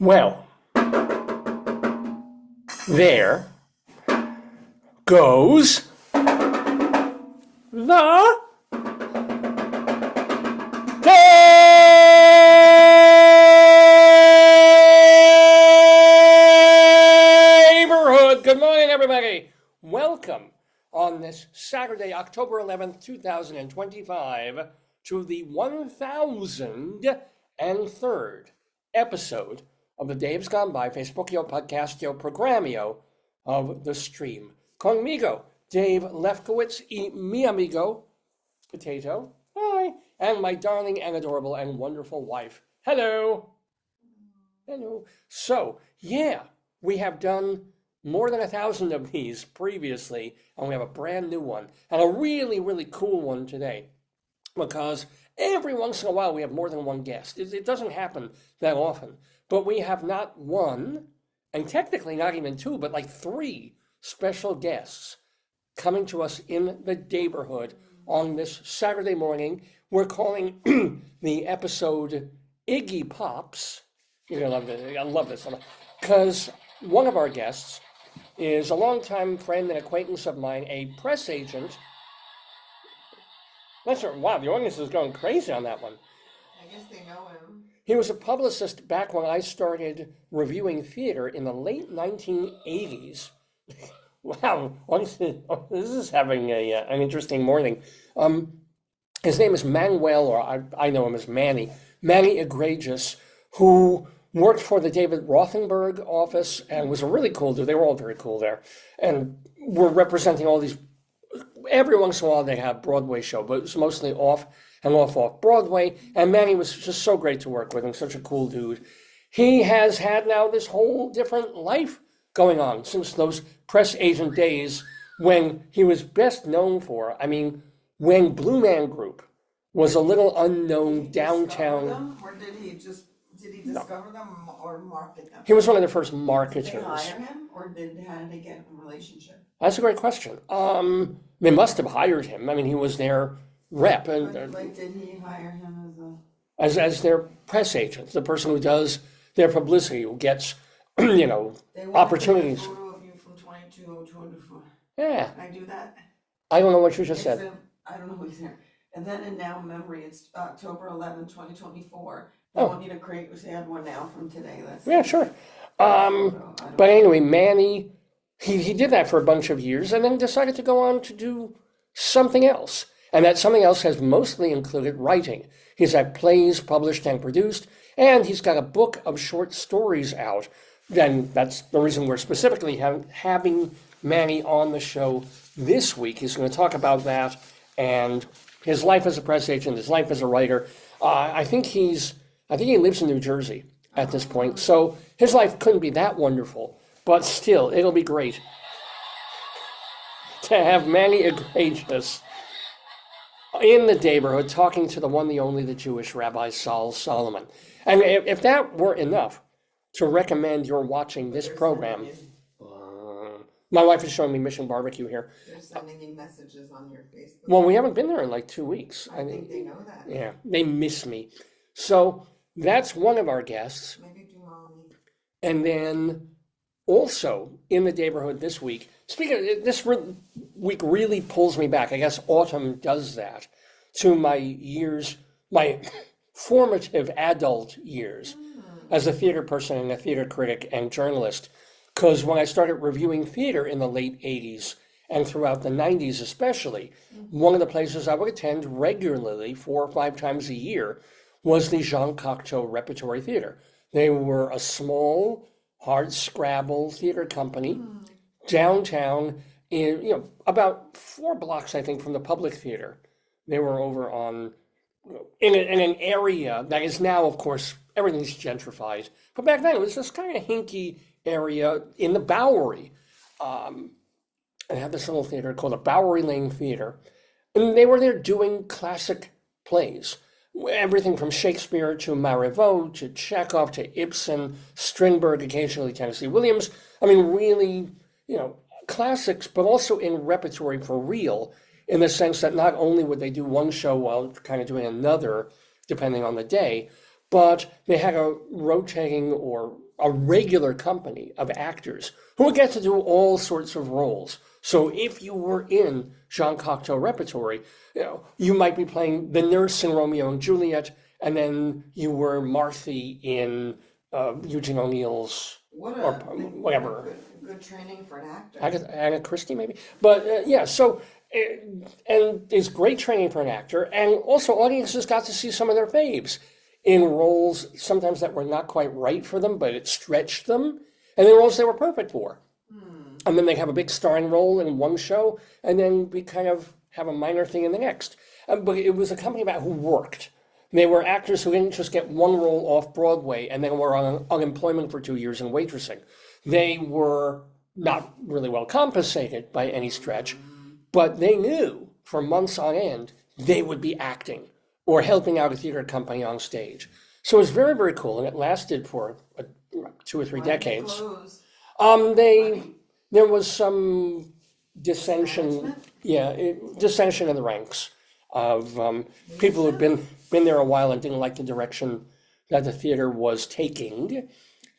Well, there goes the Daverhood. Good morning, everybody. Welcome on this Saturday, October 11th, 2025, to the 1003rd episode of the Dave's Gone By Facebookio Podcastio Programmio of the Stream. Conmigo, Dave Lefkowitz, y mi amigo, Potato, hi, and my darling and adorable and wonderful wife. Hello. Hello. So, yeah, we have done more than 1,000 of these previously, and we have a brand new one, and a really, really cool one today, because every once in a while we have more than one guest. It doesn't happen that often, but we have not one, and technically not even two, but like three special guests coming to us in the Daverhood on this Saturday morning. We're calling the episode Iggy Pops. You're gonna love this. I love this, because one of our guests is a longtime friend and acquaintance of mine, a press agent. Wow, the audience is going crazy on that one. I guess they know him. He was a publicist back when I started reviewing theater in the late 1980s. Wow, this is having an interesting morning. His name is Manuel, or I know him as Manny Igrejas, who worked for the David Rothenberg office and was a really cool dude. They were all very cool there. And were representing all these. Every once in a while they have Broadway show, but it was mostly off-Broadway. And Manny was just so great to work with and such a cool dude. He has had now this whole different life going on since those press agent days when he was best known for, when Blue Man Group was a little unknown downtown. Them, or did he discover them or market them? He was one of the first marketers. Did they hire him, or how did they get a relationship? That's a great question. They must have hired him. He was their rep. And did he hire him as their press agent, the person who does their publicity, who gets, opportunities. They want a photo of you from 2202. Yeah. Can I do that? I don't know what you just said. I don't know who's there. And then in now memory, it's October 11, 2024. I want you to add one now from today. Yeah, sure. But anyway, Manny, he did that for a bunch of years and then decided to go on to do something else. And that something else has mostly included writing. He's had plays published and produced, and he's got a book of short stories out. And that's the reason we're specifically having Manny on the show this week. He's going to talk about that and his life as a press agent, his life as a writer. I think he lives in New Jersey at this point, so his life couldn't be that wonderful, but still, it'll be great to have Manny Igrejas in the Daverhood talking to the one, the only, the Jewish Rabbi Sol Solomon. And if that weren't enough to recommend you're watching this program, my wife is showing me Mission Barbecue here. They're sending you messages on your Facebook. Well, we haven't been there in like 2 weeks. I think they know that. Yeah, they miss me. So that's one of our guests. Maybe do mommy. And then also in the Daverhood this week, this week really pulls me back. I guess autumn does that, to my formative adult years as a theater person and a theater critic and journalist. Because when I started reviewing theater in the late 80s and throughout the 90s especially, one of the places I would attend regularly 4 or 5 times a year was the Jean Cocteau Repertory Theater. They were a small, hard-scrabble theater company downtown in, about 4 blocks, I think, from the Public Theater. They were over in an area that is now, of course, everything's gentrified. But back then, it was this kind of hinky area in the Bowery. They had this little theater called the Bowery Lane Theater. And they were there doing classic plays. Everything from Shakespeare to Marivaux to Chekhov to Ibsen, Strindberg, occasionally Tennessee Williams. Really, classics, but also in repertory for real, in the sense that not only would they do one show while kind of doing another, depending on the day, but they had a rotating or a regular company of actors who would get to do all sorts of roles. So if you were in Jean Cocteau repertory, you might be playing the nurse in Romeo and Juliet, and then you were Marthy in Eugene O'Neill's or whatever. Good training for an actor. Agatha Christie, maybe. But yeah, so, and it's great training for an actor. And also audiences got to see some of their faves in roles sometimes that were not quite right for them, but it stretched them. And then roles they were perfect for. And then they have a big starring role in one show, and then we kind of have a minor thing in the next. But it was a company about who worked. They were actors who didn't just get one role off Broadway and then were on unemployment for 2 years in waitressing. They were not really well compensated by any stretch, but they knew for months on end they would be acting or helping out a theater company on stage. So it was very, very cool, and it lasted for 2 or 3 decades. There was some dissension, dissension in the ranks of people who'd been there a while and didn't like the direction that the theater was taking.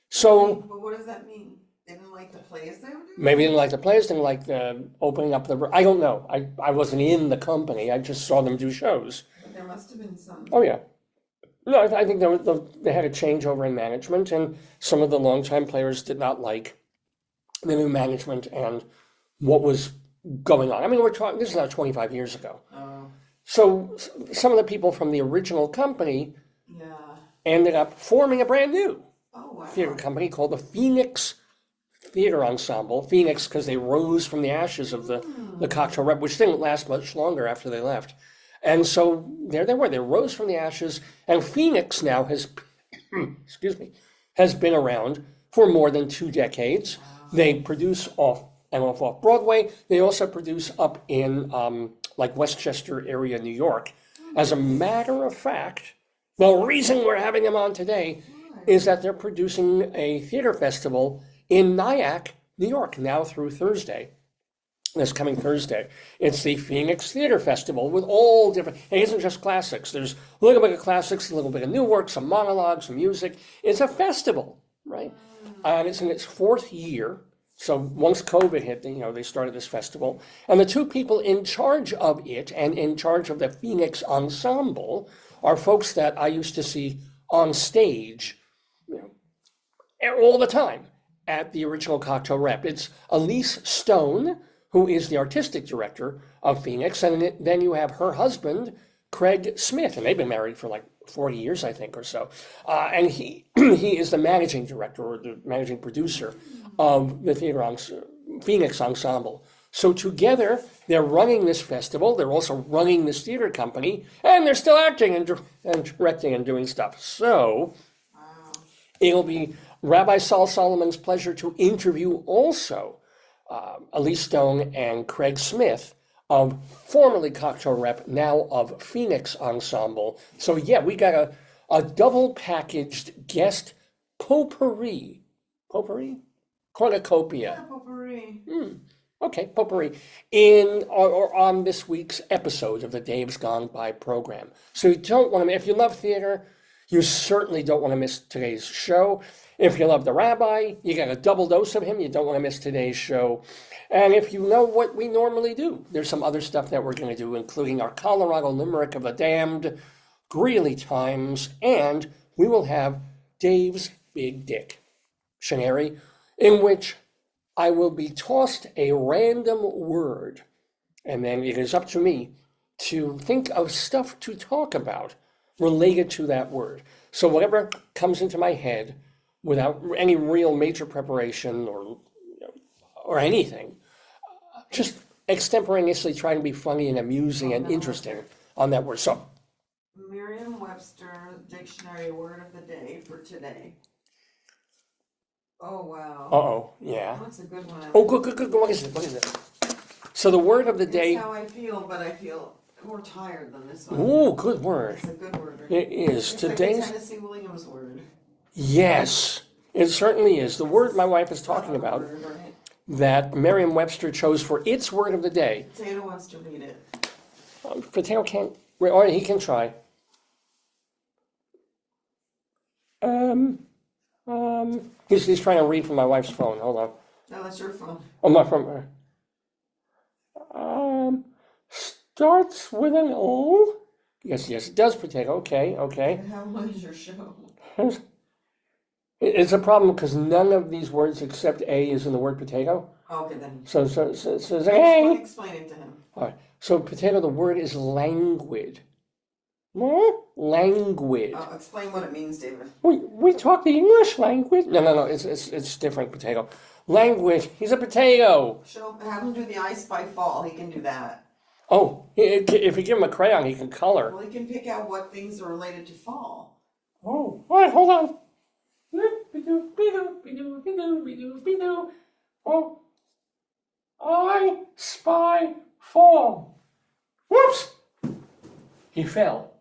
So, but what does that mean? They didn't like the plays they were doing? Maybe didn't like the plays, didn't like the opening up the. I don't know. I wasn't in the company. I just saw them do shows. But there must have been some. Oh yeah. No, I think they had a changeover in management, and some of the longtime players did not like the new management and what was going on. I mean, we're talking. This is now 25 years ago. Oh. So some of the people from the original company ended up forming a brand new theater company called the Phoenix Theater Ensemble. Phoenix because they rose from the ashes of the Cocteau Rep, which didn't last much longer after they left. And so there they were. They rose from the ashes, and Phoenix now has, has been around for more than 2 decades. They produce off Broadway. They also produce up in like Westchester area, New York. As a matter of fact, the reason we're having them on today is that they're producing a theater festival in Nyack, New York, now through Thursday. This coming Thursday. It's the Phoenix Theater Festival with all different, it isn't just classics. There's a little bit of classics, a little bit of new work, some monologues, some music. It's a festival, right? And it's in its 4th year. So once COVID hit, they started this festival. And the 2 people in charge of it and in charge of the Phoenix Ensemble are folks that I used to see on stage, all the time at the original Cocteau Rep. It's Elise Stone, who is the artistic director of Phoenix, and then you have her husband, Craig Smith, and they've been married for like 40 years, I think, or so. And he is the managing director or the managing producer of the Phoenix Ensemble. So together, they're running this festival. They're also running this theater company, and they're still acting and directing and doing stuff. So it'll be Rabbi Sol Solomon's pleasure to interview also Elise Stone and Craig Smith of formerly Cocteau Rep, now of Phoenix Ensemble. So yeah, we got a double packaged guest potpourri. Potpourri? Cornucopia. Yeah, potpourri. Okay, potpourri. In or on this week's episode of the Dave's Gone By program. So you don't want to, if you love theater, you certainly don't want to miss today's show. If you love the rabbi, you got a double dose of him. You don't want to miss today's show. And if you know what we normally do, there's some other stuff that we're going to do, including our Colorado Limerick of the Damned, Greeley Times, and we will have Dave's Big Dictionary, in which I will be tossed a random word, and then it is up to me to think of stuff to talk about related to that word. So whatever comes into my head, without any real major preparation or anything, just extemporaneously trying to be funny and amusing and interesting on that word. So, Merriam-Webster Dictionary Word of the Day for today. Oh, wow. Uh-oh, yeah. That's a good one. Oh, good. What is it? So the word of the day. That's how I feel, but I feel more tired than this one. Ooh, good word. It's a good word. Right? It is. It's Today's. like a Tennessee Williams word. Yes, it certainly is. The word my wife is talking about, that Merriam-Webster chose for its word of the day. Potato wants to read it. Potato can't, or he can try. He's trying to read from my wife's phone. Hold on. No, that's your phone. Oh, my phone. Starts with an O. Yes, it does, potato. Okay. And how long is your show? It's a problem because none of these words except A is in the word potato. Okay, then. So hey. Explain it to him. All right. So potato, the word is languid. What? Languid. Explain what it means, David. We talk the English language. No. It's different. Potato. Languid. He's a potato. Have him do the I Spy Fall. He can do that. Oh, if you give him a crayon, he can color. Well, he can pick out what things are related to fall. Oh, all right. Hold on. Oh, I spy fall. Whoops! He fell.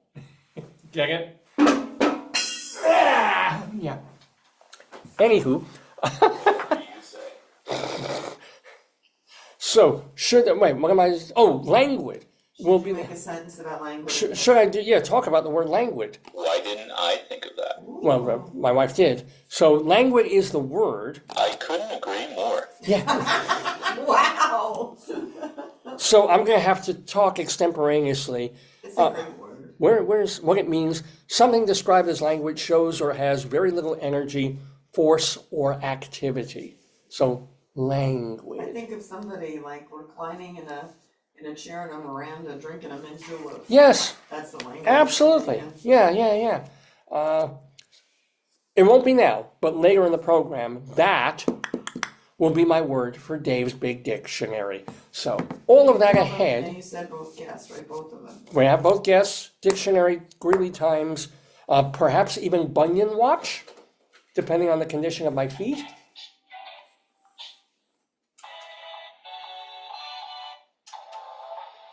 Get it? Yeah. Anywho. So, what am I? Oh, languid. Will be make a sentence about language. Should I do? Yeah, talk about the word languid. Why didn't I think of that? Well, my wife did. So, languid is the word. I couldn't agree more. Yeah. Wow. So I'm going to have to talk extemporaneously. It's a great word. Where's what it means? Something described as languid shows or has very little energy, force, or activity. So languid. I think of somebody like reclining in a chair on a veranda drinking a mint julep. Yes. That's the language. Absolutely. Yeah. It won't be now, but later in the program, that will be my word for Dave's Big Dictionary. So all of that ahead. And you said both guests, right? Both of them. We have both guests, dictionary, Greeley Times, perhaps even Bunyan watch, depending on the condition of my feet.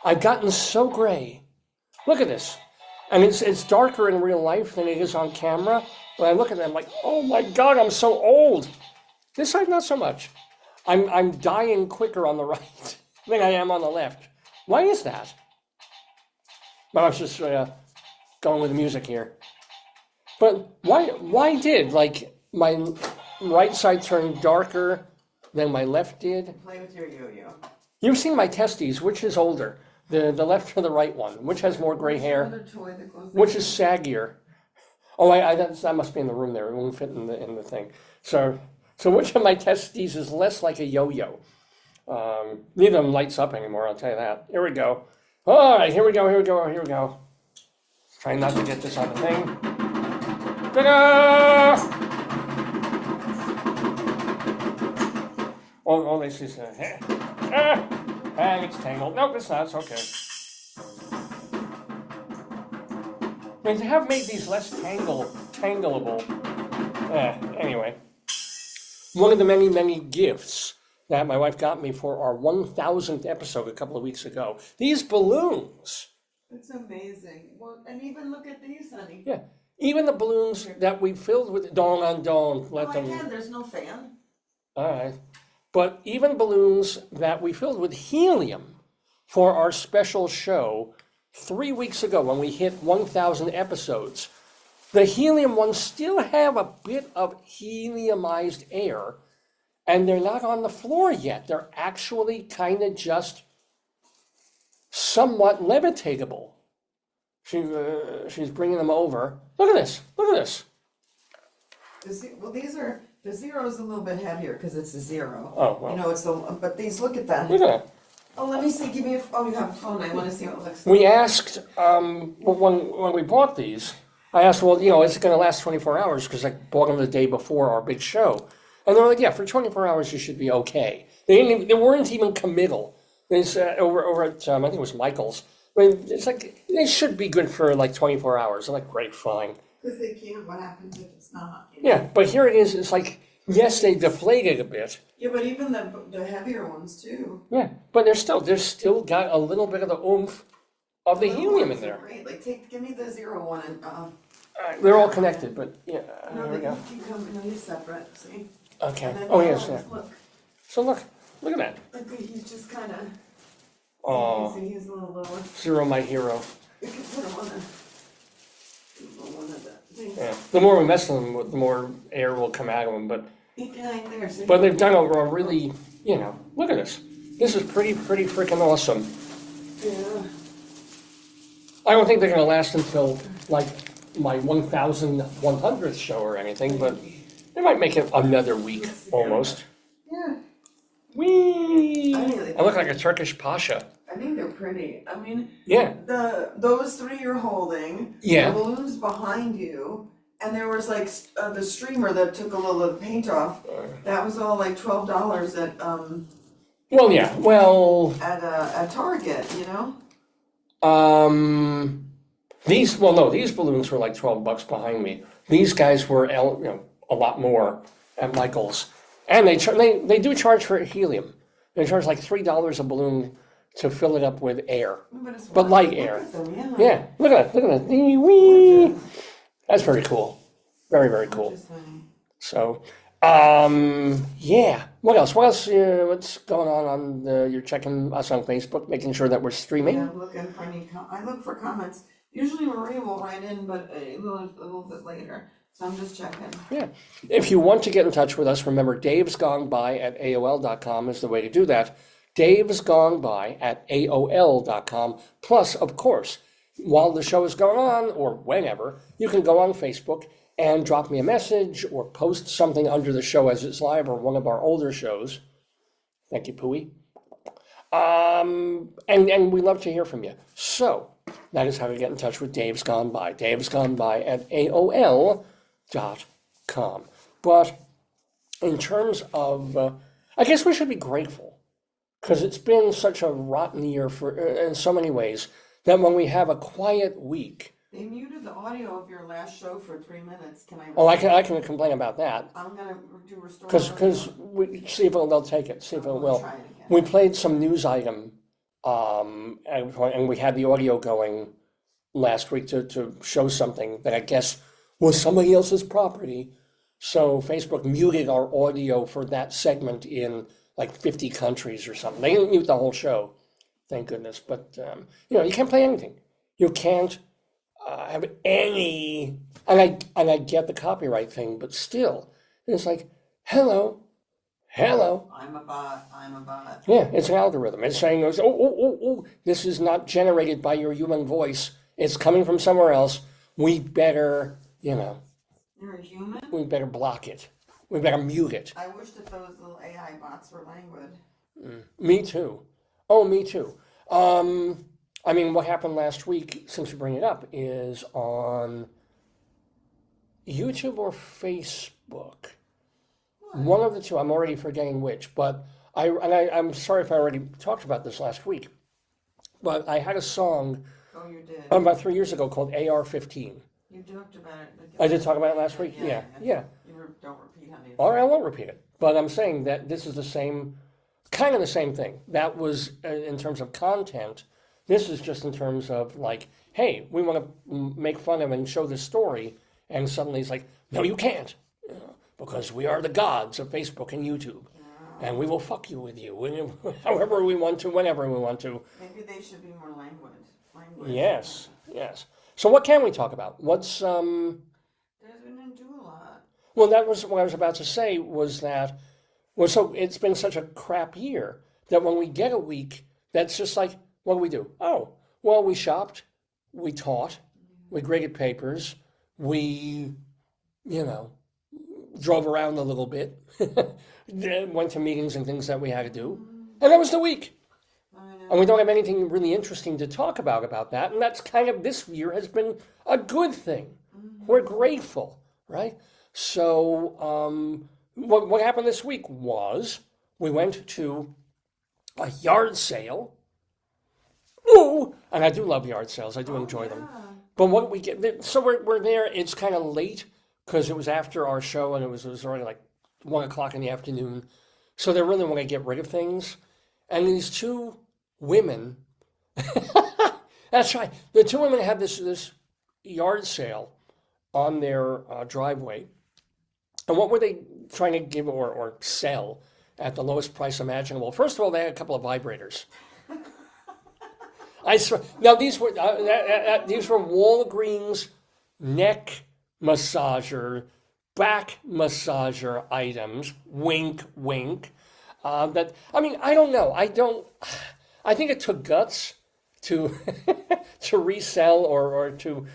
I've gotten so gray. Look at this. And it's darker in real life than it is on camera. But I look at them like, oh my God, I'm so old. This side, not so much. I'm dying quicker on the right than I am on the left. Why is that? I was just going with the music here. But why did, like, my right side turn darker than my left did? Play with your yo-yo. You've seen my testes. Which is older? The left or the right one? Which has more gray hair? Another toy that goes Which is saggier? Oh, that must be in the room there. It won't fit in the thing. So which of my testes is less like a yo-yo? Neither of them lights up anymore, I'll tell you that. Here we go. All right, here we go. Trying not to get this on the thing. Ta-da! Oh, this is and it's tangled. Nope, it's not. It's okay. They have made these less tangleable. Anyway. One of the many, many gifts that my wife got me for our 1000th episode a couple of weeks ago. These balloons. It's amazing. Well, and even look at these, honey. Yeah. Even the balloons that we filled with, don't let them. Again, there's no fan. All right. But even balloons that we filled with helium for our special show 3 weeks ago when we hit 1000 episodes, the helium ones still have a bit of heliumized air, and they're not on the floor yet. They're actually kind of just somewhat levitatable. She's bringing them over. Look at this. Well, the zero is a little bit heavier because it's a zero. Oh, well. You know, but these, look at that. Look at that. Oh, let me see. You have a phone. I want to see what it looks like. We asked, when we bought these, I asked, well, is it going to last 24 hours? Because I bought them the day before our big show. And they're like, yeah, for 24 hours you should be okay. They weren't even committal. It's over at, I think it was Michael's. I mean, it's like, they should be good for like 24 hours. I'm like, great, fine. Because they can't, what happens if it's not? Yeah, but here it is, it's like, yes, they deflated a bit. Yeah, but even the heavier ones too. Yeah, but they're still got a little bit of the oomph of the helium in there. Great. Like, give me the zero one and They're all connected, but yeah, no, there we go. You come in these separate. See. Okay. And then Oh yes, yeah. Look. So look at that. Look, he's just kind of. Oh, See, he's a little lower. Zero, my hero. You can put him on One of the things. Yeah. The more we mess with them, the more air will come out of them. But There, see? they've done over a really, look at this. This is pretty freaking awesome. Yeah. I don't think they're going to last until like my 1,100th show or anything, but they might make it another week almost. Yeah. Whee! I think they- I look like a Turkish pasha. I think they're pretty. I mean, Yeah. those three you're holding, Yeah. the balloons behind you, and there was like the streamer that took a little of the paint off. That was all like $12 at Well, yeah. Well, at Target, these balloons were like $12 behind me. These guys were a lot more at Michael's, and they do charge for helium. They charge like $3 a balloon to fill it up with air, but light air. Yeah, look at that. Wee. That's very cool. Very, very cool. So, yeah. What else? What's going on you're checking us on Facebook, making sure that we're streaming? Yeah, I'm looking for I look for comments. Usually Maria will write in, but a little bit later. So I'm just checking. Yeah. If you want to get in touch with us, remember davesgoneby@aol.com is the way to do that. davesgoneby@aol.com. Plus, of course, while the show is going on, or whenever, you can go on Facebook and drop me a message or post something under the show as it's live or one of our older shows. Thank you, Pooey. And we love to hear from you. So that is how to get in touch with Dave's Gone By. Dave's Gone By at AOL.com. But in terms of, I guess we should be grateful because it's been such a rotten year in so many ways that when we have a quiet week. They muted the audio of your last show for 3 minutes. Can I? Oh, I can complain about that. I'm gonna do restore. Because we see if they'll take it. See if it will. Try it again. We played some news item, and we had the audio going last week to show something that I guess was somebody else's property. So Facebook muted our audio for that segment in like 50 countries or something. They didn't mute the whole show, thank goodness. But you can't play anything. You can't have any. And I get the copyright thing, but still, it's like, hello. I'm a bot. Yeah, it's an algorithm. It's saying, oh, this is not generated by your human voice. It's coming from somewhere else. We better, You're a human? we better block it. We better mute it. I wish that those little AI bots were languid. Me too. Oh, me too. I mean, what happened last week, since you bring it up, is on YouTube or Facebook. One of the two. I'm already forgetting which, but I'm sorry if I already talked about this last week, but I had a song Oh, you did. about 3 years ago called AR-15. You talked about it. I did talk about it last week? Yeah. Don't repeat, honey. All right, I won't repeat it, but I'm saying that this is the same, kind of the same thing. That was in terms of content. This is just in terms of like, hey, we want to make fun of and show this story, and suddenly it's like, no, you can't. Because we are the gods of Facebook and YouTube. And we will fuck you with you however we want to, whenever we want to. Maybe they should be more languid. Yes. So what can we talk about? What's, There's been do a lot. well, that was what I was about to say was that, so it's been such a crap year that when we get a week, that's just like, what do we do? Oh, well, we shopped, we taught, we graded papers, we, drove around a little bit, went to meetings and things that we had to do, and that was the week. And we don't have anything really interesting to talk about that, and that's kind of, this year has been a good thing. We're grateful, right? So what happened this week was we went to a yard sale. Ooh, and I do love yard sales. I do enjoy them. But what we get, so we're there. It's kind of late because it was after our show and it was already like 1 o'clock in the afternoon. So they really want to get rid of things. And these two women, that's right. The two women had this yard sale on their driveway. And what were they trying to give or sell at the lowest price imaginable? First of all, they had a couple of vibrators. I swear. Now these were Walgreens neck massager, back massager items, wink, wink. I don't know. I think it took guts to to resell or to,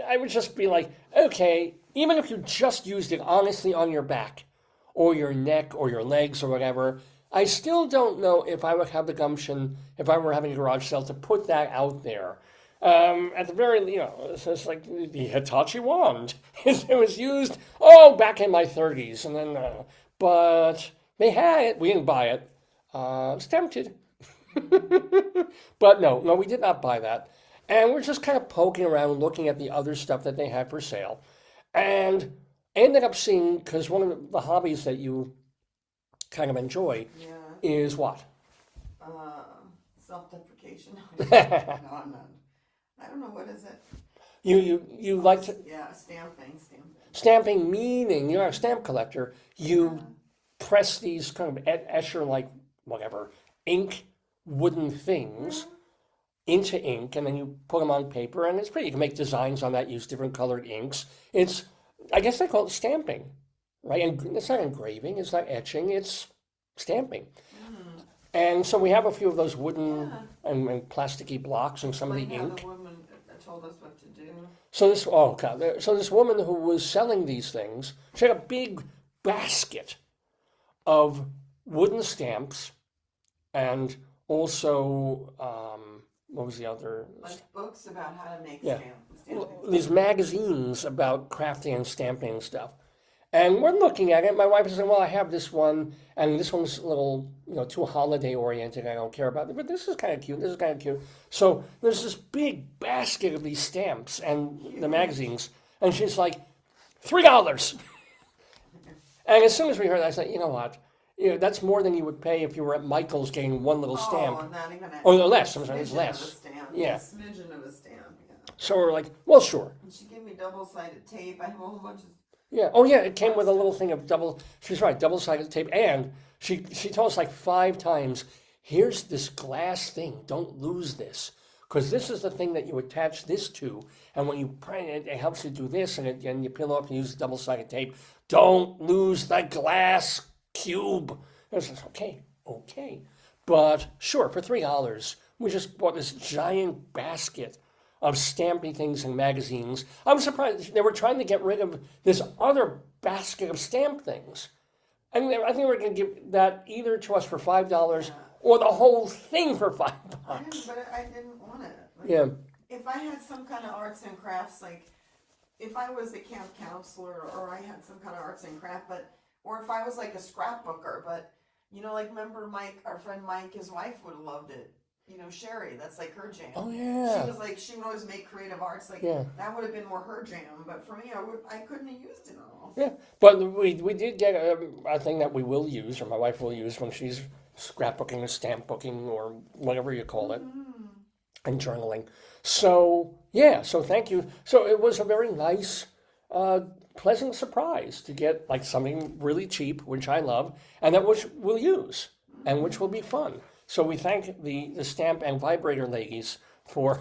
I would just be like, okay, even if you just used it honestly on your back or your neck or your legs or whatever, I still don't know if I would have the gumption, if I were having a garage sale, to put that out there. At the very, it's like the Hitachi wand. It was used, back in my 30s. And then, but they had it. We didn't buy it. I was tempted. But no, we did not buy that. And we're just kind of poking around, looking at the other stuff that they had for sale. And ended up seeing, because one of the hobbies that you kind of enjoy is what? Self-deprecation. No, I'm not. I don't know, what is it? You like to... Yeah, stamping. Stamping, meaning you're a stamp collector. You press these kind of Escher-like, whatever, ink wooden things into ink, and then you put them on paper, and it's pretty. You can make designs on that, use different colored inks. I guess they call it stamping, right? And it's not engraving, it's not etching, it's stamping. And so we have a few of those wooden and plasticky blocks and some of the ink. The woman told us what to do. So this woman who was selling these things, she had a big basket of wooden stamps, and also what was the other? Like books about how to make stamping. These magazines about crafting and stamping and stuff. And we're looking at it. My wife is saying, well, I have this one, and this one's a little, too holiday oriented. I don't care about it, but this is kind of cute. So there's this big basket of these stamps and the magazines, and she's like, $3. And as soon as we heard that, I said, you know what? That's more than you would pay if you were at Michael's getting one little stamp. Not even or less. I'm sorry, it's less. Yeah. A smidgen of a stamp. Yeah. So we're like, well, sure. And she gave me double-sided tape. I have a whole bunch of... Yeah. Oh, yeah. It came with a little thing of she's right, double-sided tape. And she told us like 5 times, here's this glass thing. Don't lose this. Because this is the thing that you attach this to. And when you print it, it helps you do this. And you peel off and use double-sided tape. Don't lose the glass cube. And I was like, okay. But sure, for $3, we just bought this giant basket of stamping things and magazines. I'm surprised they were trying to get rid of this other basket of stamp things. And I think we're going to give that either to us for $5 or the whole thing for $5. But I didn't want it. If I had some kind of arts and crafts, like if I was a camp counselor or I had some kind of arts and craft, or if I was like a scrapbooker, but like remember Mike, our friend Mike, his wife would have loved it. Sherry, that's like her jam. Oh yeah. She was like, she would always make creative arts. That would have been more her jam. But for me, I couldn't have used it all. Yeah, but we did get a thing that we will use, or my wife will use when she's scrapbooking or stamp booking or whatever you call it, and journaling. So so thank you. So it was a very nice, pleasant surprise to get like something really cheap, which I love, and that which we'll use and which will be fun. So we thank the stamp and vibrator ladies for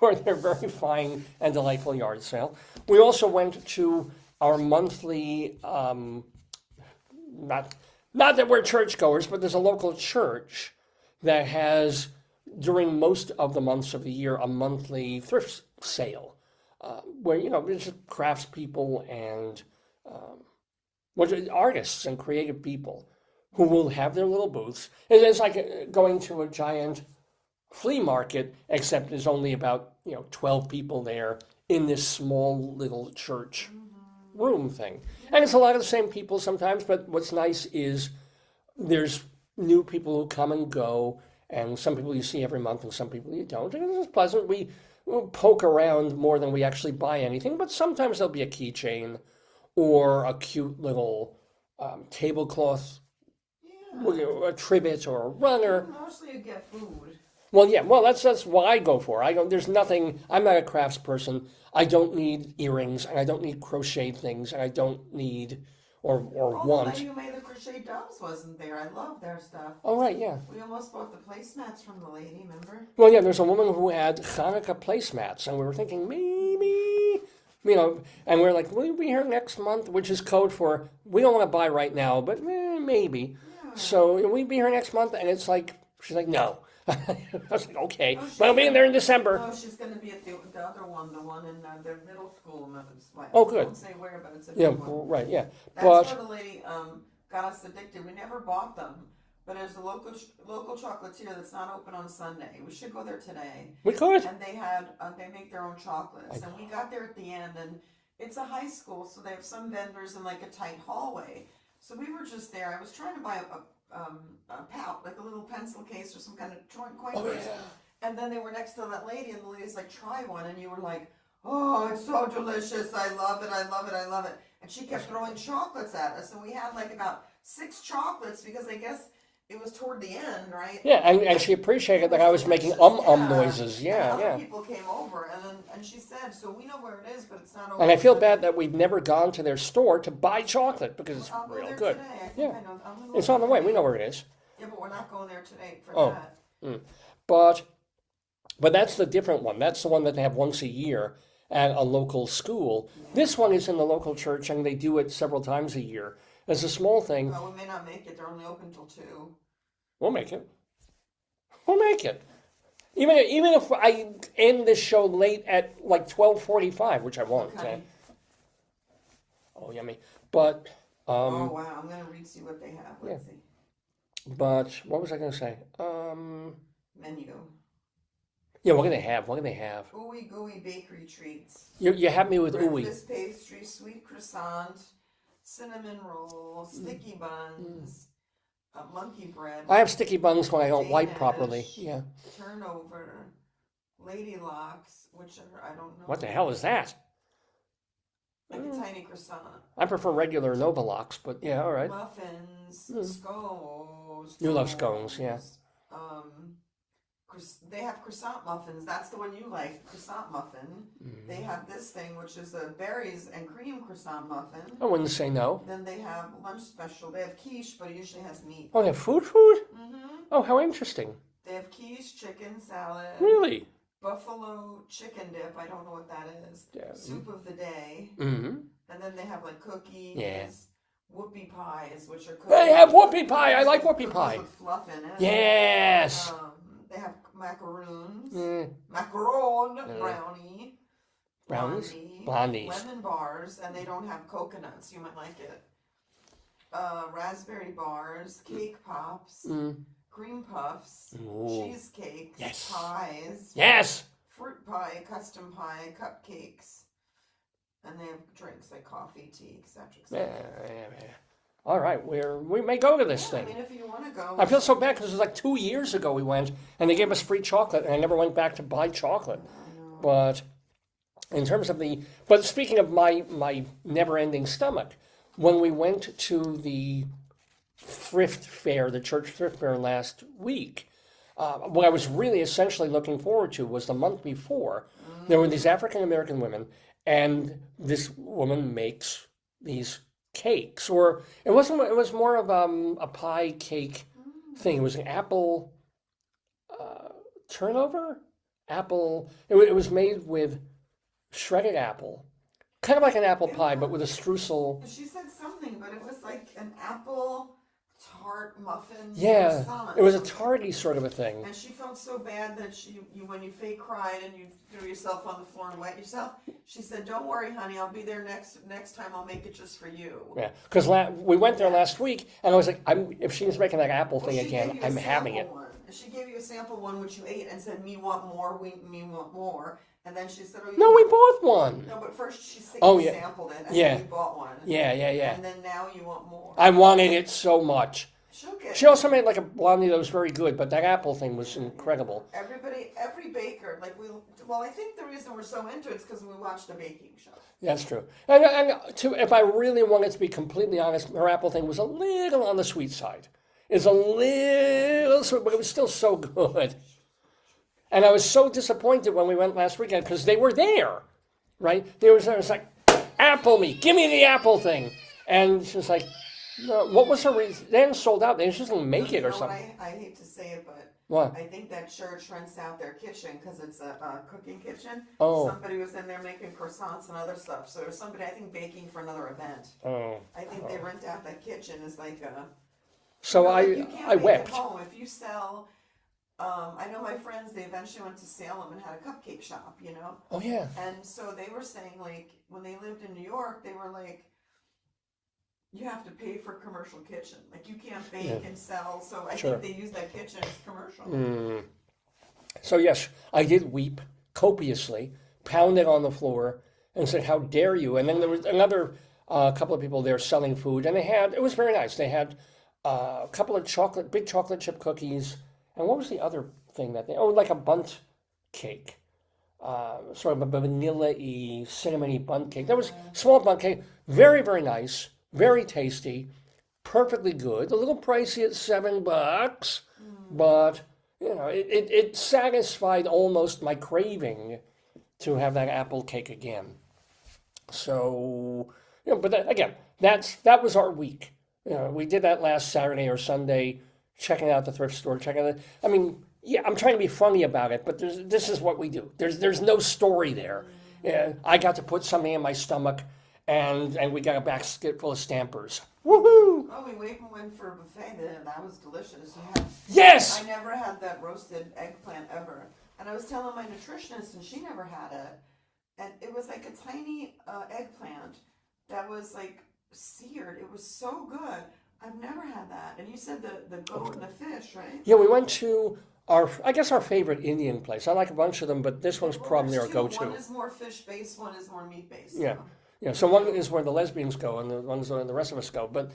their very fine and delightful yard sale. We also went to our monthly, not that we're churchgoers, but there's a local church that has, during most of the months of the year, a monthly thrift sale, where, there's just craftspeople and artists and creative people who will have their little booths. It's like going to a giant flea market, except there's only about 12 people there in this small little church room thing. And it's a lot of the same people sometimes, but what's nice is there's new people who come and go, and some people you see every month and some people you don't. And it's pleasant. We'll poke around more than we actually buy anything, but sometimes there'll be a keychain or a cute little tablecloth, a trivet or a runner. Mostly you get food. Well, that's what I go for. There's nothing, I'm not a crafts person. I don't need earrings, and I don't need crochet things, and I don't need or The want. lady who made the crochet doves wasn't there. I love their stuff. Oh, right, yeah. We almost bought the placemats from the lady, remember? Well, yeah, there's a woman who had Hanukkah placemats, and we were thinking maybe, and we're like, will you be here next month? Which is code for, we don't want to buy right now, but maybe. Yeah. So will we be here next month? And it's like, she's like, no. I was like, okay, but I'll be in there in December. No, she's going to be at the other one, the one in their middle school. Oh, good. I won't say where, but it's a Yeah, big one. right, yeah. That's But where the lady got us addicted. We never bought them, but there's a local chocolatier that's not open on Sunday. We should go there today. we could. And they make their own chocolates, and we got there at the end, and it's a high school, so they have some vendors in like a tight hallway. So we were just there. I was trying to buy a pouch, like a little pencil case or some kind of coin case. And then they were next to that lady, and the lady's like, try one, and you were like, oh, it's so delicious. I love it. I love it. I love it. And she kept throwing chocolates at us, and we had like about 6 chocolates because I guess it was toward the end, right? Yeah, and she appreciated that I was making noises. Yeah, and yeah. other people came over, and she said, so we know where it is, but it's not open. And I feel bad that we've never gone to their store to buy chocolate because it's I'll go real there good. today. I think Yeah. I know. I'm gonna go It's on the way. today. We know where it is. Yeah, but we're not going there today for Oh. that. But that's the different one. That's the one that they have once a year at a local school. This one is in the local church, and they do it several times a year. It's a small thing. Well, we may not make it. They're only open till 2. We'll make it. We'll make it. Even if I end this show late at like 12:45, which I won't. Okay. Oh, yummy. But Oh wow! I'm gonna read see what they have. Let's see. but what was I going to say? Menu. Yeah, what do they have? What do they have? Ooey gooey bakery treats. You have me with ooey. Breakfast pastry, sweet croissant, cinnamon roll, sticky buns, monkey bread. I have sticky buns when I don't wipe Danish, properly. Yeah. Turnover, lady locks, which are I don't know. What the hell is that? Like a tiny croissant. I prefer regular Nova Locks, but yeah, all right. Muffins, scones. You love scones, yeah. They have croissant muffins. That's the one you like, croissant muffin. They have this thing, which is a berries and cream croissant muffin. I wouldn't say no. Then they have lunch special. They have quiche, but it usually has meat. Oh, they have food? Mm-hmm. Oh, how interesting. They have quiche, chicken, salad. Really? Buffalo chicken dip. I don't know what that is. Yeah. Soup of the day. Mm-hmm. And then they have like cookies. Yeah. Whoopie pies, which are cookies. They have whoopie pie. I like whoopie Cookies pie. with fluff in it. Yes. They have macaroons. Mm. Macaron brownie. Brownies? Blondie, Blondies. Lemon bars, and they don't have coconuts. You might like it. Raspberry bars, cake pops, cream puffs, Ooh. cheesecakes, Yes. pies, Yes. fruit pie, custom pie, cupcakes, and they have drinks like coffee, tea, etc. Yeah. All right, we may go to this I thing. mean, if you want to go, I feel so bad because it was like 2 years ago we went, and they gave us free chocolate, and I never went back to buy chocolate. But in terms of but speaking of my never-ending stomach, when we went to the thrift fair, the church thrift fair last week, what I was really essentially looking forward to was the month before. There were these African-American women, and this woman makes these cakes, or it was more of a pie cake thing. It was an apple turnover apple. It was made with shredded apple, kind of like an apple pie, but with a streusel. She said something, but it was like an apple tart muffin. Yeah, croissant. it was a tarty sort of a thing. And she felt so bad that when you fake cried and you threw yourself on the floor and wet yourself, she said, "Don't worry, honey, I'll be there next time. I'll make it just for you." Yeah, because we went there last week, and I was like, if she's making that apple thing She again, gave you a I'm having it. sample one. She gave you a sample one which you ate and said, "Me want more. Me want more." And then she said, "Oh, No, we bought one. No, but first she Yeah. sampled it and Yeah. then you bought one. Yeah. And then now you want more. I wanted it so much. She'll get She also made like a blondie that was very good, but that apple thing was incredible. every baker, I think the reason we're so into it is because we watch the baking show. That's true. And if I really wanted to be completely honest, her apple thing was a little on the sweet side. It's a little sweet, but it was still so good. And I was so disappointed when we went last weekend because they were there, right? There was like, apple me, give me the apple thing. And she's like, no, what was her reason? They hadn't sold out. They just didn't make it or something. I hate to say it, but What? I think that church rents out their kitchen because it's a cooking kitchen. Oh. Somebody was in there making croissants and other stuff. So there's somebody, I think, baking for another event. Oh. I think they rent out that kitchen as like a... So you can't I make wept. At home. If you sell... I know my friends, they eventually went to Salem and had a cupcake shop, you know? Oh, yeah. And so they were saying, like, when they lived in New York, they were like, you have to pay for commercial kitchen. Like, you can't bake and sell. So I think they use that kitchen as commercial. So, yes, I did weep copiously, pounded on the floor, and said, how dare you? And then there was another couple of people there selling food, and it was very nice. They had a couple of big chocolate chip cookies, and what was the other thing like a bundt cake. Sort of a vanilla-y, cinnamon-y bundt cake. That was small bundt cake, very, very nice, very tasty, perfectly good. A little pricey at $7, but you know, it satisfied almost my craving to have that apple cake again. So, you know, but again, that was our week. You know, we did that last Saturday or Sunday, checking out the thrift store, I mean, yeah, I'm trying to be funny about it, but this is what we do. There's no story there. Yeah, I got to put something in my stomach, and we got a basket full of Stampers. Woohoo! Oh, we went for a buffet there. That was delicious. Yes! I never had that roasted eggplant ever. And I was telling my nutritionist, and she never had it. And it was like a tiny eggplant that was like seared. It was so good. I've never had that. And you said the goat and the fish, right? Yeah, we went to our favorite Indian place. I like a bunch of them, but this one's probably our go-to. One is more fish-based, one is more meat-based. Yeah. Yeah, so one is where the lesbians go, and the ones where the rest of us go. But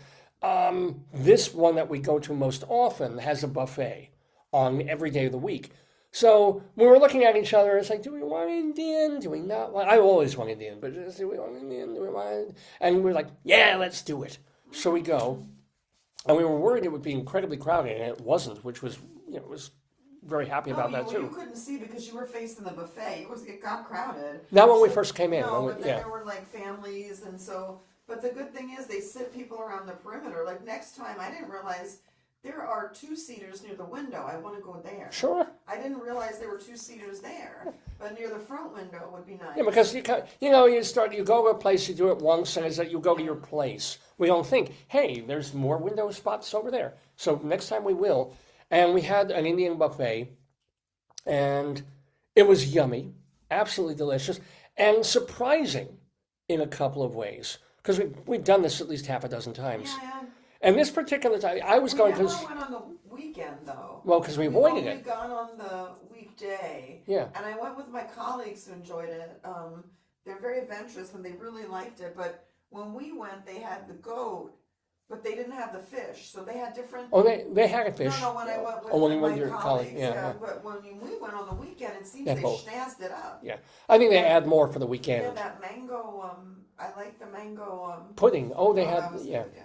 this one that we go to most often has a buffet on every day of the week. So we were looking at each other. It's like, do we want Indian? Do we not want? I always want Indian, but do we want Indian? Do we want? And we're like, yeah, let's do it. So we go, and we were worried it would be incredibly crowded, and it wasn't, which was, you know, was very happy about that too. You couldn't see because you were facing the buffet. It got crowded. Not when we first came in. No, but then there were like families, and so. But the good thing is they sit people around the perimeter. Like next time, I didn't realize there are 2-seaters near the window. I want to go there. Sure. I didn't realize there were 2-seaters there, but near the front window would be nice. Yeah, because you go to a place, you do it once, and it's that you go to your place. We don't think, hey, there's more window spots over there. So next time we will. And we had an Indian buffet, and it was yummy, absolutely delicious, and surprising in a couple of ways. Because we've done this at least half a dozen times. Yeah. And this particular time, I was going to... We never went on the weekend, though. Well, because we avoided it. We've gone on the weekday. Yeah. And I went with my colleagues who enjoyed it. They're very adventurous, and they really liked it. But when we went, they had the goat, but they didn't have the fish. So they had different... Oh, they had a fish. No, when I went with my colleagues. Yeah. But when we went on the weekend, it seems they both. snazzed it up. Yeah. I think they add more for the weekend. Yeah, that mango... I like the mango... pudding. Oh, they had... That was yeah. good, yeah.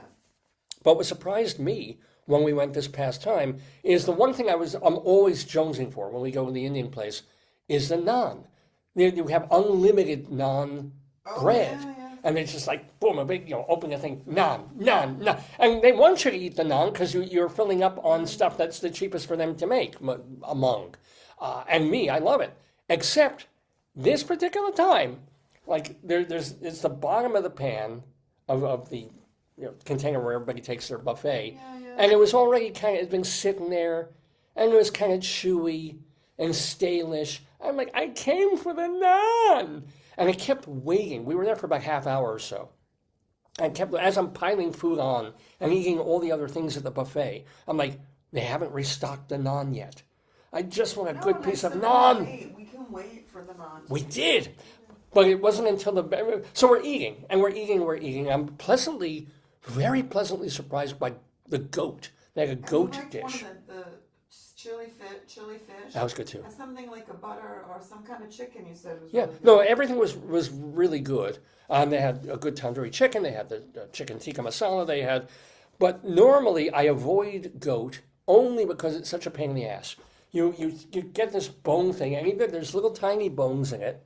But what surprised me when we went this past time is the one thing I'm always jonesing for when we go to the Indian place is the naan. You have unlimited naan bread. Yeah. And it's just like, boom, a big, open the thing, naan. And they want you to eat the naan because you're filling up on stuff that's the cheapest for them to make among. And me, I love it. Except this particular time, like it's the bottom of the pan of the container where everybody takes their buffet. Yeah. And it was already it'd been sitting there, and it was kind of chewy and stalish. I'm like, I came for the naan. And I kept waiting. We were there for about half hour or so. And as I'm piling food on and eating all the other things at the buffet, I'm like, they haven't restocked the naan yet. I just want a good piece of naan. We can wait for the naan. We did. But it wasn't until so we're eating. I'm very pleasantly surprised by the goat. They had a goat dish. One of the chili fish. That was good too. And something like a butter or some kind of chicken you said was really good. No, everything was really good. They had a good tandoori chicken. They had the chicken tikka masala. But normally I avoid goat only because it's such a pain in the ass. You get this bone thing, and either there's little tiny bones in it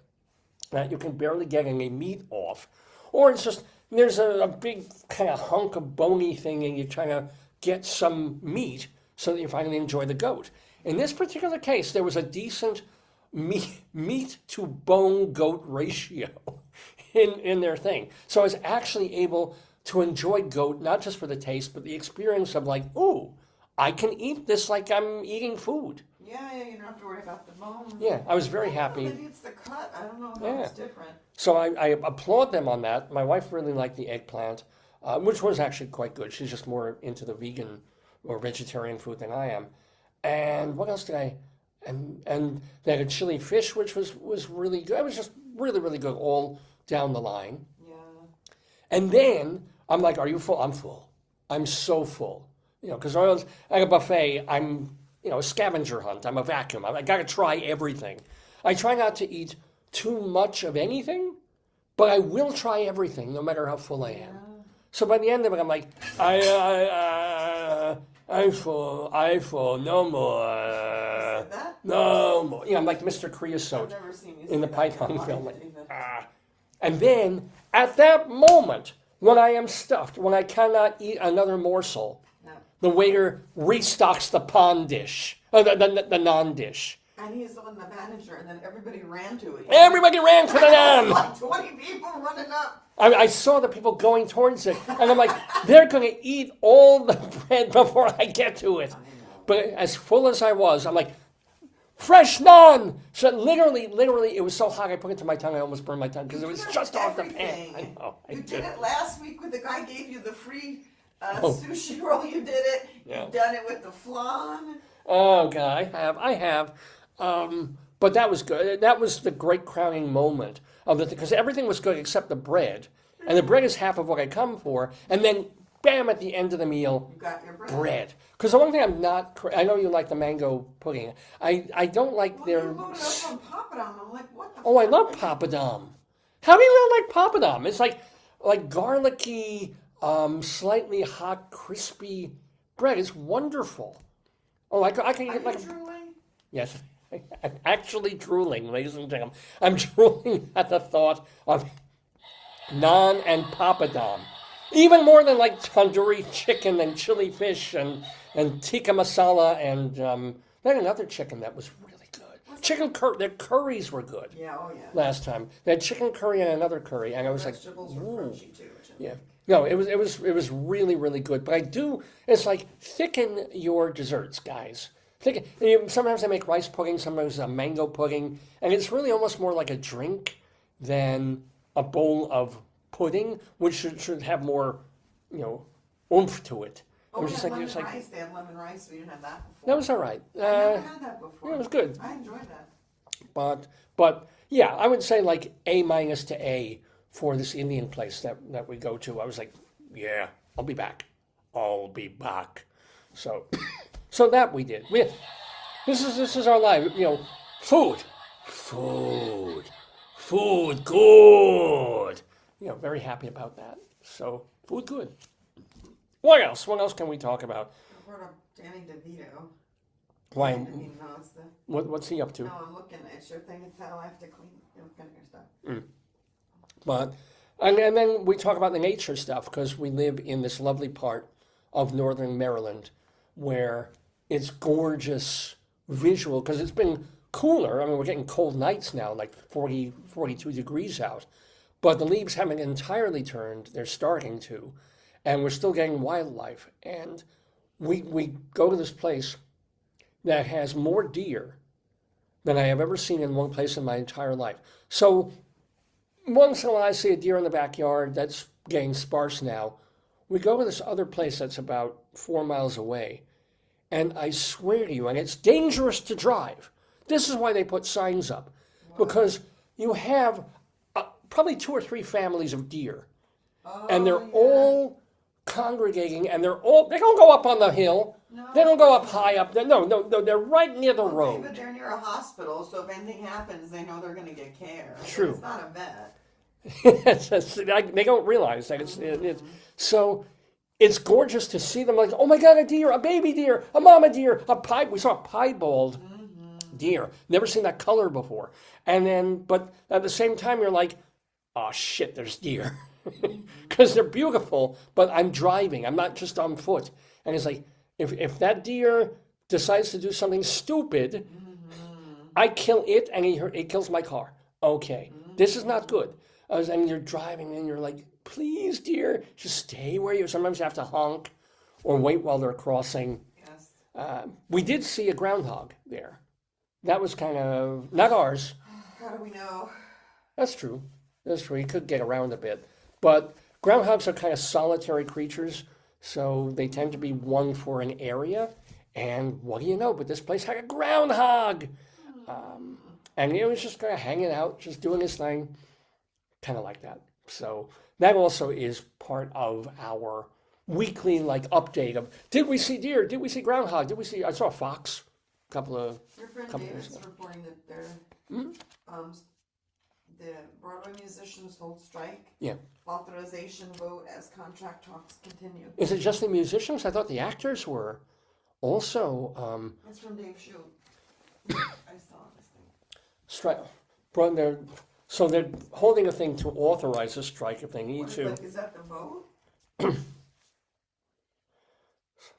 that you can barely get any meat off, or it's just there's a big kind of hunk of bony thing and you're trying to get some meat so that you finally enjoy the goat. In this particular case, there was a decent meat to bone goat ratio in their thing. So I was actually able to enjoy goat, not just for the taste, but the experience of like, ooh, I can eat this like I'm eating food. Yeah, you don't have to worry about the bone. Yeah, I was very happy. Maybe it's the cut. I don't know how it's different. So I applaud them on that. My wife really liked the eggplant, which was actually quite good. She's just more into the vegan or vegetarian food than I am. And what else did I? And they had a chili fish, which was really good. It was just really, really good all down the line. Yeah. And then I'm like, are you full? I'm full. I'm so full. You know, because at a buffet, I'm, you know, a scavenger hunt. I'm a vacuum. I got to try everything. I try not to eat too much of anything, but I will try everything, no matter how full I am. So by the end of it, I'm like, I'm full, no more, no more. You know, I'm like Mr. Creosote in the Python film. Like, And then, at that moment, when I am stuffed, when I cannot eat another morsel, the waiter restocks the pond dish, the naan dish. And he's the manager, and then everybody ran to it. Everybody ran for the naan. Like 20 people running up. I saw the people going towards it, and I'm like, they're going to eat all the bread before I get to it. But as full as I was, I'm like, fresh naan! So literally, it was so hot, I put it to my tongue, I almost burned my tongue, because it was just off the pan. I know. You did it last week when the guy gave you the free sushi roll. You did it. Yeah. You've done it with the flan. Oh, God, I have. But that was good. That was the great crowning moment of it, because everything was good except the bread. And the bread is half of what I come for. And then, bam, at the end of the meal, You got your bread. Because the one thing I'm not, I know you like the mango pudding. I don't like their... You loaded up on papadum. I'm like, what the Oh, I love papadum. How do you not like papadum? It's like garlicky, slightly hot, crispy bread. It's wonderful. Oh, I can get like... drooling? Yes. I'm actually drooling, ladies and gentlemen. I'm drooling at the thought of naan and papadum. Even more than like tandoori chicken and chili fish and tikka masala and then another chicken that was really good. Chicken curry. Their curries were good. Yeah, oh yeah. Last time they had chicken curry and another curry, and I was Vegetables like, were ooh. crunchy too. Yeah. No, it was really, really good. But I do. It's like thicken your desserts, guys. Sometimes I make rice pudding, sometimes a mango pudding, and it's really almost more like a drink than a bowl of pudding, which should have more, you know, oomph to it. Oh, we had lemon rice. They had lemon rice. We didn't have that before. That was all right. I never had that before. Yeah, it was good. I enjoyed that. But yeah, I would say like A- to A for this Indian place that we go to. I was like, yeah, I'll be back. I'll be back. So that we did. This is our life. You know, food, good. You know, very happy about that. So food, good. What else? What else can we talk about? I brought up Danny DeVito. Why? I mean, no, it's the. What's he up to? No, I'm looking. It's your thing. It's how I have to clean your stuff. But and then we talk about the nature stuff because we live in this lovely part of northern Maryland where it's gorgeous visual because it's been cooler. I mean, we're getting cold nights now, like 40, 42 degrees out. But the leaves haven't entirely turned. They're starting to. And we're still getting wildlife. And we go to this place that has more deer than I have ever seen in one place in my entire life. So once in a while I see a deer in the backyard. That's getting sparse now. We go to this other place that's about 4 miles away. And I swear to you, and it's dangerous to drive. This is why they put signs up. Because you have probably 2 or 3 families of deer. And they're all congregating, and they don't go up on the hill. No, they don't go up high up there. No, they're right near the road. But they're near a hospital, so if anything happens, they know they're going to get care. True. It's not a vet. They don't realize that it's so. It's gorgeous to see them like, oh my God, a deer, a baby deer, a mama deer, a pied. We saw a piebald deer. Never seen that color before. And then, but at the same time, you're like, oh shit, there's deer. because they're beautiful, but I'm driving. I'm not just on foot. And it's like, if that deer decides to do something stupid, I kill it and it kills my car. Okay, this is not good. And you're driving and you're like, please, dear, just stay where you are. Sometimes you have to honk or wait while they're crossing. Yes. We did see a groundhog there. That was kind of, not ours. How do we know? That's true. That's true. He could get around a bit. But groundhogs are kind of solitary creatures, so they tend to be one for an area. And what do you know? But this place had a groundhog. And he was just kind of hanging out, just doing his thing, kind of like that. So that also is part of our weekly update of, did we see deer? Did we see groundhog? I saw a fox a couple of Your friend couple David's years ago. reporting that the Broadway musicians hold strike. Yeah. Authorization vote as contract talks continue. Is it just the musicians? I thought the actors were also It's from Dave Shue. I saw this thing. strike. So they're holding a thing to authorize a strike if they need to. Is that the vote?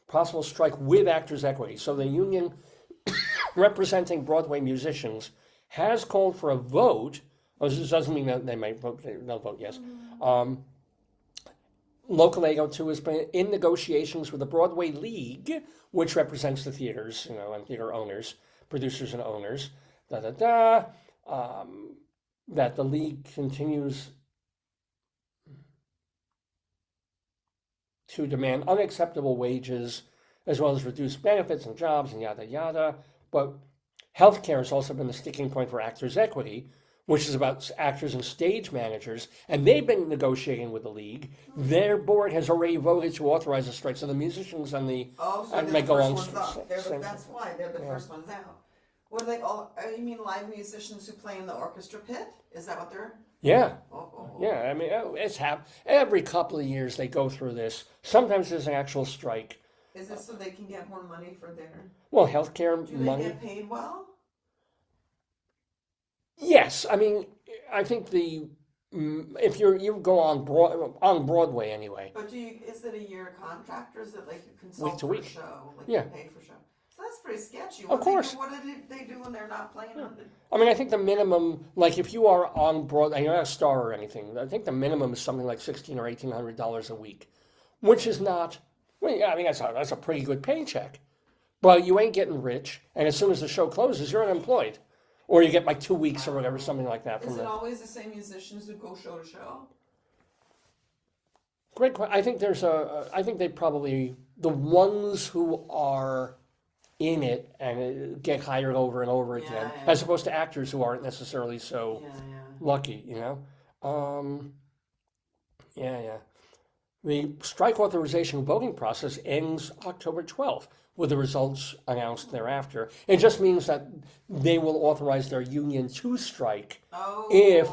Possible strike with Actors Equity. So the union representing Broadway musicians has called for a vote. This doesn't mean that they might vote. They'll vote yes. Local AGO 2 has been in negotiations with the Broadway League, which represents the theaters, and theater owners, producers and owners. That the league continues to demand unacceptable wages as well as reduced benefits and jobs and yada yada. But healthcare has also been the sticking point for Actors Equity, which is about actors and stage managers, and they've been negotiating with the league. Their board has already voted to authorize a strike, so the musicians and the they're the first ones out. That's why they're the first ones out. What are they all? You mean live musicians who play in the orchestra pit? Is that what they're? Yeah. Oh. Yeah, I mean, it's every couple of years they go through this. Sometimes there's an actual strike. Is it so they can get more money for their? Well, healthcare Do money. they get paid well? Yes, I mean, I think if you go on Broadway anyway. But is it a year contract or is it like you consult Week to for week. a show? Like Yeah. you pay for show. So that's pretty sketchy. Of course. What do they do when they're not playing on the? I mean, I think the minimum, if you are on Broadway, you're not a star or anything. I think the minimum is something like $1,600 or $1,800 a week, which is not. Well, yeah, I mean that's a pretty good paycheck, but you ain't getting rich. And as soon as the show closes, you're unemployed, or you get 2 weeks or whatever, something like that. Is it always the same musicians who go show to show? Great question. I think I think they probably the ones who are in it and get hired over and over again, Yeah. as opposed to actors who aren't necessarily so lucky, Yeah. The strike authorization voting process ends October 12th, with the results announced thereafter. It just means that they will authorize their union to strike if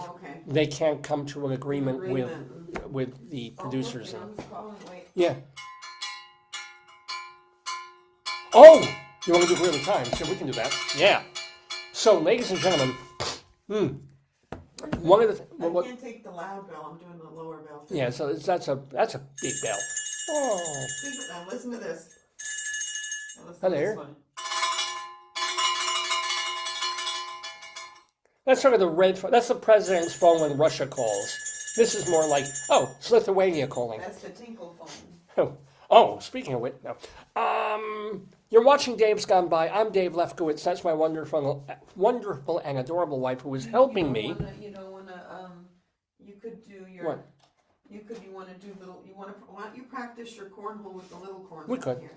they can't come to an agreement with the producers. Yeah. Oh, you want to do Greeley Times? Yeah, we can do that. Yeah. So, ladies and gentlemen, one of the I can't take the loud bell. I'm doing the lower bell. Yeah, so that's a big bell. Oh. Now listen to this. Hello. This one. That's sort of the red phone. That's the president's phone when Russia calls. This is more like, it's Lithuania calling. That's the tinkle phone. Oh, speaking of which, no. You're watching Dave's Gone By. I'm Dave Lefkowitz. That's my wonderful and adorable wife who is helping me. You could do your. What? You want to do little. Why don't you practice your cornhole with the little cornhole?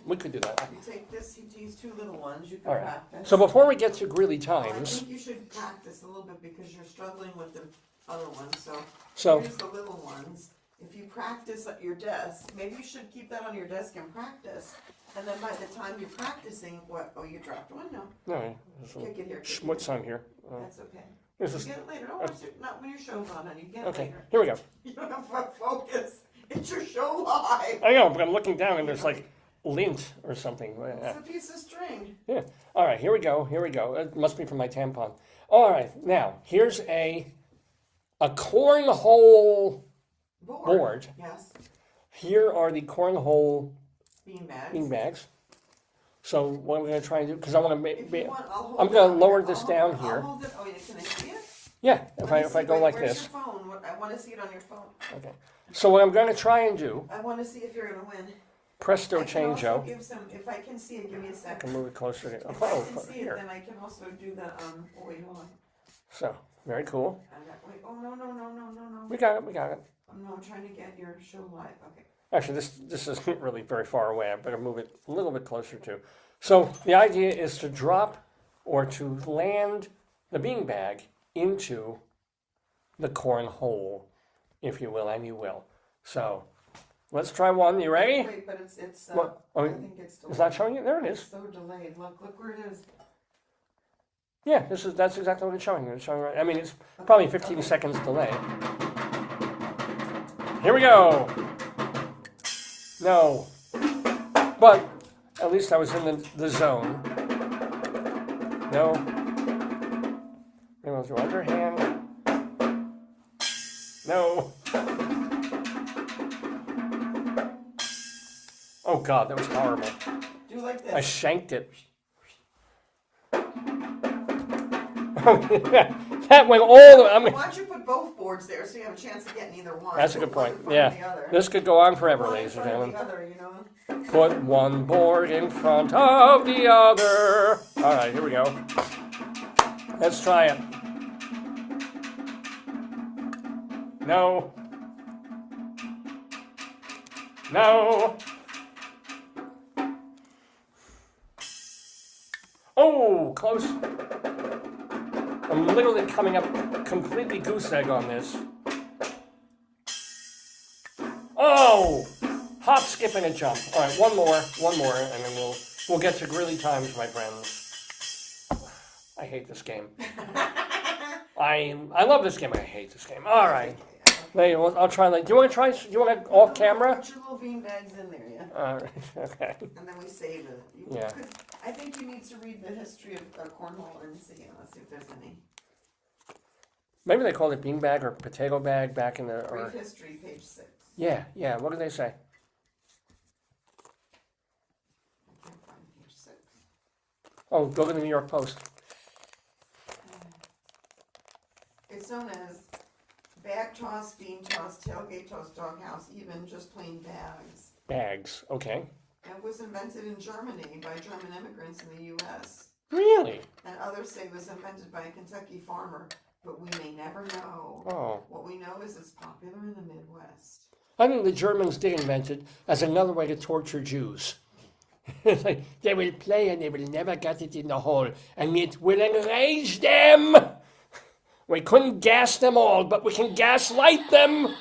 We could do that. You take these two little ones. You can All right. practice. So before we get to Greeley I Times, think you should practice a little bit because you're struggling with the other ones. So here's the little ones. If you practice at your desk, maybe you should keep that on your desk and practice. And then by the time you're practicing, what? Oh, you dropped one? No. no, Kick it here. schmutz on here. That's okay. This You is get it later. Don't watch it. Not when your show's on, honey. You get it okay. later. Here we go. You don't have to focus. It's your show live. I know, but I'm looking down and there's lint or something. It's a piece of string. Yeah. All right, here we go. It must be from my tampon. All right, now here's a cornhole board. Yes. Here are the cornhole Bean bags. So what I'm going to try and do, because I want to make, I'm I'm going to lower this down here. Hold it. Oh, can I see it? Yeah, if I go like where's this. Your phone? I want to see it on your phone. Okay. So what I'm going to try and do. I want to see if you're going to win. Presto changeo. If I can see it, give me a second. I can move it closer to. If I can see here. it, then I can also do the Oh wait, hold on. So very cool. Wait. Oh no. We got it. No, I'm trying to get your show live. Okay. Actually, this isn't really very far away. I better move it a little bit closer too. So the idea is to drop or to land the beanbag into the cornhole, if you will, and you will. So let's try one. You ready? Wait, but it's What? Oh, I think it's delayed. Is that showing you? There it is. It's so delayed. Look where it is. Yeah, that's exactly what it's showing. It's showing right. I mean, it's probably 15 seconds delay. Here we go. No, but at least I was in the zone. No. Maybe I'll do underhand. No. Oh God, that was horrible. Do like this. I shanked it. That went all the. Why don't you put both boards there so you have a chance of getting either one? That's a good point. One in front Yeah, of the other. this could go on forever, One in ladies and front of gentlemen. the other, you know? Put one board in front of the other. All right, here we go. Let's try it. No. No. Oh, close. I'm literally coming up completely goose egg on this. Oh! Hop, skip, and a jump. All right, one more, and then we'll get to Greeley times, my friends. I hate this game. I love this game. I hate this game. All right. Wait, I'll try. Like, do you want to try? Do you want to off camera? Put your little bean bags in there, yeah. All right. Okay. And then we save it. Yeah. I think you need to read the history of cornhole and see. Let's see if there's any. Maybe they called it beanbag or potato bag back in the. Brief history, page 6. Yeah. What do they say? I can't find page 6. Oh, go to the New York Post. It's known as bag toss, bean toss, tailgate toss, doghouse, even just plain bags. Bags. Okay. It was invented in Germany by German immigrants in the U.S. Really? And others say it was invented by a Kentucky farmer, but we may never know. Oh. What we know is it's popular in the Midwest. I think the Germans did invent it as another way to torture Jews. It's like they will play and they will never get it in the hole, and it will enrage them. We couldn't gas them all, but we can gaslight them.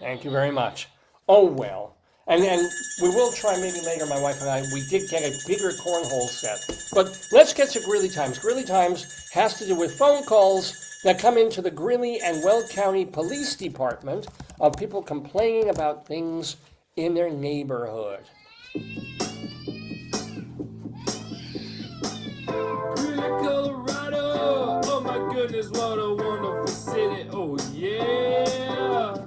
Thank you very much. Oh, well. And we will try maybe later, my wife and I, we did get a bigger cornhole set. But let's get to Greeley Times. Greeley Times has to do with phone calls that come into the Greeley and Weld County Police Department of people complaining about things in their neighborhood. Colorado, oh my goodness, what a wonderful city, oh yeah.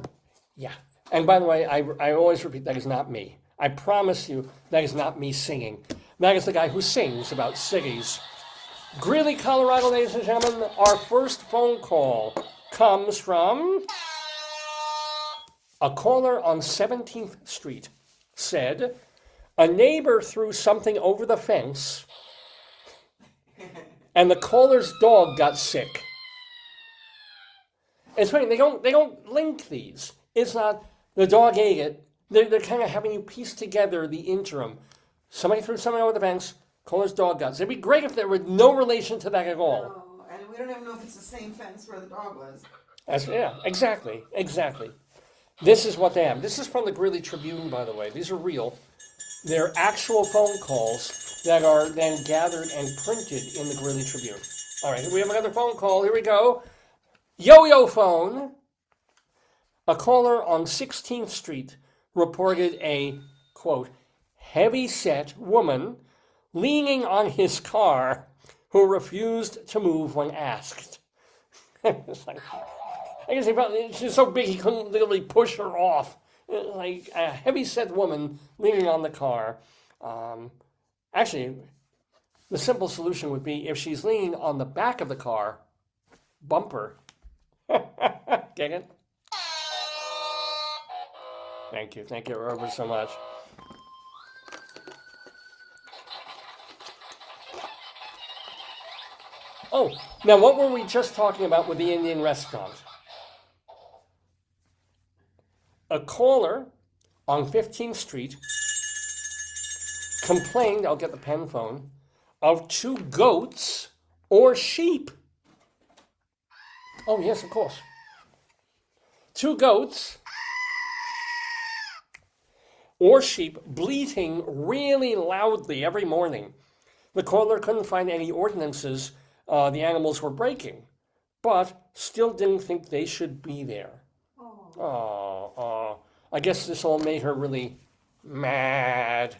Yeah, and by the way, I always repeat, that is not me. I promise you, that is not me singing. That is the guy who sings about cities. Greeley, Colorado, ladies and gentlemen, our first phone call comes from a caller on 17th Street. Said, a neighbor threw something over the fence and the caller's dog got sick. It's funny, they don't link these. It's not the dog ate it. They're kind of having you piece together the interim. Somebody threw something over the fence, caller's dog got sick. It'd be great if there were no relation to that at all. No, and we don't even know if it's the same fence where the dog was. Yeah, exactly. This is what they have. This is from the Greeley Tribune, by the way. These are real. They're actual phone calls that are then gathered and printed in the Greeley Tribune. All right, we have another phone call. Here we go. Yo-yo phone. A caller on 16th Street reported a, quote, heavy-set woman leaning on his car who refused to move when asked. It's like, I guess she's so big he couldn't literally push her off. Like a heavy-set woman leaning on the car. Actually, the simple solution would be if she's leaning on the back of the car, bumper. Get it? Thank you ever so much. Oh, now what were we just talking about with the Indian restaurant? A caller on 15th Street complained, I'll get the pen phone, of 2 goats or sheep. Oh, yes, of course. 2 goats or sheep bleating really loudly every morning. The caller couldn't find any ordinances the animals were breaking, but still didn't think they should be there. Oh, I guess this all made her really mad.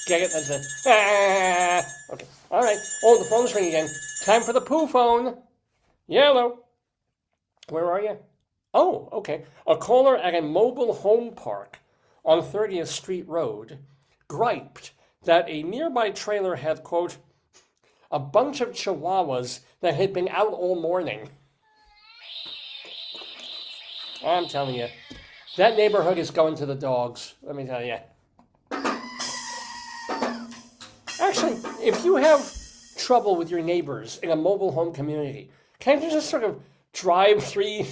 Get it? That's it. Okay. All right. Oh, the phone's ringing again. Time for the poo phone. Yellow. Where are you? Oh, okay. A caller at a mobile home park on 30th Street Road griped that a nearby trailer had, quote, a bunch of chihuahuas that had been out all morning. I'm telling you, that neighborhood is going to the dogs, let me tell you. Actually, if you have trouble with your neighbors in a mobile home community, can't you just sort of drive three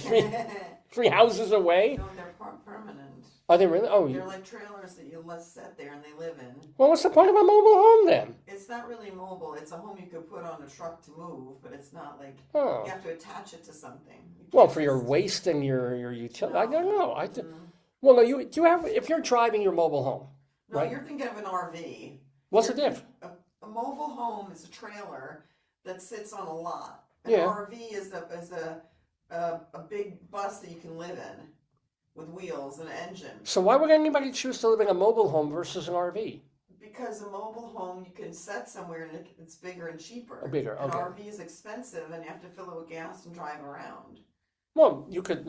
houses away? No, they're permanent. Are they really? Oh, they're like trailers that you let set there and they live in. Well, what's the point of a mobile home then? It's not really mobile. It's a home you could put on a truck to move, but it's not like you have to attach it to something. Well, for your waste and your utility, no. I don't know. Well, no, you have if you're driving your mobile home. No, right? You're thinking of an RV. What's the diff? A mobile home is a trailer that sits on a lot. An Yeah. RV is a big bus that you can live in with wheels and an engine. So why would anybody choose to live in a mobile home versus an RV? Because a mobile home you can set somewhere and it's bigger and cheaper. Bigger, okay. An RV is expensive and you have to fill it with gas and drive around. Well, you could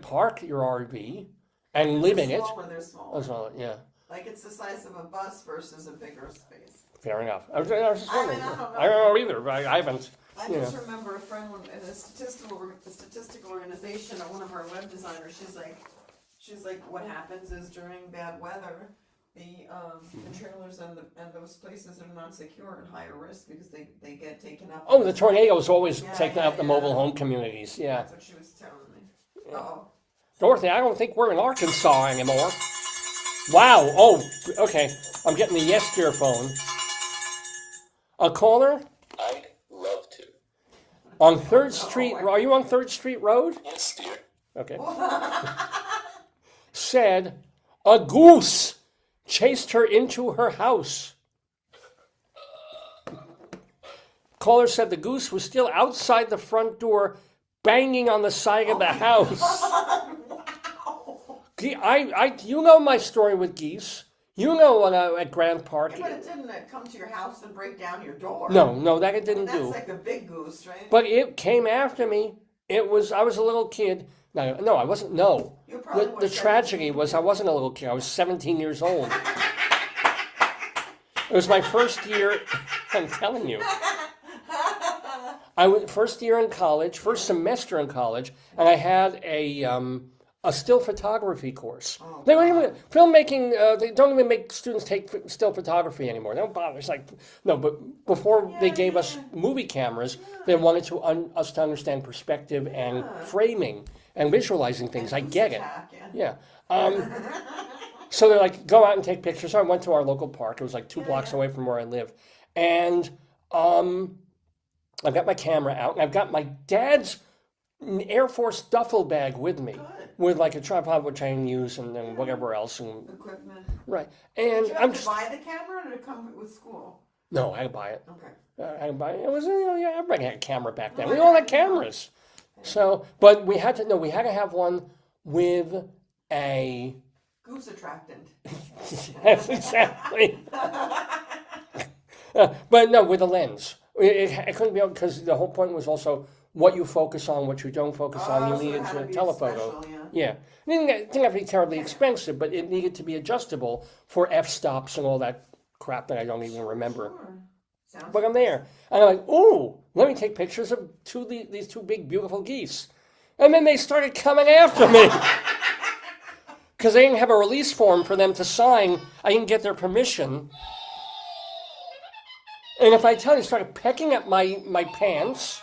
park your RV and live in it. They're smaller. Oh, smaller, yeah. Like it's the size of a bus versus a bigger space. Fair enough. I was just wondering. I don't know either, but I haven't. I just remember a friend in a statistical organization, one of our web designers, she's like, what happens is during bad weather, the trailers and those places are not secure and higher risk because they get taken up. Oh, the tornadoes always taking out the mobile home communities. Yeah. That's what she was telling me. Uh-oh. Dorothy, I don't think we're in Arkansas anymore. Wow. Oh, okay. I'm getting the Yes Dear phone. A caller? I'd love to. On 3rd Street. Are you on 3rd Street Road? Yes, dear. Okay. Said a goose chased her into her house. Caller said the goose was still outside the front door, banging on the side of the house. Wow. You know my story with geese. You know when at Grant Park. Yeah, but it didn't come to your house and break down your door. No, that it didn't do. That's like a big goose, right? But it came after me. I was a little kid. No, I wasn't. No. The tragedy was I wasn't a little kid. I was 17 years old. It was my first year. I'm telling you. I went first year in college, first semester in college, and I had a still photography course. Oh, they don't even filmmaking. They don't even make students take still photography anymore. They don't bother. It's like no, but before they gave us movie cameras, they wanted us to understand perspective and framing and visualizing things. I get it. Yeah. So they're like, go out and take pictures. So I went to our local park. It was like 2 blocks away from where I lived, and I've got my camera out, and I've got my dad's Air Force duffel bag with me. Good. With like a tripod, which I can use, and whatever else. And, equipment. Right. And did you have to buy the camera, or did it come with school? No, I had to buy it. Okay. I had to buy it. It was, everybody had a camera back then. We all had cameras. So, but we had to have one with a... Goose attractant. Yes, exactly. But no, with a lens. It couldn't be, because the whole point was also what you focus on, what you don't focus on. You so needed it had to be telephoto. special, Yeah. It didn't have to be terribly expensive, but it needed to be adjustable for f-stops and all that crap that I don't even remember. Sure. Sounds But I'm there. And I'm like, ooh, let me take pictures of these two big, beautiful geese. And then they started coming after me. Because they didn't have a release form for them to sign. I didn't get their permission. And if I tell you, they started pecking at my pants.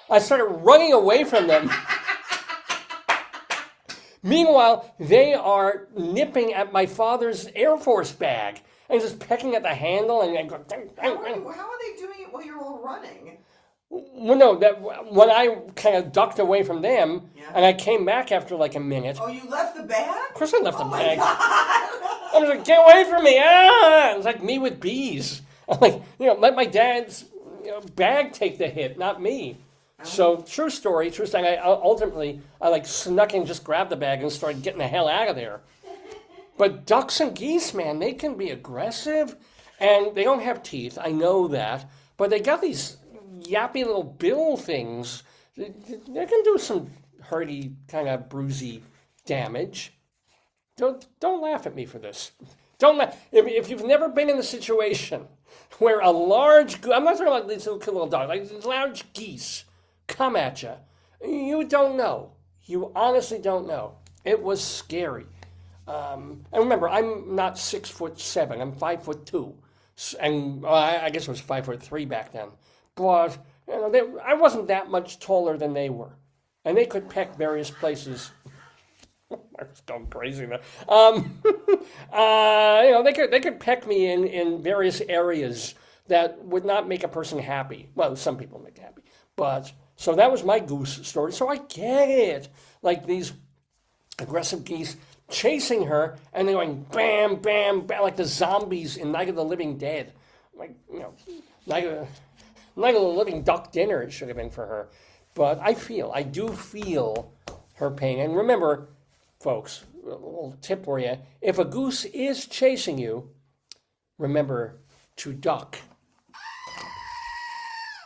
I started running away from them. Meanwhile, they are nipping at my father's Air Force bag and just pecking at the handle and go. How are they doing it while you're all running? Well, no, that when I kind of ducked away from them, Yeah. and I came back after like a minute. Oh, you left the bag? Of course, I left the My bag. God. I was like, "Get away from me!" Ah! It was like me with bees. I'm like, let my dad's bag take the hit, not me. So, true story, true thing. Ultimately, I like snuck in, just grabbed the bag and started getting the hell out of there. But ducks and geese, man, they can be aggressive, and they don't have teeth. I know that, but they got these yappy little bill things. They can do some hurty, kind of bruisey damage. Don't laugh at me for this. Don't laugh. If you've never been in a situation where a large, I'm not talking about these little dogs, like these large geese come at you. You don't know. You honestly don't know. It was scary. And remember, I'm not 6'7". I'm 5'2", and I guess it was 5'3" back then. But I wasn't that much taller than they were, and they could peck various places. I was going crazy now. They could peck me in various areas that would not make a person happy. Well, some people make it happy, but. So that was my goose story. So I get it. Like these aggressive geese chasing her and they're going bam, bam, bam, like the zombies in Night of the Living Dead. Like, Night of the Living Duck Dinner it should have been for her. But I do feel her pain. And remember, folks, a little tip for you. If a goose is chasing you, remember to duck.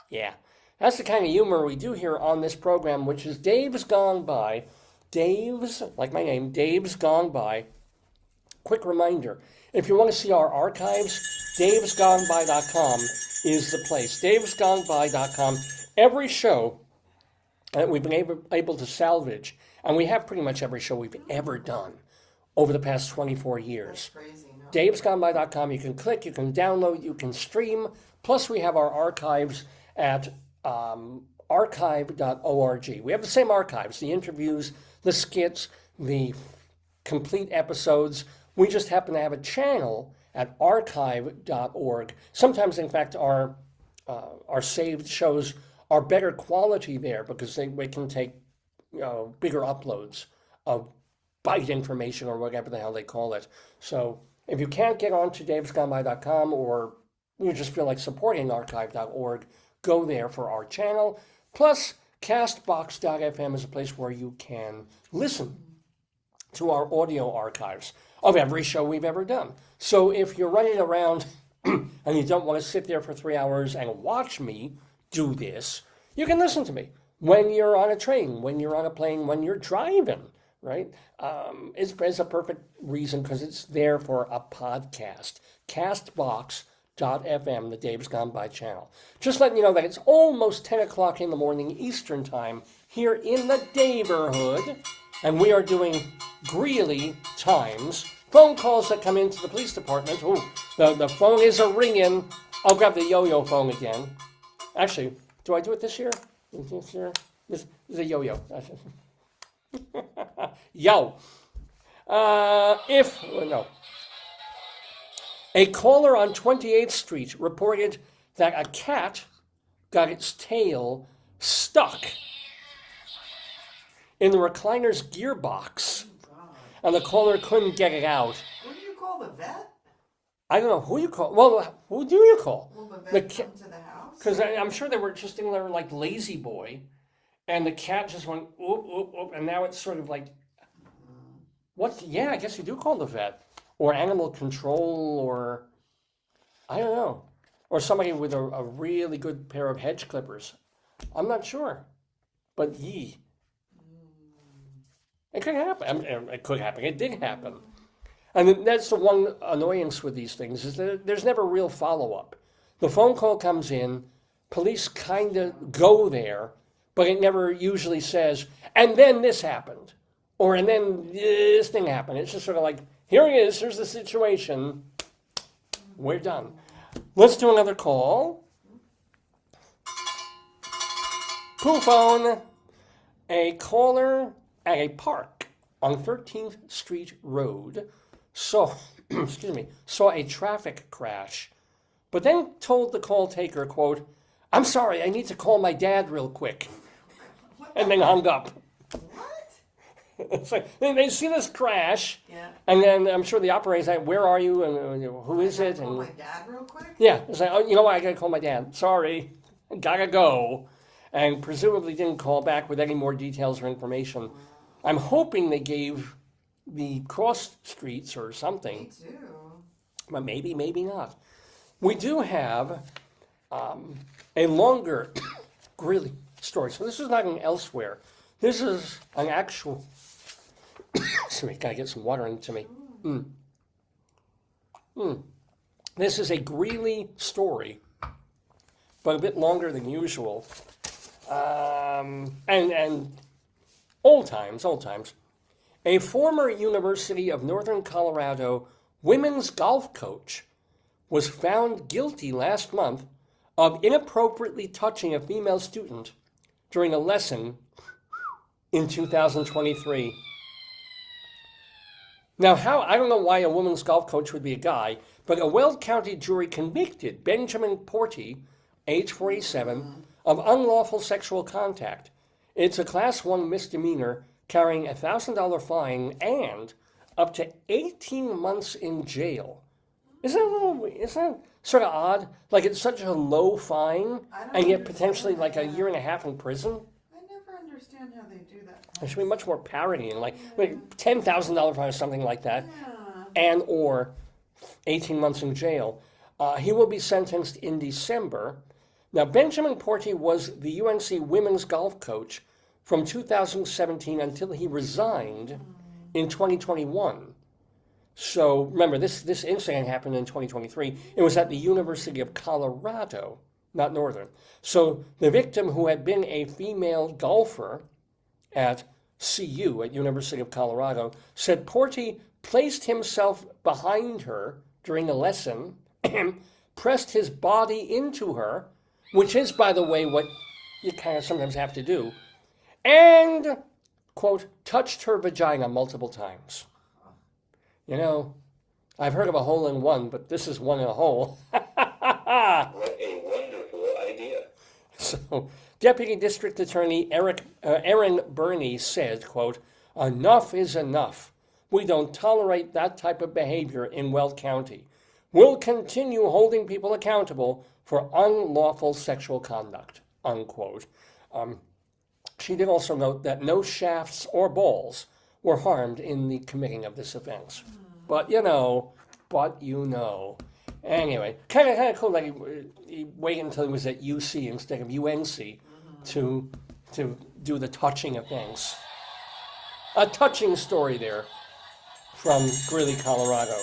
Yeah. That's the kind of humor we do here on this program, which is Dave's Gone By. Dave's, like my name, Dave's Gone By. Quick reminder, if you want to see our archives, davesgoneby.com is the place. davesgoneby.com. Every show that we've been able to salvage, and we have pretty much every show we've ever done over the past 24 years. That's crazy. No. davesgoneby.com. You can click, you can download, you can stream. Plus, we have our archives at archive.org. We have the same archives, the interviews, the skits, the complete episodes. We just happen to have a channel at archive.org. Sometimes, in fact, our saved shows are better quality there because we can take bigger uploads of byte information or whatever the hell they call it. So if you can't get on to davesgoneby.com or you just feel like supporting archive.org, go there for our channel. Plus, castbox.fm is a place where you can listen to our audio archives of every show we've ever done. So if you're running around and you don't want to sit there for 3 hours and watch me do this, you can listen to me when you're on a train, when you're on a plane, when you're driving, right? It's a perfect reason because it's there for a podcast. Castbox.fm, the Dave's Gone By channel. Just letting you know that it's almost 10 o'clock in the morning Eastern time here in the Daverhood, and we are doing Greeley times. Phone calls that come into the police department. Ooh, the phone is a-ringing. I'll grab the yo-yo phone again. Actually, do I do it this year? This year? This is a yo-yo. Yo. No. A caller on 28th Street reported that a cat got its tail stuck in the recliner's gearbox, and the caller couldn't get it out. Who do you call the vet? I don't know who you call. Well, who do you call? Will the vet come to the house? Because I'm sure they were just in there like lazy boy, and the cat just went oop, oop, oop, and now it's sort of like, what? Yeah, I guess you do call the vet or animal control or I don't know. or somebody with a really good pair of hedge clippers. I'm not sure, but it could happen. I mean, it could happen. It did happen. And that's the one annoyance with these things, is that there's never real follow-up. The phone call comes in, police kind of go there, but it never usually says, and then this happened, or and then this thing happened. It's just sort of like, here it is, here's the situation, we're done. Let's do another call. Pooh phone. A caller at a park on 13th Street Road saw a traffic crash, but then told the call taker, quote, "I'm sorry, I need to call my dad real quick," and then hung up. What? It's like, they see this crash, Yeah. and then I'm sure the operator's like, "Where are you? And who is it?" Call And my dad real quick? yeah, it's like, "Oh, you know what? I gotta call my dad. Sorry, gotta go," and presumably didn't call back with any more details or information. I'm hoping they gave the cross streets or something. Me too. But maybe not. We do have a longer Greeley story. So this is not an elsewhere. This is an actual. Sorry, gotta get some water into me. This is a Greeley story, but a bit longer than usual. And old times. A former University of Northern Colorado women's golf coach was found guilty last month of inappropriately touching a female student during a lesson in 2023. Now, I don't know why a women's golf coach would be a guy, but a Weld County jury convicted Benjamin Porty, age 47, of unlawful sexual contact. It's a Class 1 misdemeanor carrying a $1,000 fine and up to 18 months in jail. Isn't that sort of odd? Like, it's such a low fine, and yet potentially like a year and a half in prison? I never understand how they do that. There should be much more parity in like $10,000 fine or something like that, and or 18 months in jail. He will be sentenced in December. Now, Benjamin Porty was the UNC women's golf coach from 2017 until he resigned in 2021. So remember, this incident happened in 2023. It was at the University of Colorado, not Northern. So the victim, who had been a female golfer at CU, at University of Colorado, said Porty placed himself behind her during a lesson and pressed his body into her, which is, by the way, what you kind of sometimes have to do, and, quote, touched her vagina multiple times. You know, I've heard of a hole in one, but this is one in a hole. What a wonderful idea. So, Deputy District Attorney Erin Burney said, quote, "Enough is enough. We don't tolerate that type of behavior in Weld County. We'll continue holding people accountable for unlawful sexual conduct," unquote. She did also note that no shafts or balls were harmed in the committing of this offense. But you know. Anyway, kind of cool that he waited until he was at UC instead of UNC to do the touching of things. A touching story there from Greeley, Colorado.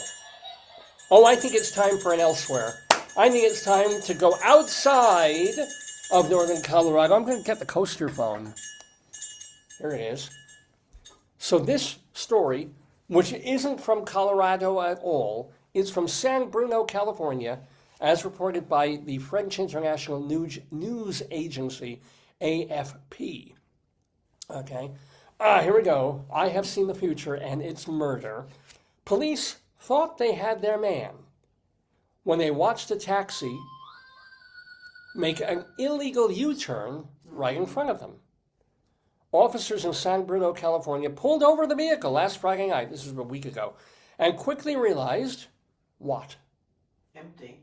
Oh, I think it's time for an elsewhere. I think it's time to go outside of Northern Colorado. I'm going to get the coaster phone. Here it is. So this story, which isn't from Colorado at all, is from San Bruno, California, as reported by the French international news agency AFP. Okay. Here we go. I have seen the future, and it's murder. Police thought they had their man when they watched a taxi make an illegal U-turn right in front of them. Officers in San Bruno, California, pulled over the vehicle last Friday night, this is a week ago, and quickly realized what? Empty.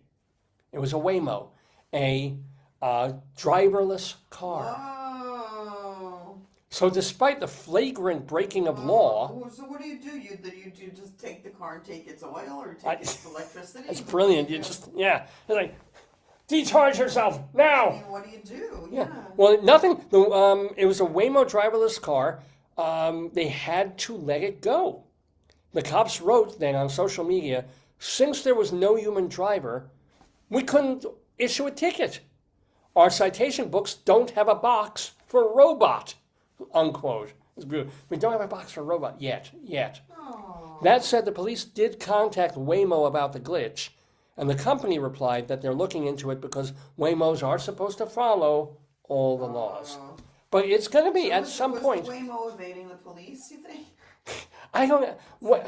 It was a Waymo, a driverless car. Oh. So despite the flagrant breaking of law... So what do? You just take the car and take its oil or take its electricity? It's brilliant. You just, yeah. It's like, Decharge yourself I now. mean, what do you do? Yeah. Well, nothing. It was a Waymo driverless car. They had to let it go. The cops wrote then on social media, since there was no human driver, we couldn't issue a ticket. Our citation books don't have a box for robot, unquote. We don't have a box for robot yet. Oh. That said, the police did contact Waymo about the glitch, and the company replied that they're looking into it because Waymos are supposed to follow all the laws. But it's going to be at some point. Was Waymo evading the police, you think? I don't know. What,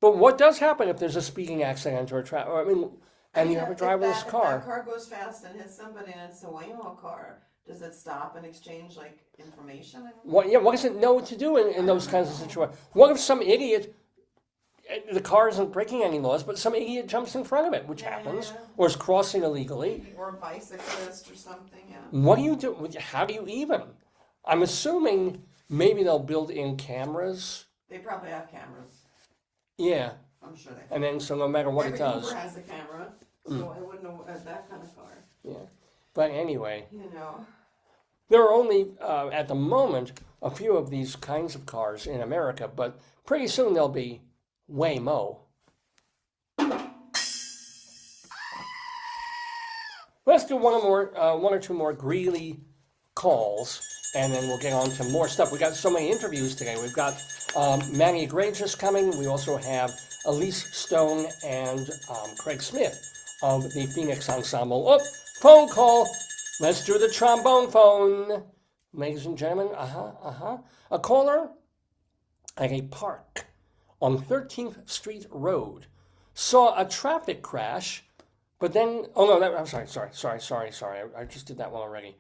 but what does happen if there's a speeding accident or a traffic? I mean, and you have a driverless car. If that car goes fast and hits somebody and it's a Waymo car, does it stop and exchange like information? What does it know what to do in those kinds of situations? What if some idiot, the car isn't breaking any laws, but some idiot jumps in front of it, which happens, or is crossing illegally? Or a bicyclist or something, yeah. What do you do? How do you even? I'm assuming maybe they'll build in cameras. They probably have cameras. Yeah. I'm sure they have. And then, so no matter what Every it does. Uber has a camera, so I wouldn't know that kind of car. Yeah. But anyway, You know. there are only, at the moment, a few of these kinds of cars in America, but pretty soon there'll be Waymo. Let's do one or two more Greeley calls, and then we'll get on to more stuff. We got so many interviews today. We've got Manuel Igrejas coming. We also have Elise Stone and Craig Smith of the Phoenix Ensemble. Oh, phone call. Let's do the trombone phone. Ladies and gentlemen, a caller at a park on 13th Street Road saw a traffic crash, but then, I'm sorry. I just did that one already.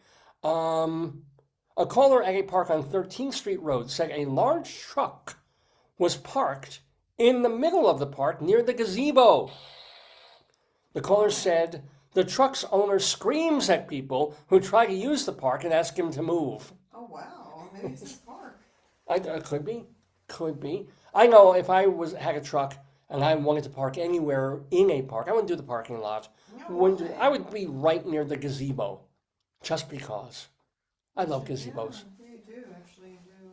A caller at a park on 13th Street Road said a large truck was parked in the middle of the park near the gazebo. The caller said the truck's owner screams at people who try to use the park and ask him to move. Oh, wow. Maybe it's his park. Could be. I know if I had a truck and I wanted to park anywhere in a park, I wouldn't do the parking lot. I would be right near the gazebo, just because. I love gazebos. Yeah, you do, actually, you do.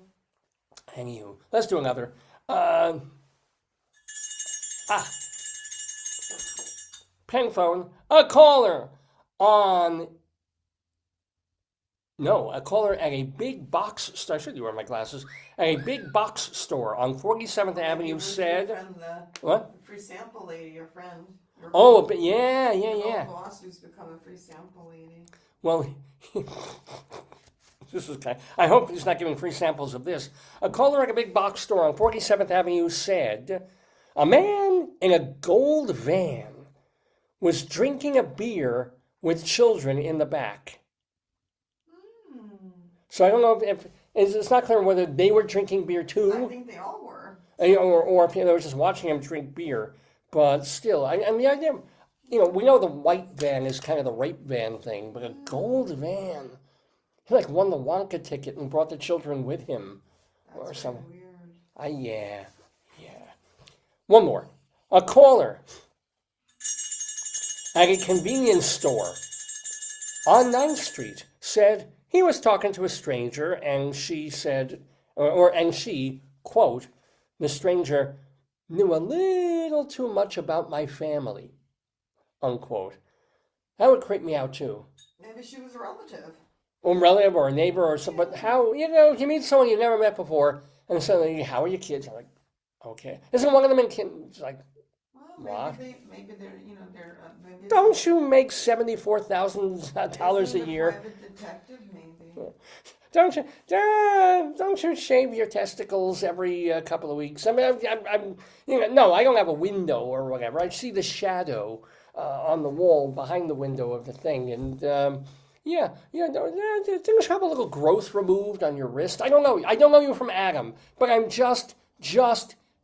Anywho, let's do another. Pen phone. A caller at a big box store. I should be wearing my glasses. At a big box store on 47th Avenue said, Your friend, what? Free sample lady, your friend. Oh, but yeah. Your boss who's become a free sample lady. Well, I hope he's not giving free samples of this. A caller at a big box store on 47th Avenue said, a man in a gold van was drinking a beer with children in the back. So I don't know if it's not clear whether they were drinking beer too. I think they all were. Or if they were just watching him drink beer. But still, and the idea, we know the white van is kind of the rape van thing, but a gold van. He won the Wonka ticket and brought the children with him. That's or something. Weird. Yeah. One more. A caller at a convenience store on 9th Street said he was talking to a stranger and she said, and she, quote, the stranger knew a little too much about my family, unquote. That would creep me out too. Maybe she was a relative. Or a relative or a neighbor or something. But how, you meet someone you never met before and suddenly, how are your kids? I'm like, okay. Isn't one of them in kids? Like, well, maybe they're, maybe don't you make $74,000 a year? Private detective, maybe. Don't you shave your testicles every couple of weeks? I mean, no, I don't have a window or whatever. I see the shadow on the wall behind the window of the thing, and things have a little growth removed on your wrist. I don't know you from Adam, but I'm just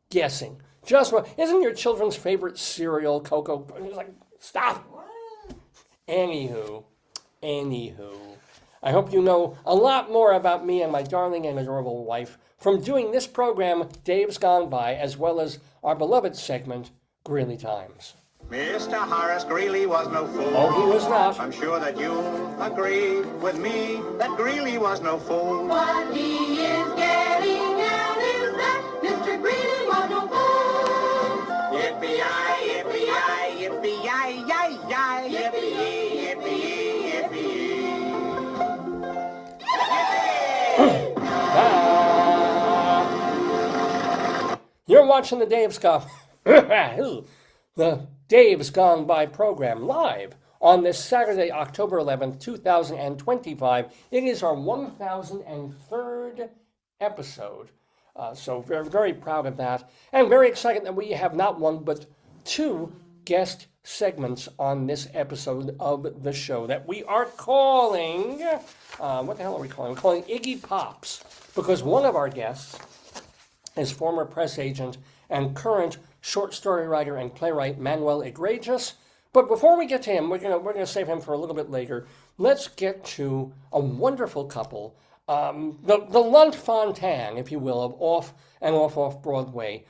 guessing. Isn't your children's favorite cereal Cocoa? It's like, stop. What? Anywho, I hope you know a lot more about me and my darling and adorable wife from doing this program, Dave's Gone By, as well as our beloved segment, Greeley Times. Mr. Horace Greeley was no fool. Oh, he was not. I'm sure that you agree with me that Greeley was no fool. What he is getting at is that Mr. Greeley was no fool. Yippee-yi, yippee-yi, yippee-yi, yi-yi, yippee, yippee, yippee. You're watching the Dave's Gone, the Dave's Gone By program live on this Saturday, October 11th, 2025. It is our 1003rd episode. So we're very proud of that and very excited that we have not one but two guest segments on this episode of the show that we are calling, what the hell are we calling? We're calling Iggy Pops, because one of our guests is former press agent and current short story writer and playwright Manuel Igrejas. But before we get to him, we're gonna save him for a little bit later. Let's get to a wonderful couple, the Lunt Fontanne, if you will, of off-Broadway,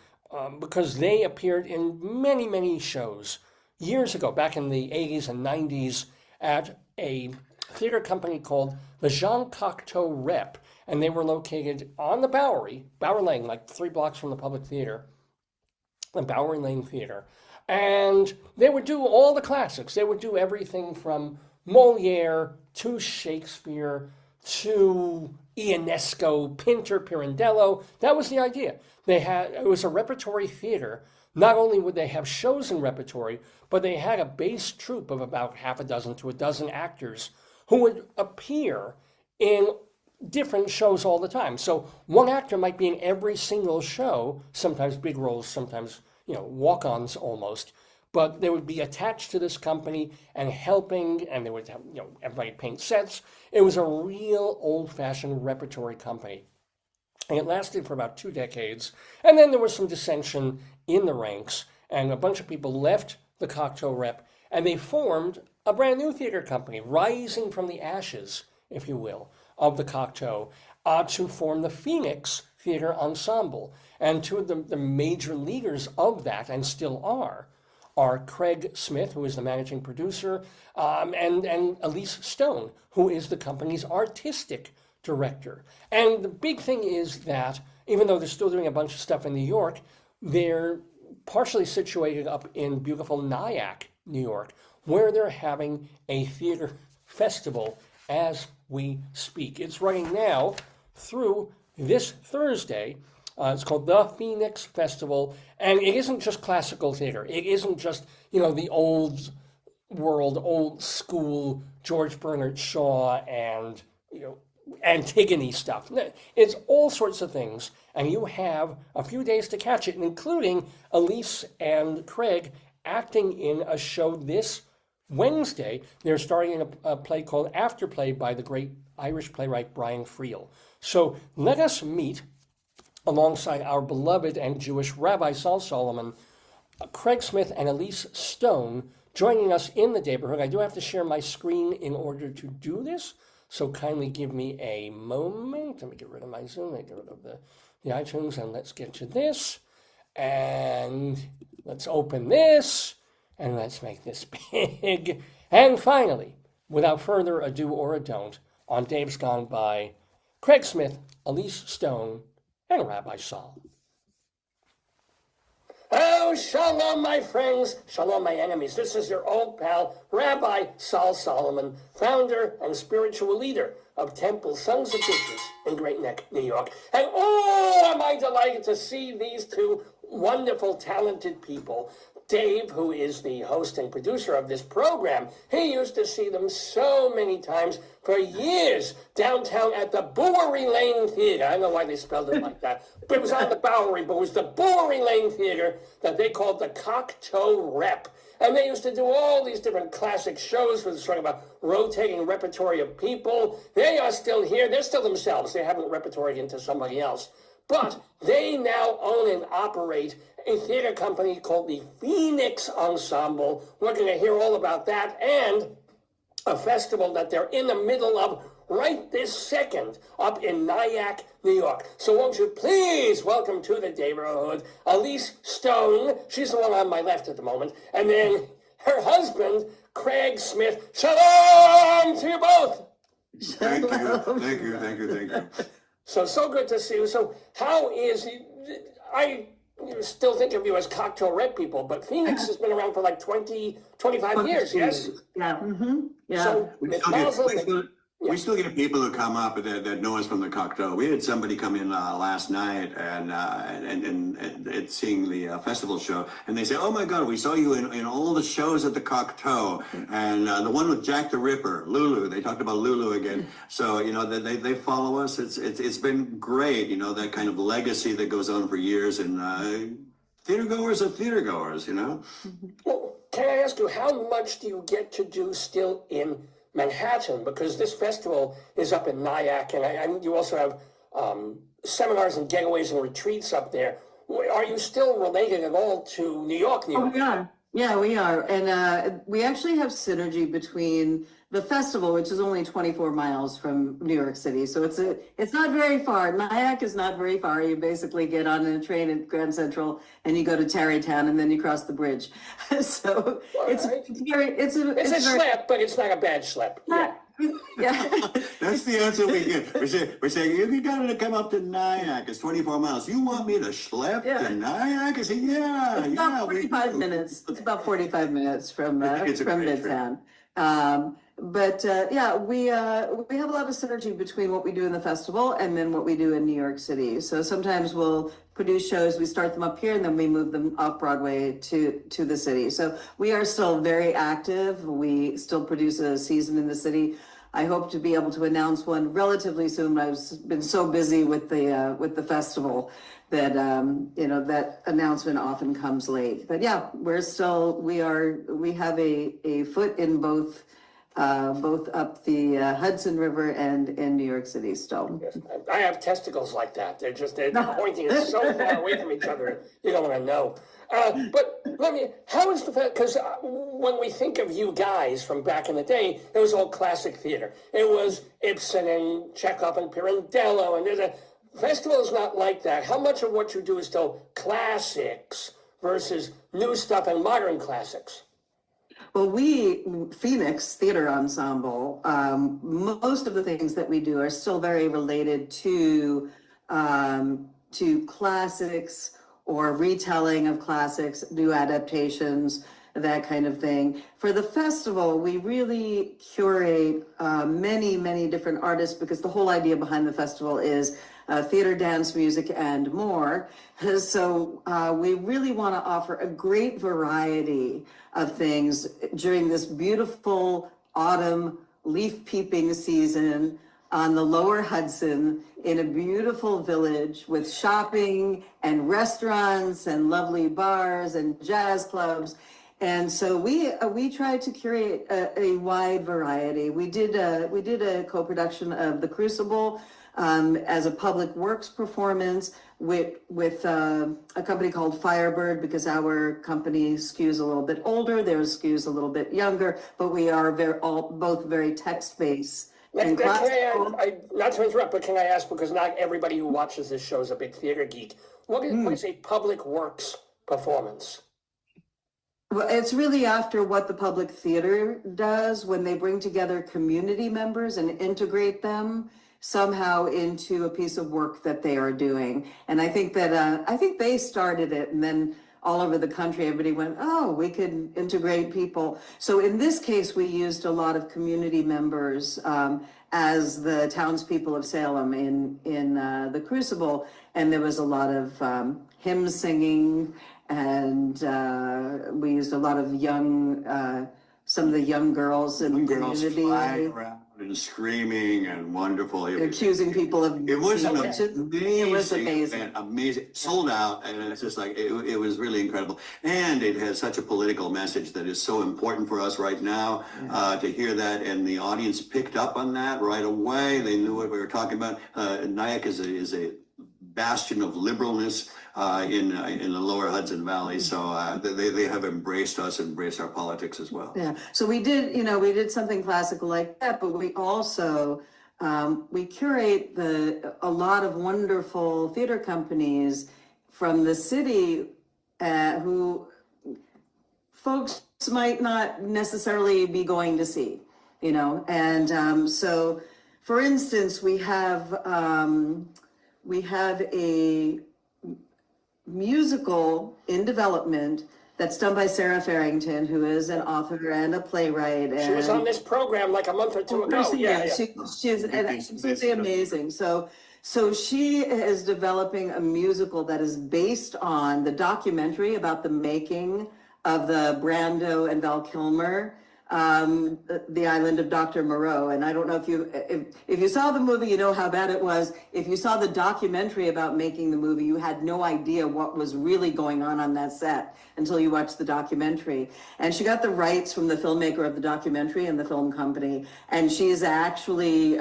because they appeared in many, many shows years ago, back in the 80s and 90s, at a theater company called the Jean Cocteau Rep, and they were located on the Bowery Lane, like 3 blocks from the Public Theater, the Bowery Lane Theater. And they would do all the classics. They would do everything from Moliere to Shakespeare to Ionesco, Pinter, Pirandello. That was the idea. It was a repertory theater. Not only would they have shows in repertory, but they had a base troupe of about half a dozen to a dozen actors who would appear in different shows all the time. So one actor might be in every single show, sometimes big roles, sometimes, walk-ons almost, but they would be attached to this company and helping, and they would have, everybody paint sets. It was a real old-fashioned repertory company. And it lasted for about 2 decades. And then there was some dissension in the ranks, and a bunch of people left the Cocteau Rep, and they formed a brand new theater company, rising from the ashes, if you will, of the Cocteau, to form the Phoenix Theater Ensemble. And two of the major leaders of that, and still are Craig Smith, who is the managing producer, and Elise Stone, who is the company's artistic director. And the big thing is that, even though they're still doing a bunch of stuff in New York, they're partially situated up in beautiful Nyack, New York, where they're having a theater festival as we speak. It's running now through this Thursday. It's called the Phoenix Festival, and it isn't just classical theater. It isn't just, the old world, old school George Bernard Shaw and, Antigone stuff. It's all sorts of things, and you have a few days to catch it, including Elise and Craig acting in a show this Wednesday. They're starring in a play called Afterplay by the great Irish playwright Brian Friel. So let us meet, alongside our beloved and Jewish Rabbi Sol Solomon, Craig Smith and Elise Stone, joining us in the Daverhood. I do have to share my screen in order to do this, so kindly give me a moment. Let me get rid of my Zoom, let me get rid of the iTunes, and let's get to this. And let's open this, and let's make this big. And finally, without further ado or a don't, on Dave's Gone By, Craig Smith, Elise Stone, and Rabbi Sol. Oh, shalom, my friends. Shalom, my enemies. This is your old pal, Rabbi Sol Solomon, founder and spiritual leader of Temple Sons of Bitches in Great Neck, New York. And oh, am I delighted to see these two wonderful, talented people. Dave, who is the host and producer of this program, he used to see them so many times for years downtown at the Bowery Lane Theater. I don't know why they spelled it like that. But it was on the Bowery, but it was the Bowery Lane Theater that they called the Cocteau Rep. And they used to do all these different classic shows with sort of a rotating repertory of people. They are still here. They're still themselves. They haven't repertoried into somebody else. But they now own and operate a theater company called the Phoenix Ensemble. We're going to hear all about that, and a festival that they're in the middle of right this second up in Nyack, New York. So won't you please welcome to the Daverhood, Elise Stone. She's the one on my left at the moment. And then her husband, Craig Smith. Shalom to you both. Thank you. So good to see you. So how is, I still think of you as cocktail red people, but Phoenix has been around for like 25 years, yes? Yeah. Mm-hmm. Yeah. So We still get people who come up that know us from the cocktail. We had somebody come in last night and seeing the festival show, and they say, "Oh my God, we saw you in all the shows at the cocktail, and the one with Jack the Ripper, Lulu." They talked about Lulu again. So they follow us. It's been great. That kind of legacy that goes on for years, and theater goers are theater goers. Well, can I ask you, how much do you get to do still in Manhattan, because this festival is up in Nyack, and you also have seminars and getaways and retreats up there. Are you still related at all to New York? Oh, we are. Yeah, we are. And we actually have synergy between the festival, which is only 24 miles from New York City. So it's not very far. Nyack is not very far. You basically get on a train at Grand Central and you go to Tarrytown and then you cross the bridge. So it's a schlep, but it's not a bad schlep. Yeah. Yeah. That's the answer we get. We're saying, you got to come up to Nyack. It's 24 miles. You want me to schlep to Nyack? I say, yeah. It's about 45 minutes. It's about 45 minutes from Midtown. But we have a lot of synergy between what we do in the festival and then what we do in New York City. So sometimes we'll produce shows, we start them up here, and then we move them off Broadway to the city. So we are still very active. We still produce a season in the city. I hope to be able to announce one relatively soon. I've been so busy with the festival that that announcement often comes late. But yeah, we have a foot in both up the Hudson River and in New York City still. Yes. I have testicles like that. They're pointing so far away from each other, you don't want to know. But how is because when we think of you guys from back in the day, it was all classic theater. It was Ibsen and Chekhov and Pirandello, and the festival is not like that. How much of what you do is still classics versus new stuff and modern classics? Well, Phoenix Theater Ensemble, most of the things that we do are still very related to classics or retelling of classics, new adaptations, that kind of thing. For the festival, we really curate many, many different artists, because the whole idea behind the festival is theater, dance, music, and more. So we really want to offer a great variety of things during this beautiful autumn leaf peeping season on the lower Hudson in a beautiful village with shopping and restaurants and lovely bars and jazz clubs. And so we tried to curate a wide variety. We did a co-production of The Crucible as a public works performance with a company called Firebird, because our company skews a little bit older, theirs skews a little bit younger, but we are both very text-based. Not to interrupt, but can I ask, because not everybody who watches this show is a big theater geek, what is a public works performance? Well, it's really after what the public theater does when they bring together community members and integrate them somehow into a piece of work that they are doing. And I think that they started it, and then all over the country, everybody went, oh, we could integrate people. So in this case, we used a lot of community members as the townspeople of Salem in The Crucible. And there was a lot of hymn singing, and we used a lot of some of the young girls in the community. Flying around and screaming and wonderful. Accusing people of... It was amazing. Sold out, and it's just like, it was really incredible. And it has such a political message that is so important for us right now, to hear that, and the audience picked up on that right away. They knew what we were talking about. Nyack is a bastion of liberalness in the lower Hudson Valley. So they have embraced us, embraced our politics as well. Yeah. So we did something classical like that, but we also we curate a lot of wonderful theater companies from the city who folks might not necessarily be going to see, you know, and so, for instance, we have a musical in development that's done by Sarah Farrington, who is an author and a playwright. And She was on this program like a month or two ago. She's absolutely amazing. So she is developing a musical that is based on the documentary about the making of the Brando and Val Kilmer, The Island of Dr. Moreau. And I don't know if you saw the movie, you know how bad it was. If you saw the documentary about making the movie, you had no idea what was really going on that set until you watched the documentary. And she got the rights from the filmmaker of the documentary and the film company. And she's actually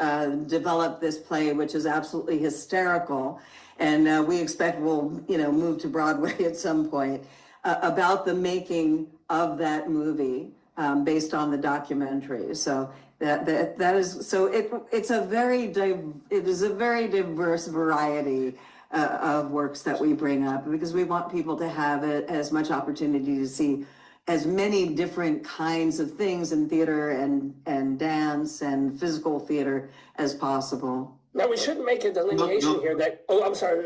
developed this play, which is absolutely hysterical. And we expect we'll, move to Broadway at some point, about the making of that movie. Based on the documentary, so that is so it is a very diverse variety of works that we bring up, because we want people to have as much opportunity to see as many different kinds of things in theater and dance and physical theater as possible. Now, we shouldn't make a delineation here that, I'm sorry.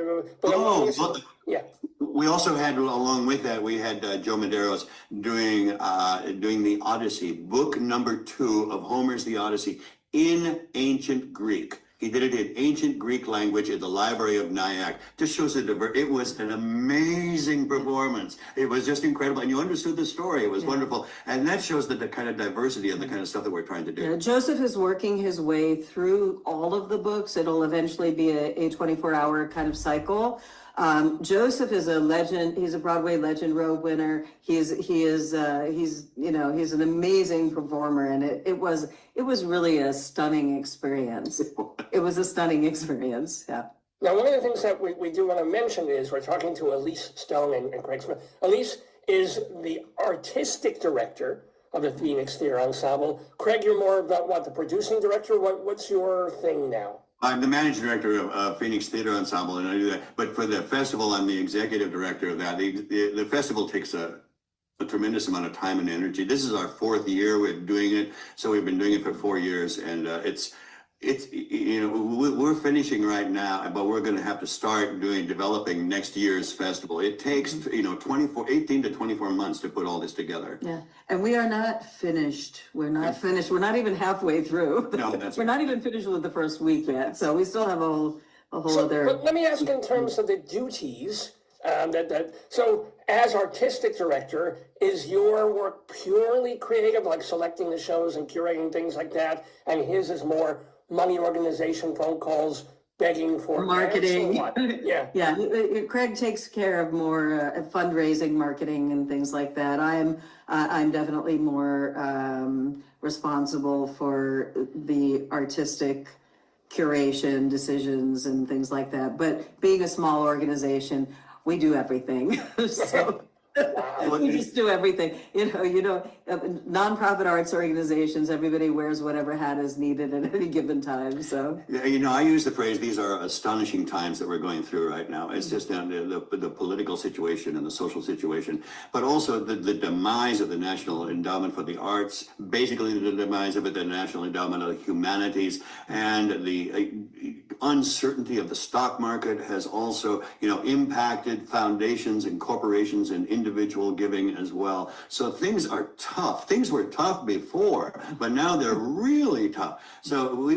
Yeah. We also had, along with that, we had Joe Medeiros doing the Odyssey, book number 2 of Homer's The Odyssey in ancient Greek. He did it in ancient Greek language at the Library of Nyack. Just shows it was an amazing performance. It was just incredible. And you understood the story. It was wonderful. And that shows the kind of diversity and the kind of stuff that we're trying to do. Yeah, Joseph is working his way through all of the books. It'll eventually be a 24-hour kind of cycle. Joseph is a legend. He's a Broadway Legend Row winner. He's an amazing performer, and it was really a stunning experience. It was a stunning experience. Yeah. Now, one of the things that we do want to mention is we're talking to Elise Stone and Craig Smith. Elise is the artistic director of the Phoenix Theater Ensemble. Craig, you're more about the producing director. What's your thing now? I'm the managing director of Phoenix Theater Ensemble, and I do that. But for the festival, I'm the executive director of that. The festival takes a tremendous amount of time and energy. This is our 4th year we're doing it, so we've been doing it for 4 years, and we're finishing right now, but we're going to have to start developing next year's festival. It takes 18 to 24 months to put all this together. Yeah, and we are not finished. We're not finished. We're not even halfway through. No, that's we're not even finished with the first week yet. So we still have a whole other. But let me ask in terms of the duties. So as artistic director, is your work purely creative, like selecting the shows and curating things like that, and his is more money organization, phone calls, begging for marketing? Yeah. Yeah. Craig takes care of more fundraising, marketing, and things like that. I'm definitely more responsible for the artistic curation decisions and things like that. But being a small organization, we do everything. So we just do everything. Nonprofit arts organizations, everybody wears whatever hat is needed at any given time. So I use the phrase, these are astonishing times that we're going through right now. It's just the political situation and the social situation, but also the demise of the National Endowment for the Arts, basically the demise of the National Endowment of the Humanities, and the uncertainty of the stock market has also, impacted foundations and corporations and individual giving as well. So things are tough. Things were tough before, but now they're really tough. So we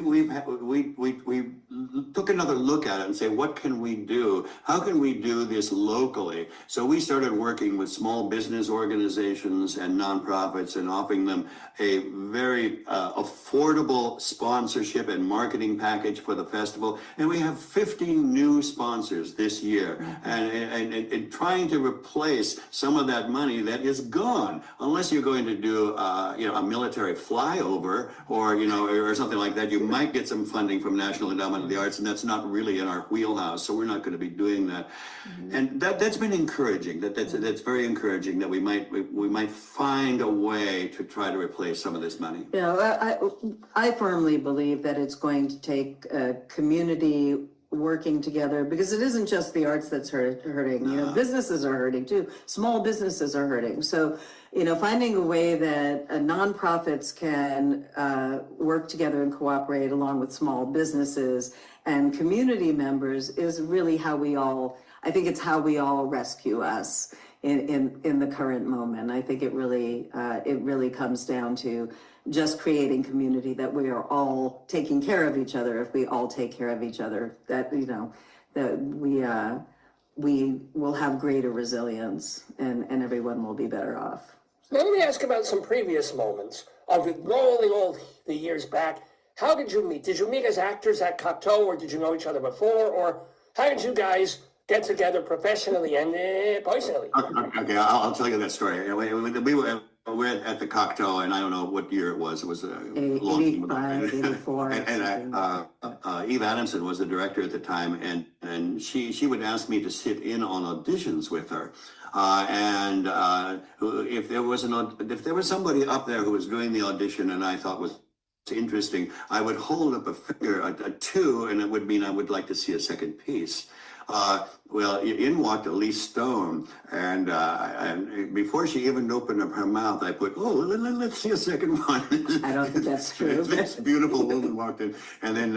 took another look at it and say, what can we do? How can we do this locally? So we started working with small business organizations and nonprofits and offering them a very affordable sponsorship and marketing package for the festival. And we have 15 new sponsors this year, and trying to replace some of that money that is gone, unless you're going to do a military flyover or something like that. You might get some funding from National Endowment of the arts, and that's not really in our wheelhouse, so we're not going to be doing that. And that's been encouraging. That's very encouraging that we might find a way to try to replace some of this money. Yeah, I firmly believe that it's going to take a community working together, because it isn't just the arts that's hurting. You know, businesses are hurting too. Small businesses are hurting. So, you know, finding a way that nonprofits can work together and cooperate along with small businesses and community members is really how we all, I think it's how we all rescue us in the current moment. I think it really comes down to just creating community, that we are all taking care of each other. If we all take care of each other, that, you know, that we will have greater resilience, and everyone will be better off. Now, let me ask about some previous moments. Rolling all the years back, how did you meet? Did you meet as actors at Cocteau, or did you know each other before? Or how did you guys get together professionally and personally? Okay, I'll tell you that story. We were at the Cocteau, and I don't know what year it was. It was a long 85, 84. and Eve Adamson was the director at the time, and she would ask me to sit in on auditions with her. If there was somebody up there who was doing the audition and I thought was interesting, I would hold up a finger, a 2, and it would mean I would like to see a second piece. Well, in walked Elise Stone, and before she even opened up her mouth, I put, let's see a second one. I don't think that's true. This beautiful woman walked in, and then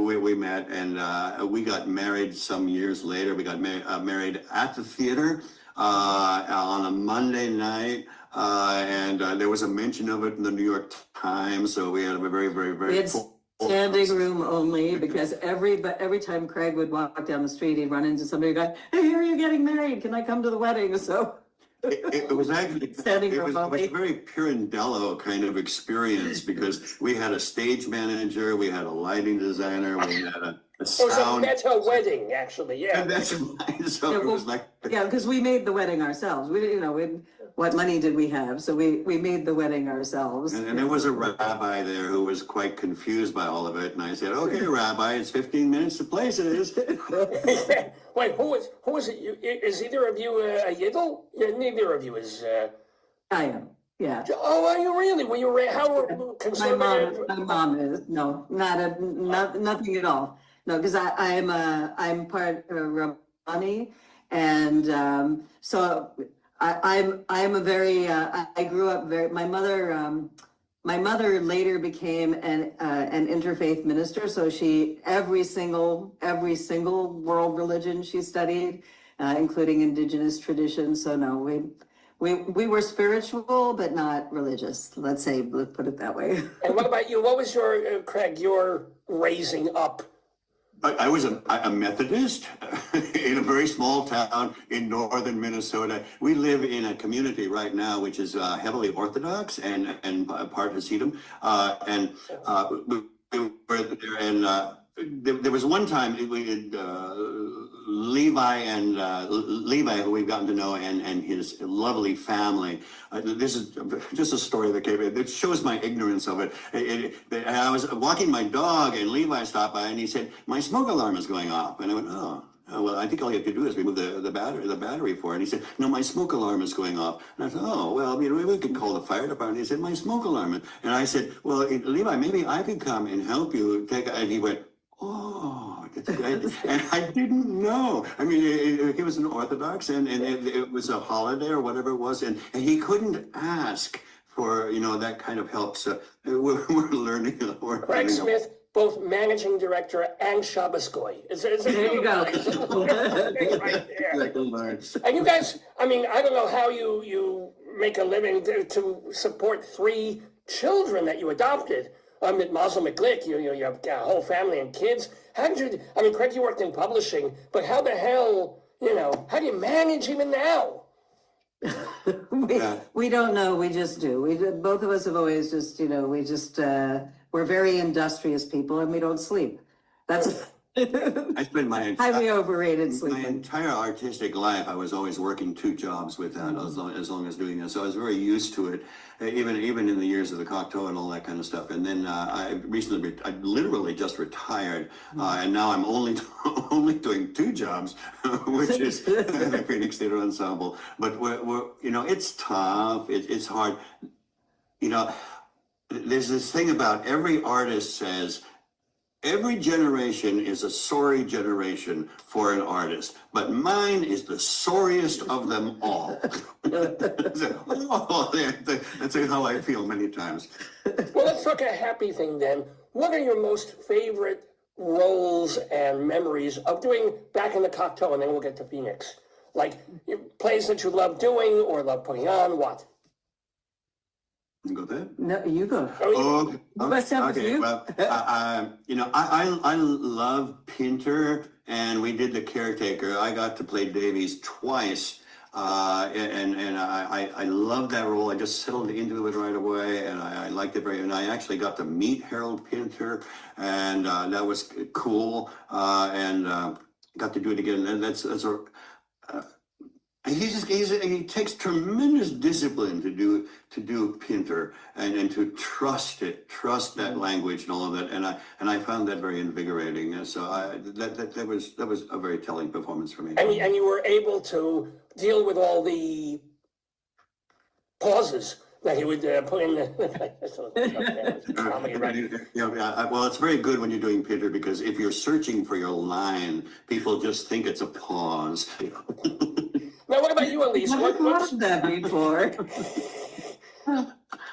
we met, and we got married some years later. We got married at the theater on a Monday night. And there was a mention of it in the New York Times, so we had a very, very, very full standing room only, because every time Craig would walk down the street, he'd run into somebody going, "Hey, here you're getting married. Can I come to the wedding?" So it was actually standing room it was only. a very Pirandello kind of experience, because we had a stage manager, we had a lighting designer, we had a sound. That's a wedding, actually. Yeah. And that's right. So Yeah, it was like, yeah, because we made the wedding ourselves. What money did we have? So we made the wedding ourselves. and there was a rabbi there who was quite confused by all of it, and I said, "Okay, Rabbi, it's 15 minutes to place it is." Wait, who is it? Is either of you a Yiddle? Yeah, neither of you is. I am. Yeah. Oh, are you really? Were you how conservative? My mom is nothing at all. No, because I'm part of Rabbani, and so I'm a very I grew up very. My mother later became an interfaith minister, so she every single world religion she studied, including indigenous traditions. So no, we were spiritual but not religious. Let's put it that way. And what about you? What was your Craig? Your raising up? I was a Methodist in a very small town in northern Minnesota. We live in a community right now which is heavily Orthodox and part Hasidim. We were there, and there was one time we had Levi, who we've gotten to know, and his lovely family. This is just a story that came in. It shows my ignorance of it. I was walking my dog, and Levi stopped by, and he said, "My smoke alarm is going off." And I went, "Oh. Well, I think all you have to do is remove the battery for it." And he said, "No, my smoke alarm is going off." And I said, "Oh, well, we could call the fire department." He said, "My smoke alarm." And I said, "Well, Levi, maybe I could come and help you take." And he went, "Oh, that's great." And I didn't know. I mean, he was an Orthodox, and it was a holiday or whatever it was, and he couldn't ask for that kind of help. So we're learning. Craig Smith, both managing director and Shabbos Goy. There you go. Right there. And you guys, I mean, I don't know how you make a living to support 3 children that you adopted. Mazel Miklik, you have a whole family and kids. How did you? I mean, Craig, you worked in publishing, but how the hell? How do you manage even now? We don't know. We just do. Both of us have always just, we're very industrious people, and we don't sleep. That's I spent my Highly overrated my sleeping. entire artistic life, I was always working 2 jobs with that, as long as doing that. So I was very used to it, even in the years of the Cocteau and all that kind of stuff. And then I recently, I literally just retired, and now I'm only only doing 2 jobs, which is the Phoenix Theater Ensemble. But we're you know, it's tough. It's hard. You know, there's this thing about every artist says, every generation is a sorry generation for an artist, but mine is the sorriest of them all. That's how I feel many times. Well, let's talk a happy thing then. What are your most favorite roles and memories of doing back in the Cocteau, and then we'll get to Phoenix? Like plays that you love doing or love putting on, what? You go there? No, you go. Okay. What's up with you? Well, you know, I love Pinter, and we did the caretaker. I got to play Davies twice, and I love that role. I just settled into it right away, and I liked it very. And I actually got to meet Harold Pinter, and that was cool. And got to do it again. And that's a. He takes tremendous discipline to do Pinter and to trust that language and all of that, and I found that very invigorating. And so that was a very telling performance for me. And you were able to deal with all the pauses that he would put in comedy, right? Well, it's very good when you're doing Pinter, because if you're searching for your line, people just think it's a pause. Now, what about you, Elise? I've watched that before.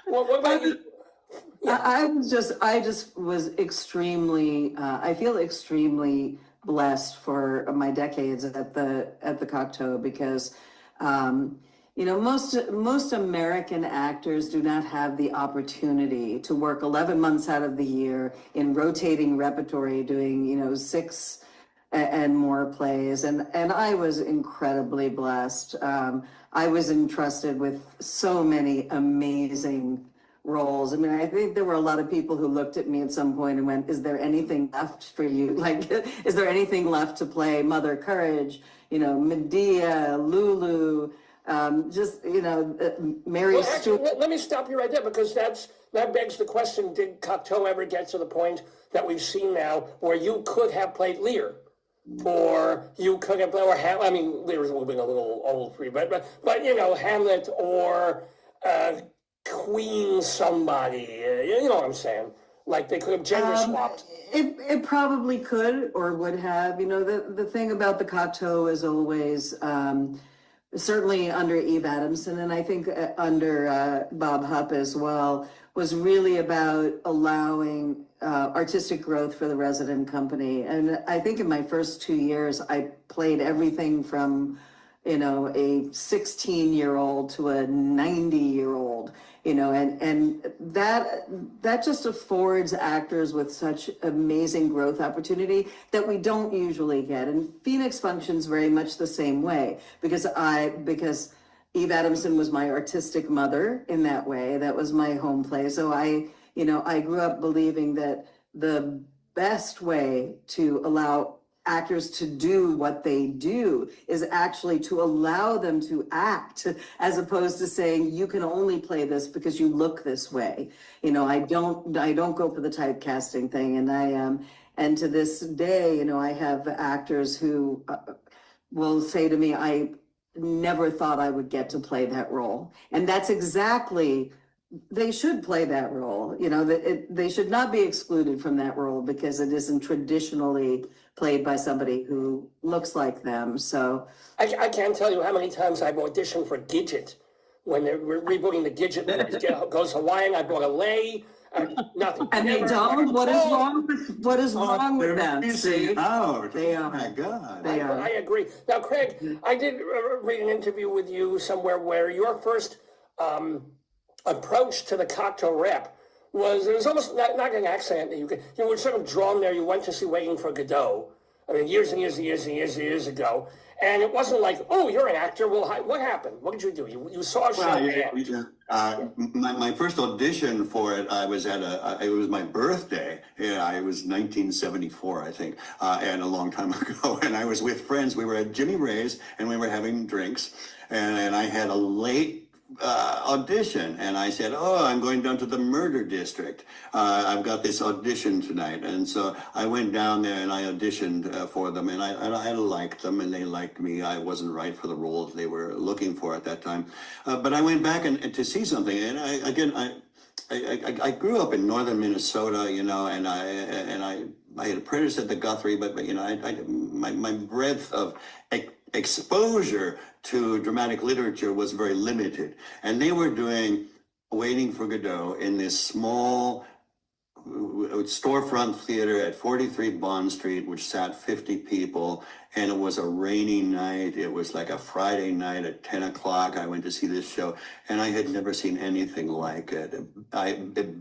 What about you? I just was extremely, I feel extremely blessed for my decades at the Cocteau, because, you know, most American actors do not have the opportunity to work 11 months out of the year in rotating repertory, doing, you know, 6 and more plays, and I was incredibly blessed. I was entrusted with so many amazing roles. I mean, I think there were a lot of people who looked at me at some point and went, "Is there anything left for you? Like, is there anything left to play Mother Courage? You know, Medea, Lulu." Just, you know, Mary Stuart. Let me stop you right there, because that begs the question: did Cocteau ever get to the point that we've seen now, where you could have played Lear? Or you could have, or I mean, Lear's being a little old for you, but you know, Hamlet or Queen somebody, you know what I'm saying? Like they could have gender swapped. It probably could or would have. You know, the thing about the Cocteau is always, certainly under Eve Adamson, and I think under Bob Hupp as well, was really about allowing artistic growth for the resident company. And I think in my first 2 years, I played everything from, you know, a 16-year-old to a 90-year-old, you know, and that just affords actors with such amazing growth opportunity that we don't usually get. And Phoenix functions very much the same way, because Eve Adamson was my artistic mother in that way. That was my home play. So I grew up believing that the best way to allow actors to do what they do is actually to allow them to act, as opposed to saying you can only play this because you look this way. You know, I don't go for the typecasting thing, and to this day, you know, I have actors who will say to me, "I never thought I would get to play that role," and that's exactly. They should play that role. You know, they should not be excluded from that role because it isn't traditionally played by somebody who looks like them. So I can't tell you how many times I've auditioned for Gidget when they're rebooting the Gidget. Goes Hawaiian. I bought a lay. Nothing. And they don't. What is wrong? What is wrong with them? See? Oh, They are. my God. They are. I agree. Now, Craig, I did read an interview with you somewhere where your first approach to the Cocteau rep was, it was almost not an accident. You were sort of drawn there. You went to see Waiting for Godot, I mean, years and years and years and years and years ago. And it wasn't like, oh, you're an actor. Well, what happened? What did you do? You saw a show. My first audition for it, I was at it was my birthday. Yeah, it was 1974, I think, and a long time ago. And I was with friends. We were at Jimmy Ray's, and we were having drinks. And I had a late audition, and I said, oh, I'm going down to the murder district. I've got this audition tonight. And so I went down there and I auditioned for them, and I liked them and they liked me. I wasn't right for the role they were looking for at that time. But I went back and to see something, and I grew up in northern Minnesota, you know, and I had apprenticed at the Guthrie, but you know, my breadth of exposure to dramatic literature was very limited. And they were doing Waiting for Godot in this small storefront theater at 43 Bond Street, which sat 50 people. And it was a rainy night. It was like a Friday night at 10 o'clock. I went to see this show, and I had never seen anything like it.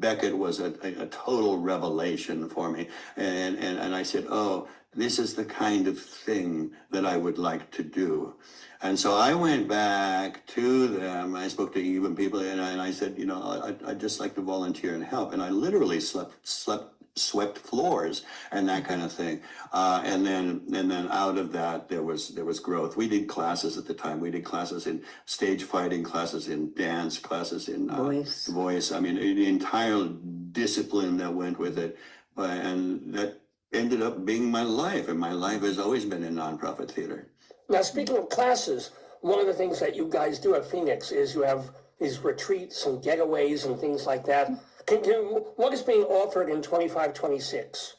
Beckett was a total revelation for me. And I said, oh, this is the kind of thing that I would like to do. And so I went back to them. I spoke to even people, and I said, you know, I'd just like to volunteer and help. And I literally swept floors and that kind of thing. And then out of that, there was growth. We did classes at the time. We did classes in stage fighting, classes in dance, classes in voice. I mean, the entire discipline that went with it. And that ended up being my life. And my life has always been in nonprofit theater. Now, speaking of classes, one of the things that you guys do at Phoenix is you have these retreats and getaways and things like that. What is being offered in 25-26?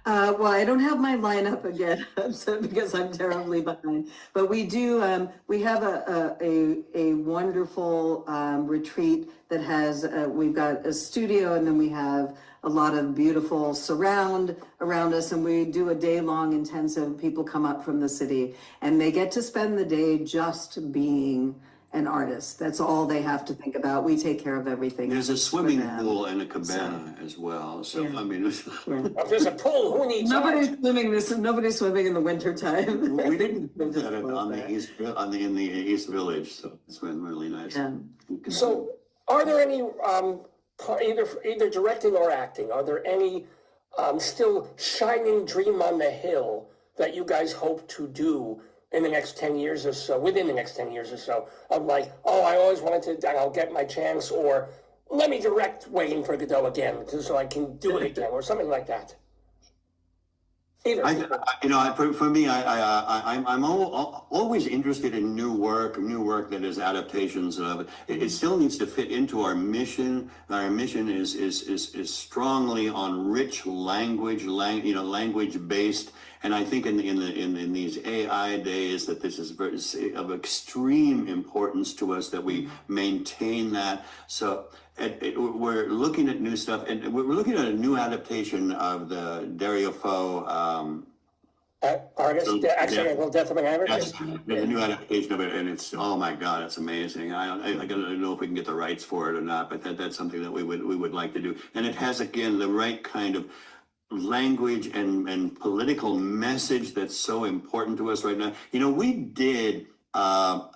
Well, I don't have my lineup again because I'm terribly behind. But we do. We have a wonderful retreat that has. We've got a studio, and then we have a lot of beautiful surround around us, and we do a day-long intensive. People come up from the city, and they get to spend the day just being an artist. That's all they have to think about. We take care of everything. There's a swimming pool and a cabana as well. So yeah. I mean, if there's a pool, who needs nobody's swimming in the winter time. We didn't do that in the East Village, so it's been really nice. Yeah. So, are there any either directing or acting? Are there any still shining dream on the hill that you guys hope to do in the next 10 years or so, within the next 10 years or so, of like, oh, I always wanted to, and I'll get my chance, or let me direct Waiting for Godot again, so I can do it again, or something like that? Either. For me, I'm always interested in new work that is adaptations of it. It still needs to fit into our mission. Our mission is strongly on rich language based. And I think in these AI days that this is of extreme importance to us that we maintain that. So we're looking at new stuff, and we're looking at a new adaptation of the Dario Fo artist, the accidental death of an artist. The new adaptation of it, and it's, oh my God, it's amazing. I don't know if we can get the rights for it or not, but that's something that we would like to do. And it has, again, the right kind of language and political message that's so important to us right now. You know, we did The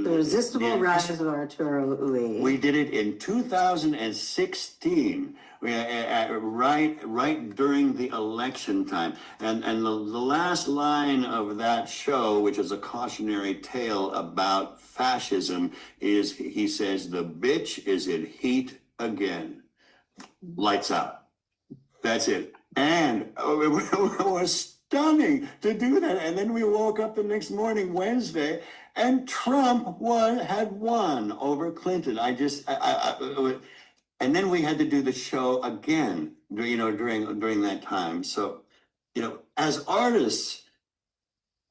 Irresistible Rise of Arturo Ui. We did it in 2016, right during the election time. And the last line of that show, which is a cautionary tale about fascism, is, he says, the bitch is in heat again. Lights out. That's it. And it was stunning to do that. And then we woke up the next morning, Wednesday, and Trump had won over Clinton. And then we had to do the show again, during that time. So, as artists,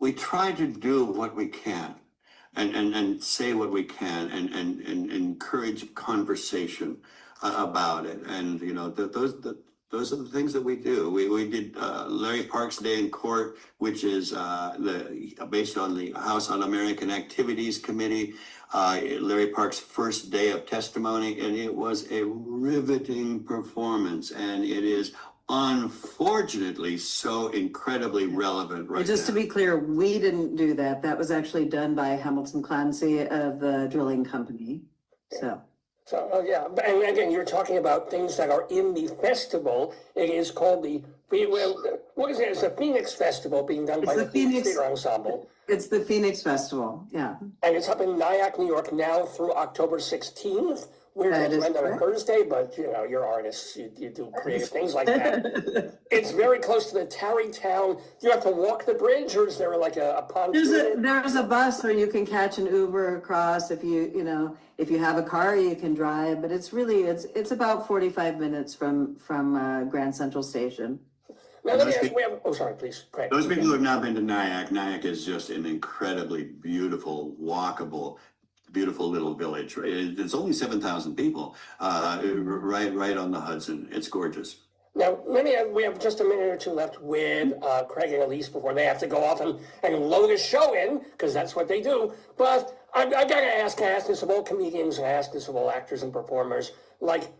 we try to do what we can and say what we can and encourage conversation about it. And, those are the things that we do. We did Larry Park's Day in Court, which is based on the House Un-American Activities Committee, Larry Park's first day of testimony, and it was a riveting performance, and it is unfortunately so incredibly relevant right Just to now. be clear, we didn't do that. That was actually done by Hamilton Clancy of the drilling company. So. So, yeah, and again, you're talking about things that are in the festival. It is called what is it? It's a Phoenix Festival being done by the Phoenix Theater Ensemble. It's the Phoenix Festival, yeah. And it's up in Nyack, New York now through October 16th. We're going to end on a Thursday, but you know, you're artists, you do creative things like that. It's very close to the Tarrytown. Do you have to walk the bridge, or is there like a pontoon? There's a bus, or you can catch an Uber across. If if you have a car, you can drive. But it's really it's about 45 minutes from Grand Central Station. Now, let me ask, oh, sorry, please. Great. Those people who have not been to Nyack, Nyack is just an incredibly beautiful, walkable, beautiful little village. Right? It's only 7,000 people, right on the Hudson. It's gorgeous. Now, we have just a minute or two left with Craig and Elise before they have to go off and load a show in, because that's what they do. But I gotta ask this of all comedians, and I ask this of all actors and performers, like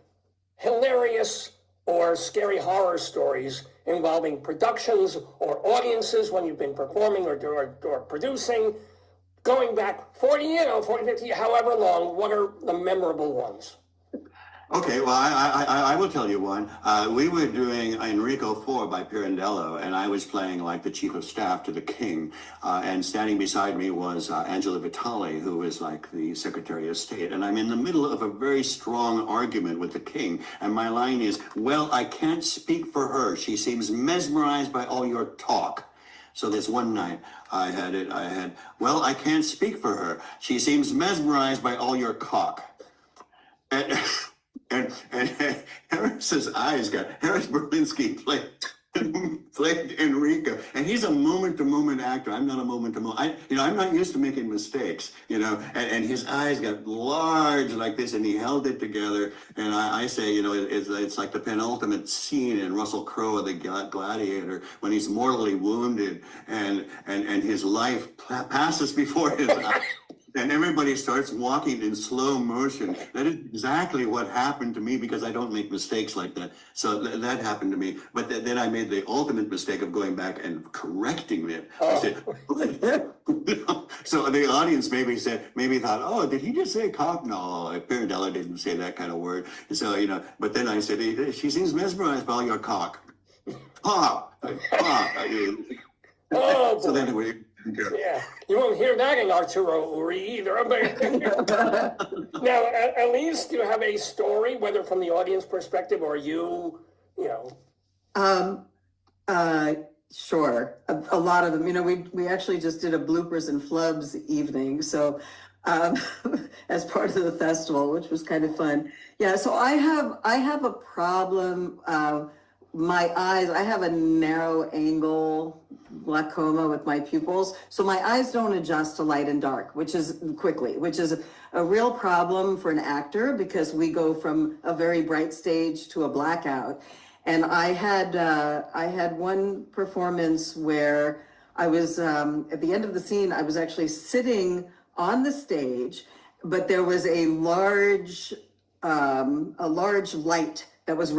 hilarious or scary horror stories involving productions or audiences when you've been performing or producing, going back 40, 50, however long. What are the memorable ones? Okay, well, I will tell you one. We were doing Enrico IV by Pirandello, and I was playing like the chief of staff to the king. And standing beside me was Angela Vitale, who is like the Secretary of State. And I'm in the middle of a very strong argument with the king. And my line is, well, I can't speak for her. She seems mesmerized by all your talk. So this one night I had, well, I can't speak for her. She seems mesmerized by all your cock. And Harris's eyes Harris Berlinski played Enrico, and he's a moment-to-moment actor. I'm not a moment-to-moment. I'm not used to making mistakes, and his eyes got large like this, and he held it together. And I say, it's like the penultimate scene in Russell Crowe, the Gladiator, when he's mortally wounded, and his life passes before his eyes. And everybody starts walking in slow motion. That is exactly what happened to me, because I don't make mistakes like that. So that happened to me. But then I made the ultimate mistake of going back and correcting it. I said, so the audience maybe thought, oh, did he just say cock? No, Pirandello didn't say that kind of word. So, but then I said, she seems mesmerized by all your cock. Cock. Oh, so then we... Yeah, you won't hear that in Arturo Uri either. Now, Elise, do you have a story, whether from the audience perspective or you? Sure. A lot of them. We actually just did a bloopers and flubs evening, so as part of the festival, which was kind of fun. Yeah. So I have a problem. My eyes, I have a narrow angle glaucoma with my pupils. So my eyes don't adjust to light and dark, which is a real problem for an actor, because we go from a very bright stage to a blackout. And I had one performance where I was, at the end of the scene, I was actually sitting on the stage, but there was a large light that was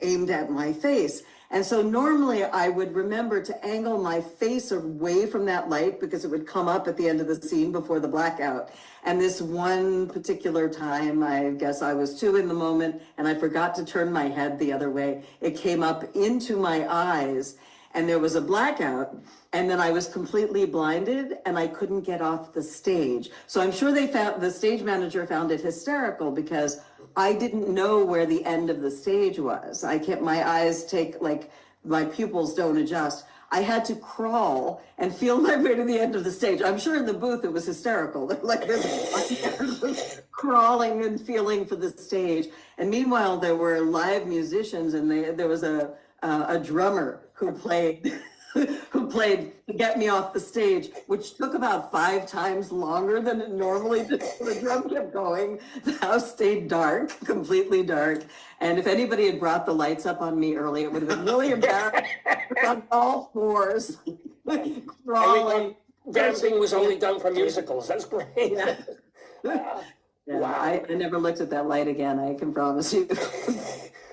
aimed at my face. And so normally I would remember to angle my face away from that light, because it would come up at the end of the scene before the blackout. And this one particular time, I guess I was too in the moment, and I forgot to turn my head the other way. It came up into my eyes, and there was a blackout. And then I was completely blinded, and I couldn't get off the stage. So I'm sure the stage manager found it hysterical, because I didn't know where the end of the stage was. My eyes my pupils don't adjust. I had to crawl and feel my way to the end of the stage. I'm sure in the booth it was hysterical. Like this crawling and feeling for the stage. And meanwhile, there were live musicians, and there was a drummer who played to get me off the stage, which took about 5 times longer than it normally did. The drum kept going. The house stayed dark, completely dark. And if anybody had brought the lights up on me early, it would have been really embarrassing. On all fours, crawling. Dancing was only done for musicals. That's great. Yeah. Yeah, wow. I never looked at that light again, I can promise you.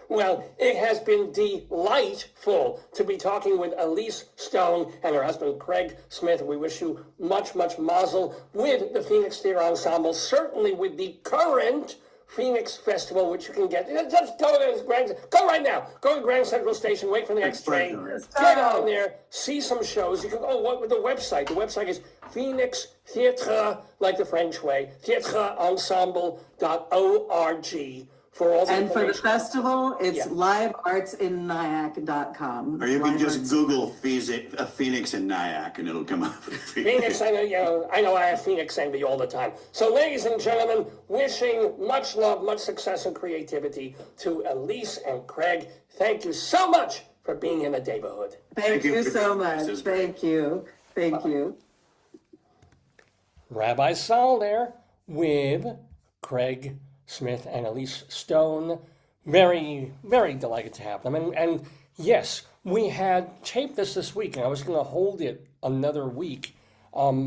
Well, it has been delightful to be talking with Elise Stone and her husband, Craig Smith. We wish you much, much mazel with the Phoenix Theater Ensemble, certainly with the current Phoenix Festival, which you can get. Just go to go right now. Go to Grand Central Station, wait for the next train. Get on there, see some shows. You can what with the website. The website is Phoenix Theatre, like the French way, theatreensemble.org. For all the and for the festival, it's liveartsinNyack.com. Or you can just Google Phoenix and Nyack and it'll come up. Phoenix, I know I have Phoenix envy all the time. So ladies and gentlemen, wishing much love, much success and creativity to Elise and Craig. Thank you so much for being in the Daverhood. Thank you so much. Thank you. Thank you. Rabbi Sol there with Craig Smith and Elise Stone. Very, very delighted to have them. And yes, we had taped this week, and I was going to hold it another week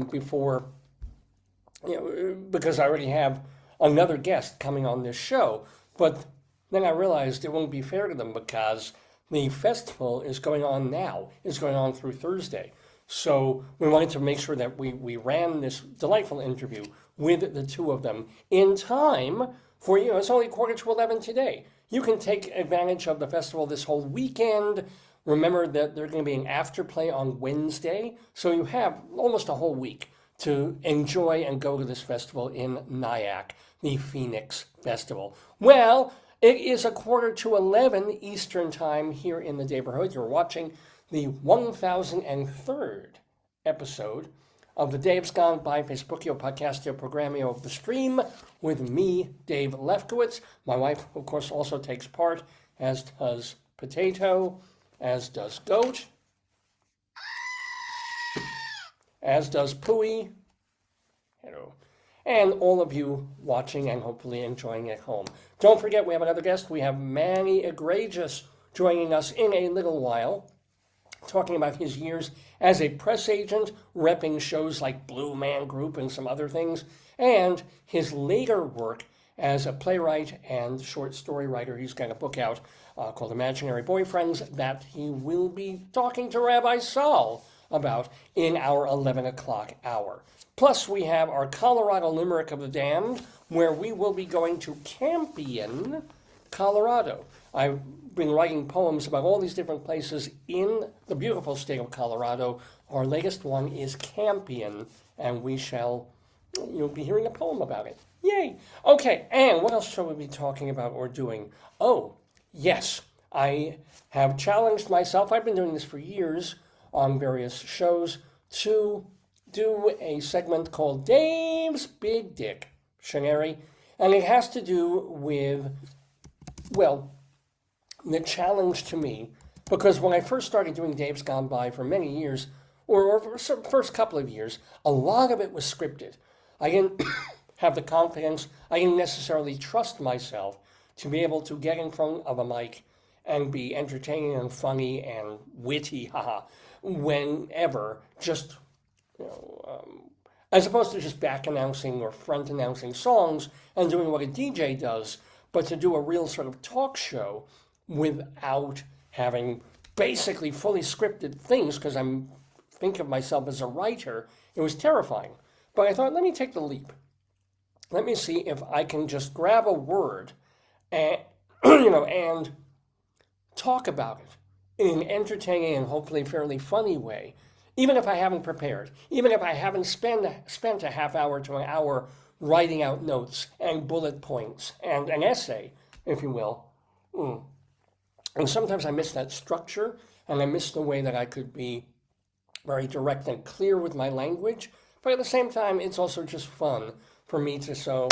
before, because I already have another guest coming on this show. But then I realized it won't be fair to them because the festival is going on now. It's going on through Thursday. So we wanted to make sure that we ran this delightful interview with the two of them in time for, it's only 11:15 today. You can take advantage of the festival this whole weekend. Remember that there's going to be an afterplay on Wednesday. So you have almost a whole week to enjoy and go to this festival in Nyack, the Phoenix Festival. Well, it is 11:15 Eastern Time here in the Daverhood. You're watching the 1003rd episode of the Dave's Gone By Facebookio Podcastio Programmio of the Stream with me, Dave Lefkowitz. My wife, of course, also takes part, as does Potato, as does Goat, as does Pooey, hello, and all of you watching and hopefully enjoying at home. Don't forget, we have another guest. We have Manuel Igrejas joining us in a little while, talking about his years as a press agent, repping shows like Blue Man Group and some other things, and his later work as a playwright and short story writer. He's got a book out called Imaginary Boyfriends that he will be talking to Rabbi Sol about in our 11 o'clock hour. Plus, we have our Colorado Limerick of the Damned, where we will be going to Campion, Colorado. I've been writing poems about all these different places in the beautiful state of Colorado. Our latest one is Campion, and you'll be hearing a poem about it. Yay! Okay, and what else shall we be talking about or doing? Oh, yes, I have challenged myself. I've been doing this for years on various shows to do a segment called Dave's Big Dictionary, and it has to do with, the challenge to me, because when I first started doing Dave's Gone By for many years, or for the first couple of years, a lot of it was scripted. I didn't have the confidence, I didn't necessarily trust myself to be able to get in front of a mic and be entertaining and funny and witty, whenever, just, as opposed to just back announcing or front announcing songs and doing what a DJ does, but to do a real sort of talk show without having basically fully scripted things, because I think of myself as a writer. It was terrifying. But I thought, let me take the leap. Let me see if I can just grab a word and, and talk about it in an entertaining and hopefully fairly funny way, even if I haven't prepared, even if I haven't spent a half hour to an hour writing out notes and bullet points and an essay, if you will. And sometimes I miss that structure, and I miss the way that I could be very direct and clear with my language. But at the same time, it's also just fun for me to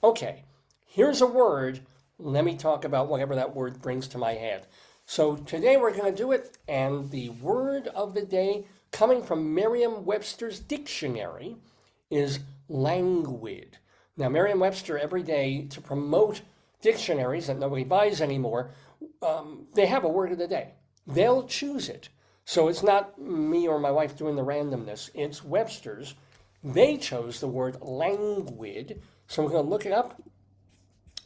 okay, here's a word, let me talk about whatever that word brings to my head. So today we're going to do it, and the word of the day, coming from Merriam-Webster's dictionary, is languid. Now, Merriam-Webster, every day, to promote dictionaries that nobody buys anymore, they have a word of the day. They'll choose it. So it's not me or my wife doing the randomness. It's Webster's. They chose the word languid. So we're going to look it up.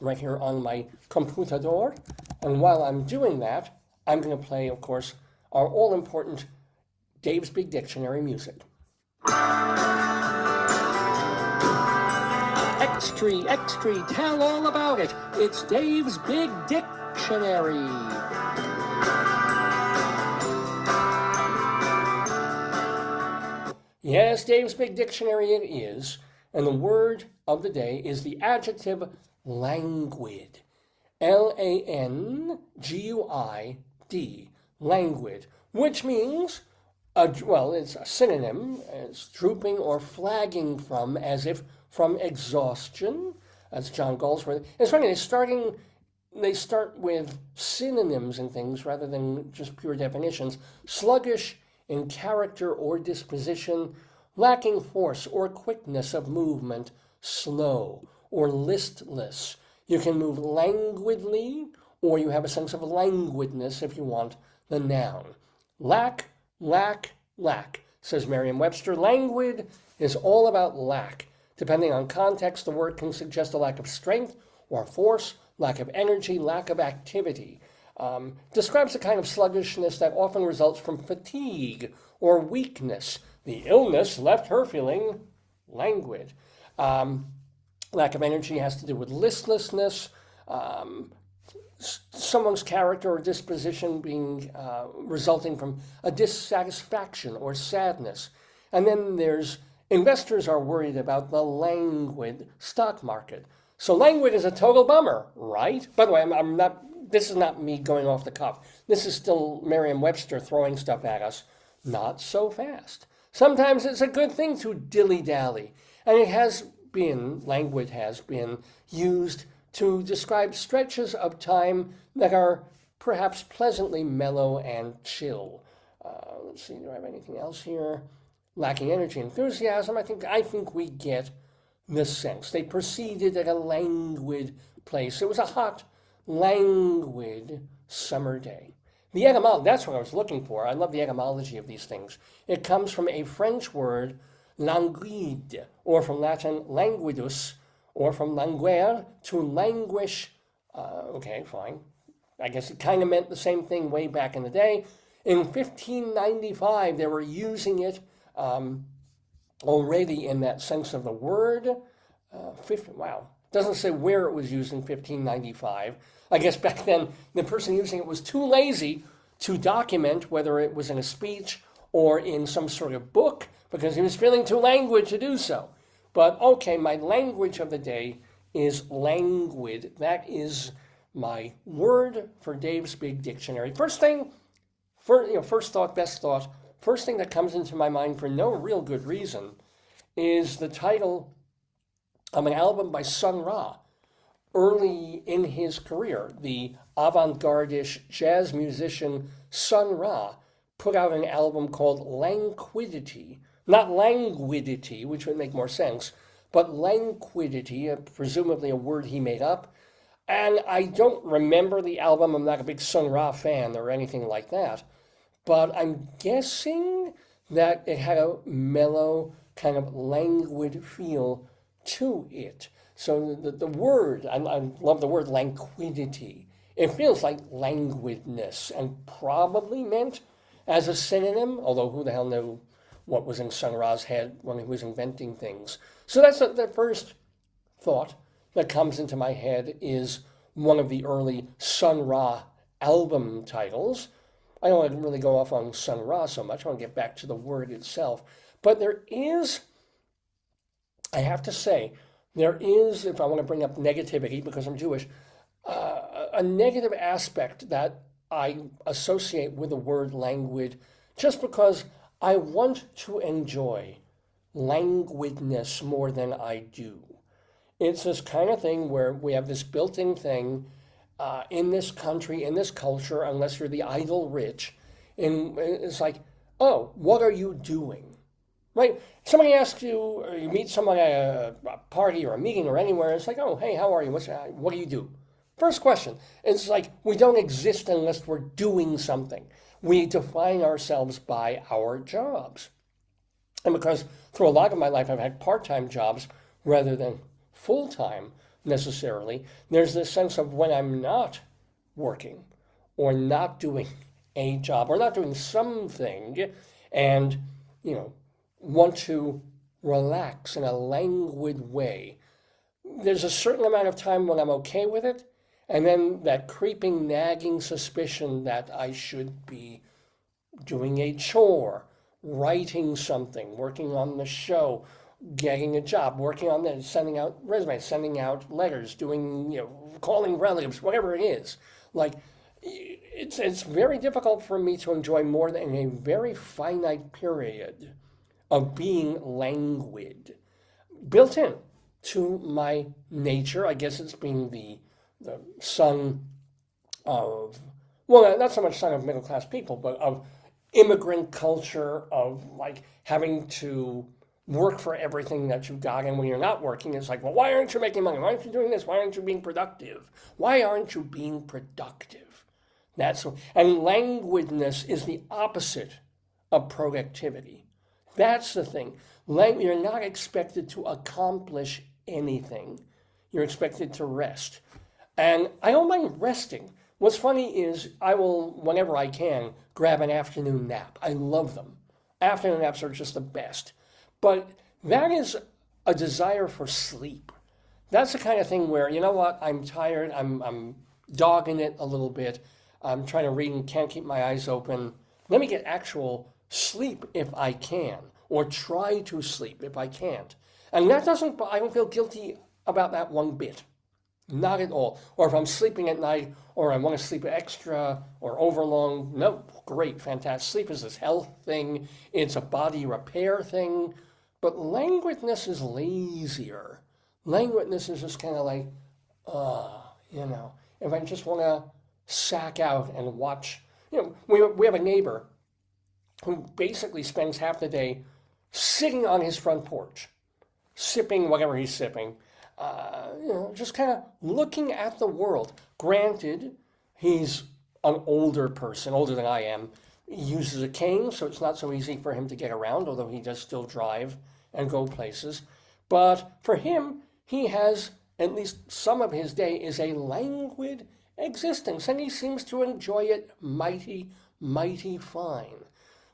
right here on my computador. And while I'm doing that, I'm going to play, of course, our all-important Dave's Big Dictionary music. Extra, extra, tell all about it. It's Dave's Big Dictionary. Yes, Dave's Big Dictionary it is. And the word of the day is the adjective languid. Languid. Languid. Which means, it's a synonym. It's drooping or flagging from, as if from exhaustion. That's John Goldsworthy. It's funny, they start with synonyms and things rather than just pure definitions. Sluggish in character or disposition, lacking force or quickness of movement, slow or listless. You can move languidly, or you have a sense of languidness if you want the noun. Lack, says Merriam-Webster. Languid is all about lack. Depending on context, the word can suggest a lack of strength or force, lack of energy, lack of activity. Describes a kind of sluggishness that often results from fatigue or weakness. The illness left her feeling languid. Lack of energy has to do with listlessness, someone's character or disposition being resulting from a dissatisfaction or sadness. And then there's investors are worried about the languid stock market. So languid is a total bummer, right? By the way, I'm not. This is not me going off the cuff. This is still Merriam-Webster throwing stuff at us. Not so fast. Sometimes it's a good thing to dilly-dally. And languid has been used to describe stretches of time that are perhaps pleasantly mellow and chill. Let's see, do I have anything else here? Lacking energy, enthusiasm. I think we get the sense. They proceeded at a languid place. It was a hot, languid summer day. The etymology, that's what I was looking for. I love the etymology of these things. It comes from a French word, languid, or from Latin languidus, or from languere, to languish. Okay, fine. I guess it kind of meant the same thing way back in the day. In 1595, they were using it already in that sense of the word. Wow. Doesn't say where it was used in 1595. I guess back then the person using it was too lazy to document whether it was in a speech or in some sort of book because he was feeling too languid to do so. But okay, my language of the day is languid. That is my word for Dave's Big Dictionary. First thought, best thought, first thing that comes into my mind for no real good reason is the title of an album by Sun Ra. Early in his career, the avant-garde-ish jazz musician Sun Ra put out an album called Languidity. Not Languidity, which would make more sense, but Languidity, presumably a word he made up. And I don't remember the album. I'm not a big Sun Ra fan or anything like that. But I'm guessing that it had a mellow, kind of languid feel to it. So the word, I love the word languidity. It feels like languidness and probably meant as a synonym, although who the hell knew what was in Sun Ra's head when he was inventing things. So that's the first thought that comes into my head is one of the early Sun Ra album titles. I don't want to really go off on Sun Ra so much. I want to get back to the word itself. But there is, I have to say, there is, if I want to bring up negativity because I'm Jewish, a negative aspect that I associate with the word languid just because I want to enjoy languidness more than I do. It's this kind of thing where we have this built-in thing in this country, in this culture, unless you're the idle rich, and it's like, oh, what are you doing? Right? Somebody asks you, or you meet someone at a party or a meeting or anywhere, it's like, oh, hey, how are you? What do you do? First question. It's like we don't exist unless we're doing something. We define ourselves by our jobs. And because through a lot of my life I've had part-time jobs rather than full-time necessarily. There's this sense of when I'm not working or not doing a job or not doing something and, want to relax in a languid way. There's a certain amount of time when I'm okay with it, and then that creeping, nagging suspicion that I should be doing a chore, writing something, working on the show, getting a job, working on this, sending out resumes, sending out letters, doing, calling relatives, whatever it is. Like, it's very difficult for me to enjoy more than a very finite period of being languid. Built in to my nature, I guess it's being the son of, well, not so much son of middle-class people, but of immigrant culture, of like having to work for everything that you've got, and when you're not working, it's like, well, why aren't you making money? Why aren't you doing this? Why aren't you being productive? Why aren't you being productive? And languidness is the opposite of productivity. That's the thing. You're not expected to accomplish anything. You're expected to rest. And I don't mind resting. What's funny is I will, whenever I can, grab an afternoon nap. I love them. Afternoon naps are just the best. But that is a desire for sleep. That's the kind of thing where, you know what, I'm tired, I'm dogging it a little bit, I'm trying to read and can't keep my eyes open. Let me get actual sleep if I can, or try to sleep if I can't. And I don't feel guilty about that one bit. Not at all. Or if I'm sleeping at night, or I want to sleep extra or overlong, no, great, fantastic. Sleep is this health thing, it's a body repair thing, but languidness is lazier. Languidness is just kind of like, if I just want to sack out and watch, we have a neighbor who basically spends half the day sitting on his front porch, sipping whatever he's sipping, just kind of looking at the world. Granted, he's an older person, older than I am. He uses a cane, so it's not so easy for him to get around, although he does still drive and go places. But for him, he has, at least some of his day, is a languid existence, and he seems to enjoy it mighty, mighty fine.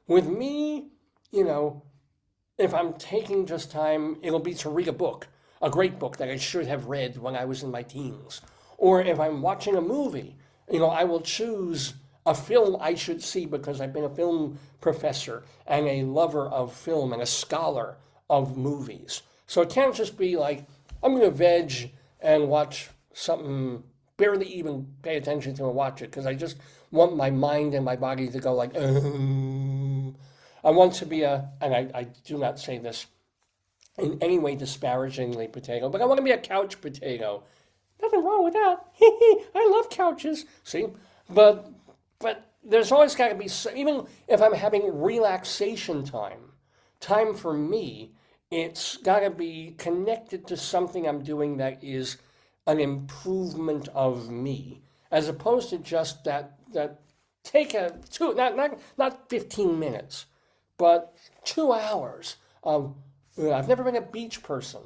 With me, if I'm taking just time, it'll be to read a book, a great book that I should have read when I was in my teens. Or if I'm watching a movie, I will choose a film I should see because I've been a film professor and a lover of film and a scholar of movies. So it can't just be like, I'm going to veg and watch something, barely even pay attention to and watch it, because I just want my mind and my body to go like, I want to be and I do not say this in any way disparagingly potato, but I want to be a couch potato. Nothing wrong with that. I love couches. See? But there's always got to be, even if I'm having relaxation time for me, it's got to be connected to something I'm doing that is an improvement of me, as opposed to just that take not 15 minutes, but 2 hours of, I've never been a beach person,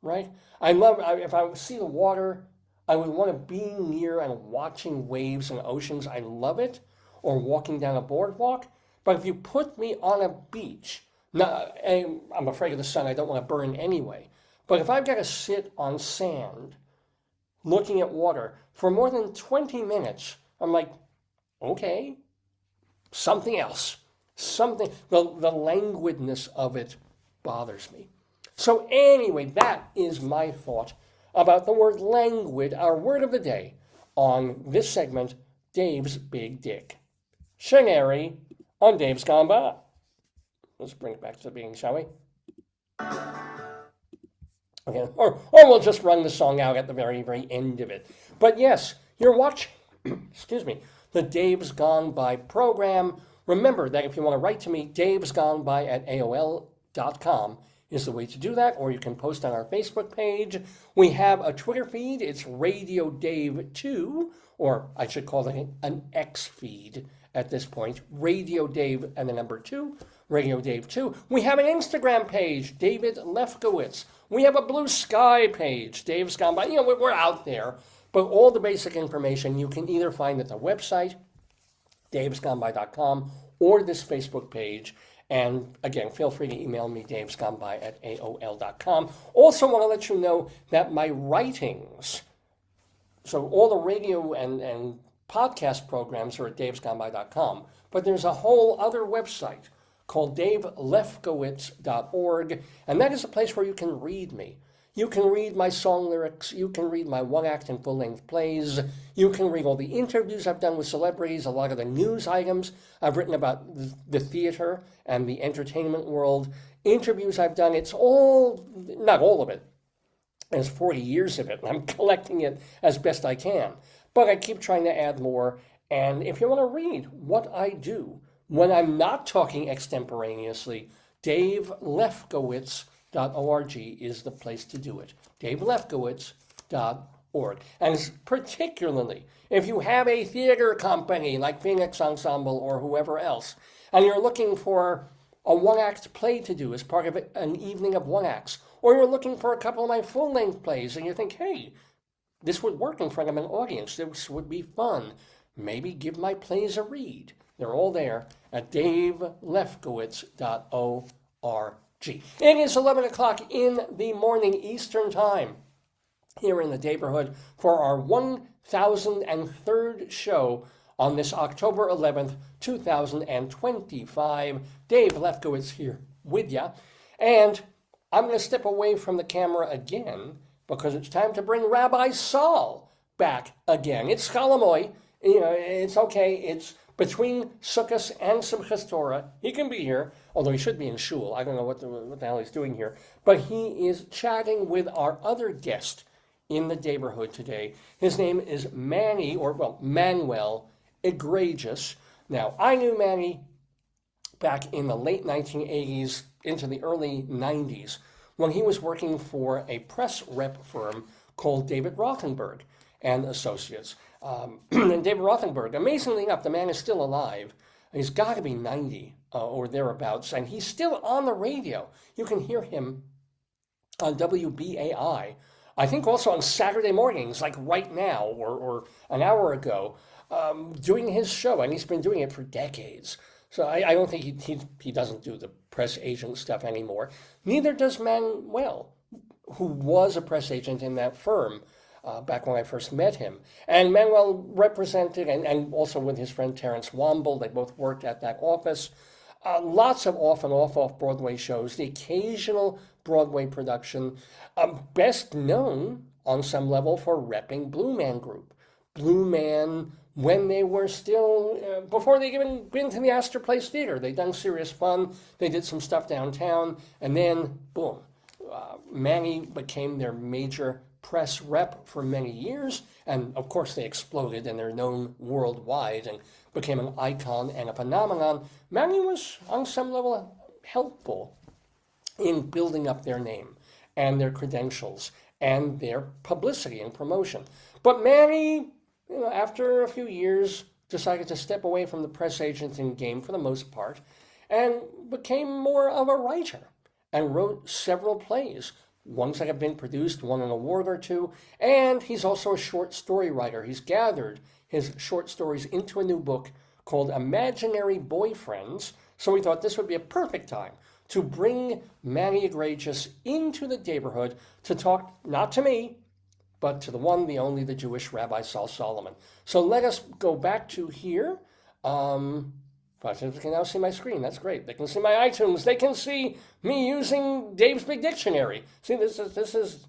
right? If I see the water, I would want to be near and watching waves and oceans. I love it. Or walking down a boardwalk. But if you put me on a beach, I'm afraid of the sun, I don't want to burn anyway. But if I've got to sit on sand, looking at water, for more than 20 minutes, I'm like, okay, something else. The languidness of it bothers me. So anyway, that is my thought about the word languid, our word of the day, on this segment, Dave's Big Dick. Shinary on Dave's Gone By. Let's bring it back to the beginning, shall we? Okay. Or we'll just run the song out at the very, very end of it. But yes, you're watching, the Dave's Gone By program. Remember that if you want to write to me, davesgoneby@aol.com is the way to do that, or you can post on our Facebook page. We have a Twitter feed. It's Radio Dave 2, or I should call it an X feed at this point, Radio Dave and the number 2. Radio Dave too. We have an Instagram page, David Lefkowitz. We have a Blue Sky page, Dave's Gone By. We're out there. But all the basic information you can either find at the website, davesgoneby.com, or this Facebook page. And again, feel free to email me, davesgoneby@aol.com. Also want to let you know that my writings, so all the radio and podcast programs are at davesgoneby.com, but there's a whole other website called davelefkowitz.org, and that is a place where you can read me. You can read my song lyrics, you can read my one-act and full-length plays, you can read all the interviews I've done with celebrities, a lot of the news items I've written about the theater and the entertainment world, interviews I've done. It's all, not all of it, there's 40 years of it, and I'm collecting it as best I can. But I keep trying to add more, and if you want to read what I do when I'm not talking extemporaneously, davelefkowitz.org is the place to do it. davelefkowitz.org. And particularly, if you have a theater company like Phoenix Ensemble or whoever else, and you're looking for a one-act play to do as part of an evening of one-acts, or you're looking for a couple of my full-length plays, and you think, hey, this would work in front of an audience, this would be fun, maybe give my plays a read. They're all there at davelefkowitz.org. It is 11 o'clock in the morning Eastern Time here in the Daverhood for our 1003rd show on this October 11th, 2025. Dave Lefkowitz here with ya. And I'm going to step away from the camera again because it's time to bring Rabbi Sol back again. It's Cholamoy. It's okay. It's between Sukkot and Simchas Torah. He can be here, although he should be in shul. I don't know what the hell he's doing here. But he is chatting with our other guest in the Daverhood today. His name is Manuel Igrejas. Now, I knew Manny back in the late 1980s into the early 90s when he was working for a press rep firm called David Rothenberg and Associates. And David Rothenberg, amazingly enough, the man is still alive. He's got to be 90 or thereabouts, and he's still on the radio. You can hear him on WBAI. I think also on Saturday mornings, like right now or an hour ago, doing his show, and he's been doing it for decades. So I don't think he doesn't do the press agent stuff anymore. Neither does Manuel, who was a press agent in that firm back when I first met him. And Manuel represented, and also with his friend Terrence Womble, they both worked at that office. Lots of off and off-Broadway shows, the occasional Broadway production, best known on some level for repping Blue Man Group. Blue Man, when they were still, before they even been to the Astor Place Theater, they'd done Serious Fun, they did some stuff downtown, and then, boom, Manny became their major press rep for many years, and of course they exploded and they're known worldwide and became an icon and a phenomenon. Manny was on some level helpful in building up their name and their credentials and their publicity and promotion. But Manny, after a few years, decided to step away from the press agenting game for the most part and became more of a writer and wrote several plays. Ones that have been produced, won an award or two, and he's also a short story writer. He's gathered his short stories into a new book called Imaginary Boyfriends, so we thought this would be a perfect time to bring Manny Igrejas into the Daverhood to talk, not to me, but to the one, the only, the Jewish Rabbi Sol Solomon. So let us go back to here. They can now see my screen. That's great. They can see my iTunes. They can see me using Dave's Big Dictionary. See, this is.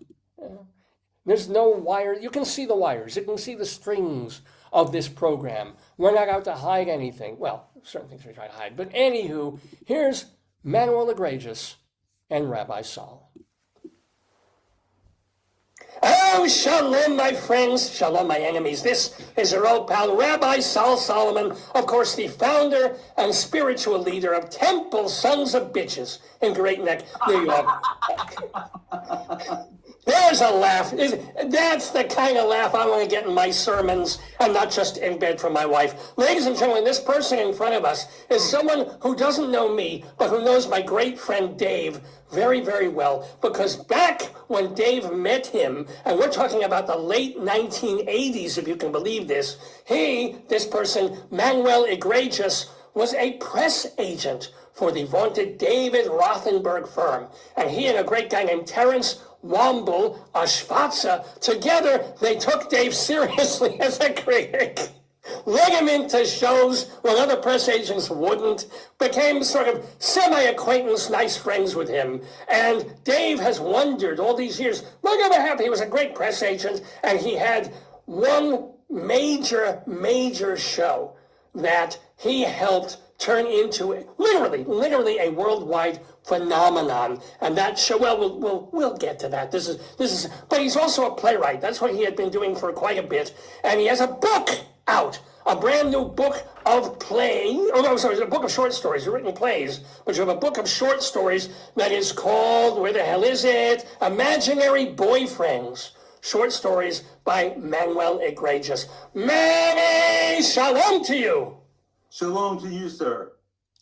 There's no wire. You can see the wires. You can see the strings of this program. We're not out to hide anything. Well, certain things we try to hide. But anywho, here's Manuel Igrejas and Rabbi Sol. Oh, shalom, my friends. Shalom, my enemies. This is your old pal, Rabbi Sol Solomon, of course, the founder and spiritual leader of Temple Sons of Bitches in Great Neck, New York. There's a laugh. That's the kind of laugh I want to get in my sermons and not just in bed from my wife. Ladies and gentlemen, this person in front of us is someone who doesn't know me, but who knows my great friend Dave very, very well. Because back when Dave met him, and we're talking about the late 1980s, if you can believe this, this person, Manuel Igrejas, was a press agent for the vaunted David Rothenberg firm. And he and a great guy named Terrence Womble Ashvatza, together they took Dave seriously as a critic, led him into shows when other press agents wouldn't, became sort of semi-acquaintance, nice friends with him. And Dave has wondered all these years, what ever happened? He was a great press agent, and he had one major show that he helped turn into literally a worldwide phenomenon. And that show, well, we'll get to that. This is, but he's also a playwright. That's what he had been doing for quite a bit. And he has a book out, a brand new book of a book of short stories. He's written plays, but you have a book of short stories that is called, where the hell is it? Imaginary Boyfriends. Short stories by Manuel Igrejas. Manny, shalom to you. Shalom to you, sir.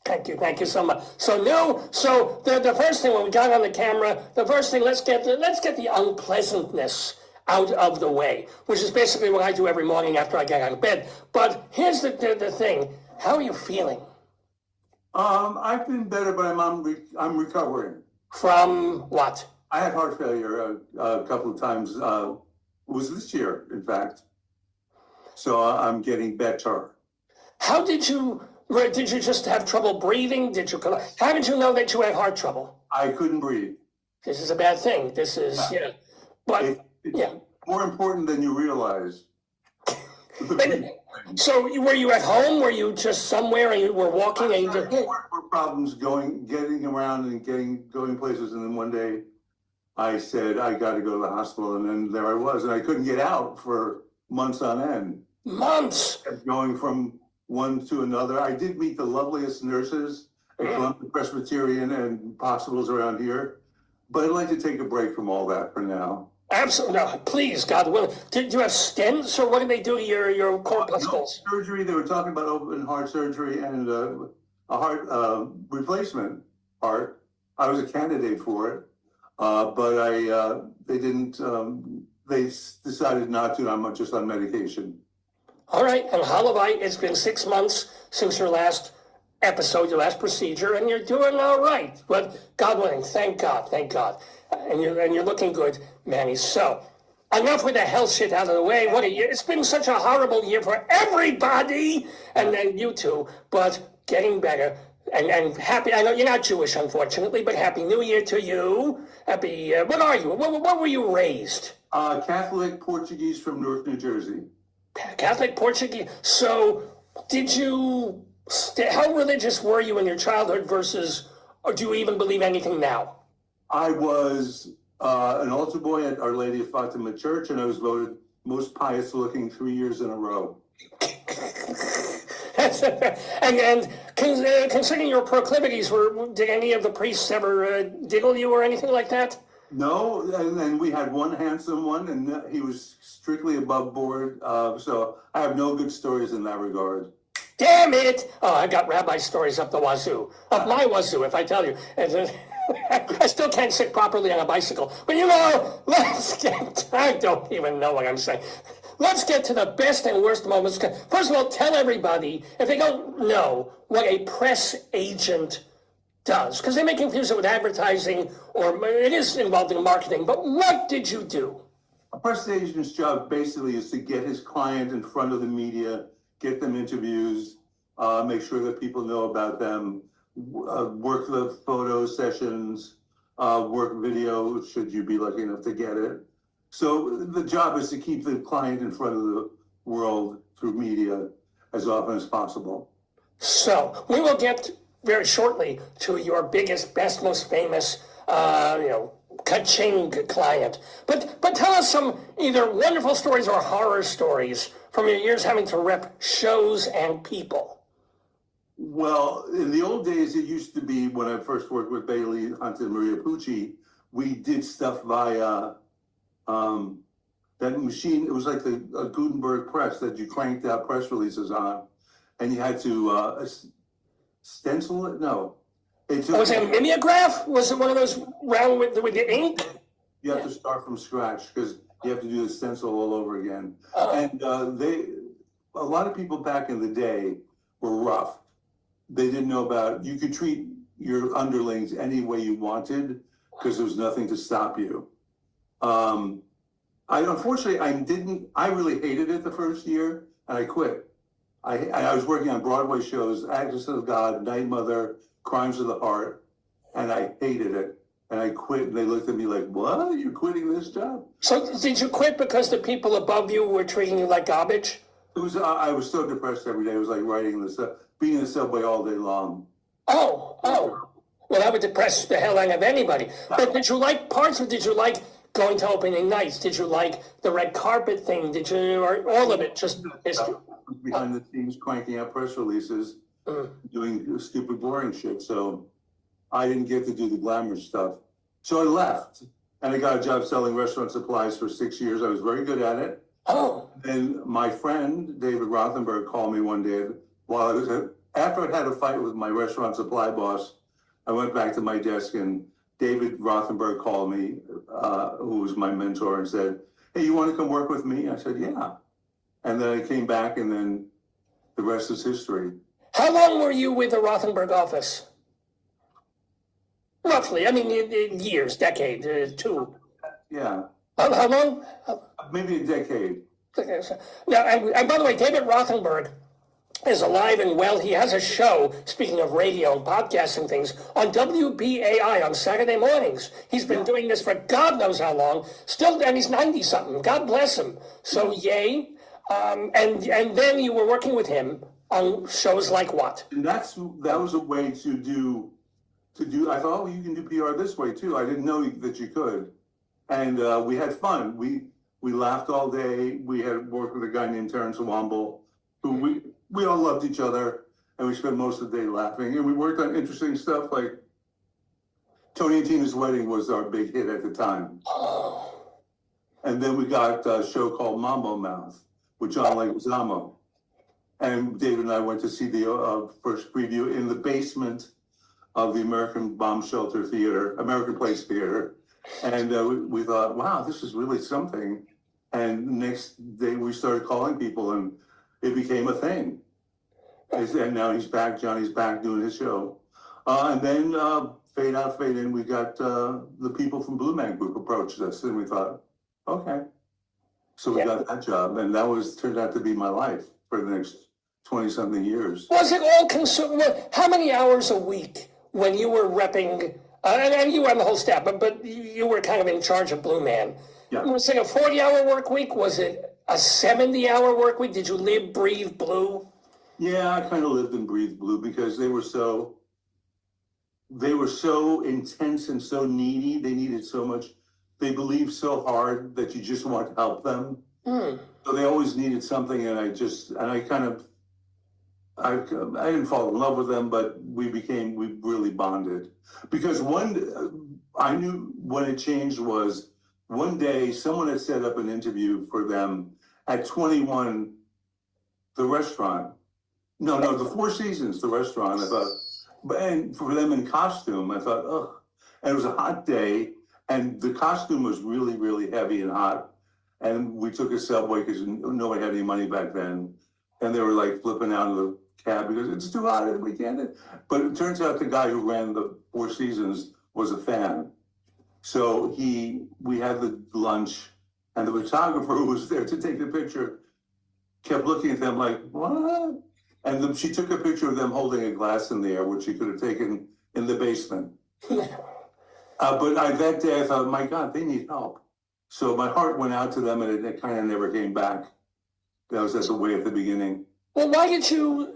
Thank you so much. So the first thing when we got on the camera, let's get the unpleasantness out of the way, which is basically what I do every morning after I get out of bed. But here's the thing: how are you feeling? I've been better, but I'm recovering. From what? I had heart failure a couple of times. It was this year, in fact. So I'm getting better. How did you just have trouble breathing? How did you know that you had heart trouble? I couldn't breathe. This is a bad thing. This is, But, it's more important than you realize. So were you at home? Were you just somewhere and you were walking? There were problems getting around and going places. And then one day I said, I got to go to the hospital. And then there I was. And I couldn't get out for months on end. Months? Going from one to another. I did meet the loveliest nurses at Columbia Presbyterian and hospitals around here, but I'd like to take a break from all that for now. Absolutely. No, please, God willing. Did you have stents, or what did they do to your corpuscles? Surgery. They were talking about open heart surgery and a heart replacement heart. I was a candidate for it, but they didn't. They decided not to. I'm just on medication. All right, and Halavite, it's been 6 months since your last episode, your last procedure, and you're doing all right. But God willing, thank God. And you're looking good, Manny. So, enough with the health shit out of the way. What a year. It's been such a horrible year for everybody, and then you too, but getting better. And happy, I know you're not Jewish, unfortunately, but Happy New Year to you. Happy, what are you? What were you raised? Catholic Portuguese from Newark, New Jersey. Catholic Portuguese. So, how religious were you in your childhood or do you even believe anything now? I was an altar boy at Our Lady of Fatima Church, and I was voted most pious looking 3 years in a row. and considering your proclivities, did any of the priests ever diddle you or anything like that? No, and we had one handsome one, and he was strictly above board. So I have no good stories in that regard. Damn it! Oh, I got rabbi stories up the wazoo. Up my wazoo, if I tell you. I still can't sit properly on a bicycle. But I don't even know what I'm saying. Let's get to the best and worst moments. First of all, tell everybody, if they don't know, what a press agent does. Because they may confuse it with advertising, or it is involved in marketing. But what did you do? A press agent's job basically is to get his client in front of the media, get them interviews, make sure that people know about them, work the photo sessions, work video, should you be lucky enough to get it. So the job is to keep the client in front of the world through media as often as possible. So we will get very shortly to your biggest, best, most famous, ka-ching client. But tell us some either wonderful stories or horror stories from your years having to rep shows and people. Well, in the old days, it used to be when I first worked with Bailey Hunt and Maria Pucci, we did stuff via that machine. It was like a Gutenberg press that you cranked out press releases on, and you had to stencil it. No, Was it a mimeograph? Was it one of those round with the ink? You have to start from scratch because you have to do the stencil all over again. And a lot of people back in the day were rough. They didn't know about, you could treat your underlings any way you wanted because there was nothing to stop you. Unfortunately, I really hated it the first year and I quit. I was working on Broadway shows, Agnes of God, Night Mother, Crimes of the Heart, and I hated it. And I quit, and they looked at me like, what? You're quitting this job? So did you quit because the people above you were treating you like garbage? I was so depressed every day. It was like being in the subway all day long. Oh. Well, that would depress the hell out of anybody. But did you like parts, or did you like going to opening nights? Did you like the red carpet thing? Did you, or all of it? Just behind the scenes, cranking out press releases, doing stupid, boring shit. So I didn't get to do the glamorous stuff. So I left, and I got a job selling restaurant supplies for 6 years. I was very good at it. Then my friend, David Rothenberg, called me one day after I'd had a fight with my restaurant supply boss. I went back to my desk, and David Rothenberg called me, who was my mentor, and said, hey, you want to come work with me? I said, yeah. And then I came back, and then the rest is history. How long were you with the Rothenberg office? Roughly, I mean, years, decade, two. Yeah. How long? Maybe a decade. Now, and by the way, David Rothenberg is alive and well. He has a show, speaking of radio and podcasting things, on WBAI on Saturday mornings. He's been doing this for God knows how long. Still, and he's 90-something. God bless him. So, yay. And then you were working with him on shows like what? And that was a way to do. I thought, oh, you can do PR this way too. I didn't know that you could. And we had fun. We laughed all day. We had worked with a guy named Terrence Womble, who we all loved each other, and we spent most of the day laughing. And we worked on interesting stuff like Tony and Tina's Wedding was our big hit at the time. And then we got a show called Mambo Mouth with John Leguizamo. And David and I went to see the first preview in the basement of the American Bomb Shelter Theater, American Place Theater. And we thought, wow, this is really something. And next day we started calling people, and it became a thing. And now he's back, Johnny's back doing his show. And then fade out, fade in, we got the people from Blue Man Group approached us, and we thought, okay. So we got that job, and that turned out to be my life for the next 20-something years. Was it all consumed? How many hours a week when you were repping, and you were on the whole staff, but you were kind of in charge of Blue Man? Yeah. Was it a 40-hour work week? Was it a 70-hour work week? Did you live, breathe Blue? Yeah, I kind of lived and breathed Blue because they were so intense and so needy. They needed so much. They believed so hard that you just want to help them. So they always needed something, and I didn't fall in love with them, but we really bonded. Because I knew when it changed was one day someone had set up an interview for them at 21, the restaurant. No, the Four Seasons, the restaurant. I thought, and for them in costume, I thought, ugh. And it was a hot day, and the costume was really, really heavy and hot. And we took a subway because nobody had any money back then. And they were like flipping out of the cab because it's too hot and we can't. But it turns out the guy who ran the Four Seasons was a fan. So we had the lunch, and the photographer who was there to take the picture kept looking at them like, what? And she took a picture of them holding a glass in the air, which she could have taken in the basement. But that day I thought, my God, they need help. So my heart went out to them, and it kind of never came back. That was the way at the beginning. Well, why did you,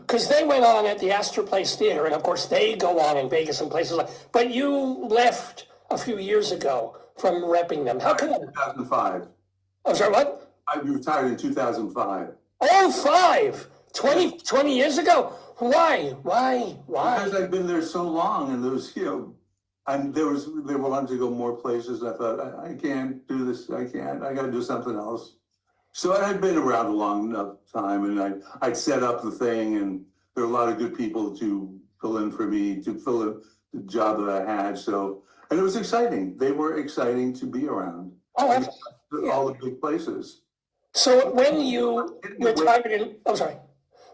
because they went on at the Astor Place Theater, and of course they go on in Vegas and places like, but you left a few years ago from repping them. How come? 2005. I'm sorry, what? I retired in 2005. Oh, 20 years ago? Why? Because I've been there so long, and there was, and they wanted to go more places. I thought, I can't do this. I got to do something else. So I'd been around a long enough time, and I'd set up the thing, and there were a lot of good people to fill in for me, to fill in the job that I had. So, and it was exciting. They were exciting to be around. Oh, absolutely. All the big places. So when you retired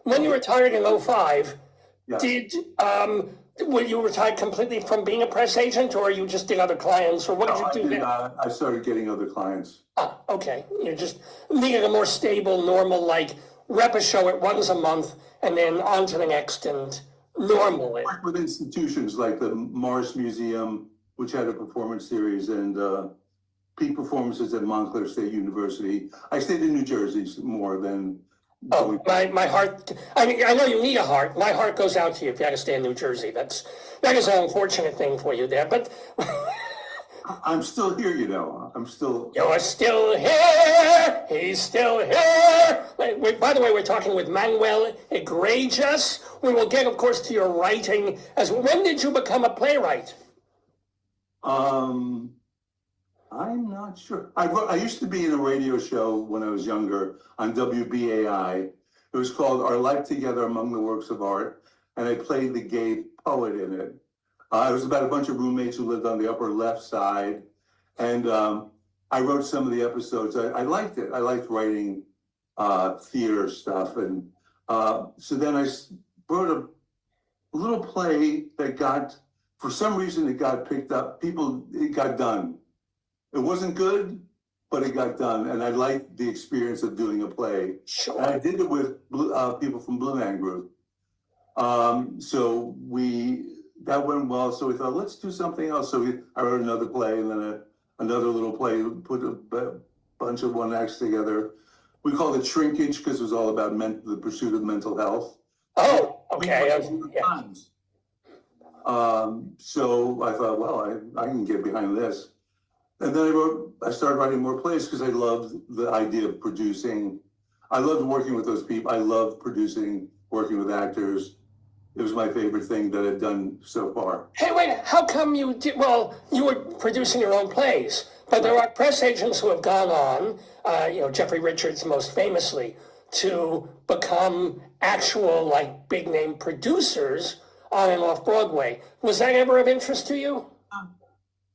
when you retired in 05, Yeah. Were you retired completely from being a press agent, or you just did other clients, or what did you do there? I started getting other clients. Ah, okay. You just needed a more stable, normal, like rep a show, it runs a month, and then on to the next, and normal it. I worked with institutions like the Morris Museum, which had a performance series, and peak performances at Montclair State University. I stayed in New Jersey more than. Oh, my heart, I mean, I know you need a heart. My heart goes out to you if you had to stay in New Jersey. That is an unfortunate thing for you there, but. I'm still here, I'm still. You're still here. He's still here. By the way, we're talking with Manuel Igrejas. We will get, of course, to your writing. When did you become a playwright? I'm not sure. I used to be in a radio show when I was younger on WBAI. It was called Our Life Together Among the Works of Art, and I played the gay poet in it. It was about a bunch of roommates who lived on the Upper Left Side, and I wrote some of the episodes. I liked it. I liked writing theater stuff, and so then I wrote a little play that for some reason, it got picked up. It got done. It wasn't good, but it got done, and I liked the experience of doing a play. Sure. And I did it with people from Blue Man Group. So that went well. So we thought, let's do something else. So I wrote another play, and then another little play. Put a bunch of one acts together. We called it Shrinkage because it was all about the pursuit of mental health. Oh, okay. So I thought, well, I can get behind this. And then I started writing more plays because I loved the idea of producing. I loved working with those people. I loved producing, working with actors. It was my favorite thing that I've done so far. Hey, wait, how come you did, you were producing your own plays, but there are press agents who have gone on, Jeffrey Richards most famously, to become actual, big name producers on and off Broadway. Was that ever of interest to you?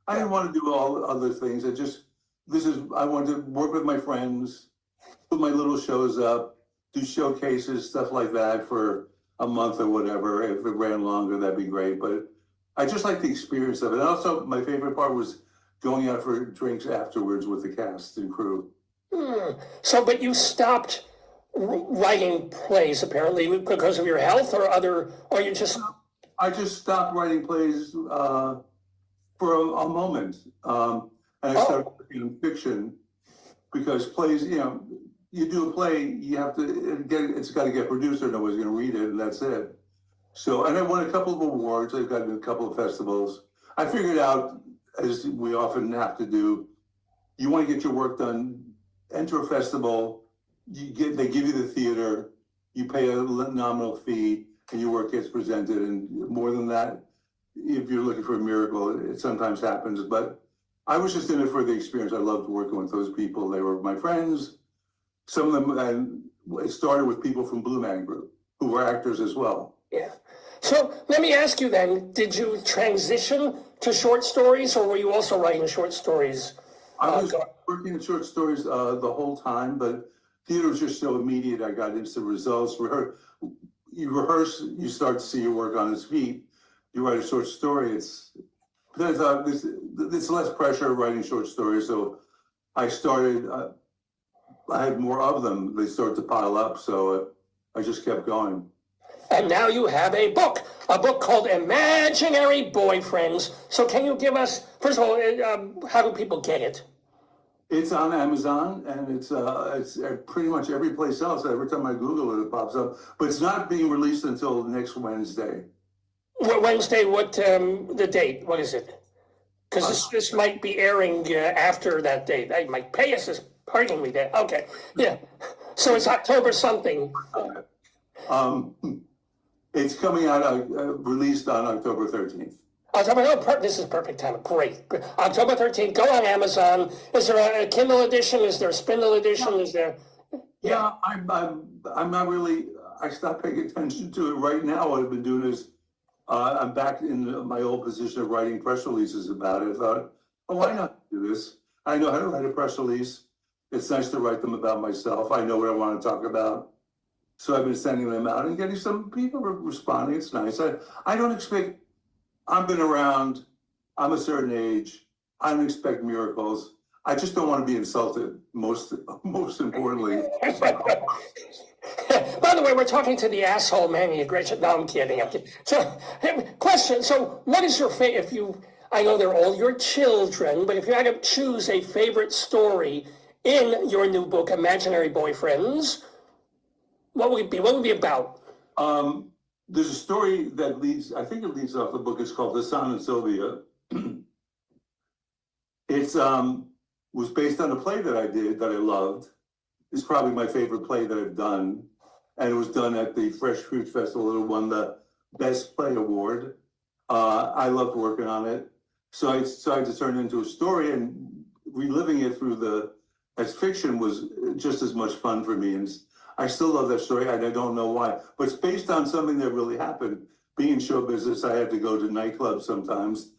I didn't want to do all other things. I wanted to work with my friends, put my little shows up, do showcases, stuff like that for a month or whatever. If it ran longer, that'd be great. But I just like the experience of it. And also, my favorite part was going out for drinks afterwards with the cast and crew. So, but you stopped writing plays apparently because of your health or you just... I just stopped writing plays for a moment. And I started working in fiction because plays, you do a play, you have to it's got to get produced or nobody's going to read it, and that's it. So, and I won a couple of awards. I've gotten a couple of festivals. I figured out, as we often have to do, you want to get your work done, enter a festival, they give you the theater, you pay a nominal fee, and your work gets presented. And more than that, if you're looking for a miracle, it sometimes happens. But I was just in it for the experience. I loved working with those people. They were my friends. Some of them, and it started with people from Blue Man Group, who were actors as well. Yeah. So let me ask you then, did you transition to short stories, or were you also writing short stories? I was working in short stories the whole time, but theater was just so immediate. I got instant results. You rehearse, you start to see your work on its feet. You write a short story. Then I thought it's less pressure writing short stories. So I started, I had more of them. They started to pile up. So I just kept going. And now you have a book called Imaginary Boyfriends. So can you give us, first of all, how do people get it? It's on Amazon, and it's pretty much every place else. Every time I Google it, it pops up. But it's not being released until next Wednesday. Wednesday, what, the date? What is it? Because this might be airing after that date. They might pay us as parting me there. Okay, yeah. So it's October something. It's coming out, released on October 13th. This is perfect time. Great. October 13th. Go on Amazon. Is there a Kindle edition? Is there a Spindle edition? Is there? Yeah, I'm not really. I stopped paying attention to it right now. What I've been doing is I'm back in my old position of writing press releases about it. I thought, oh, why not do this? I know how to write a press release. It's nice to write them about myself. I know what I want to talk about. So I've been sending them out and getting some people responding. It's nice. I don't expect, I've been around, I'm a certain age. I don't expect miracles. I just don't want to be insulted, most importantly. By the way, we're talking to the asshole Manuel Igrejas. No, I'm kidding. So, question. So, what is your favorite? I know they're all your children, but if you had to choose a favorite story in your new book, Imaginary Boyfriends, what would it be? What would it be about? There's a story that leads off the book. It's called The Son and Sylvia. It's was based on a play that I did that I loved. It's probably my favorite play that I've done. And it was done at the Fresh Fruit Festival. It won the Best Play Award. I loved working on it. So I decided to turn it into a story, and reliving it as fiction was just as much fun for me. And I still love that story, and I don't know why. But it's based on something that really happened. Being in show business, I had to go to nightclubs sometimes.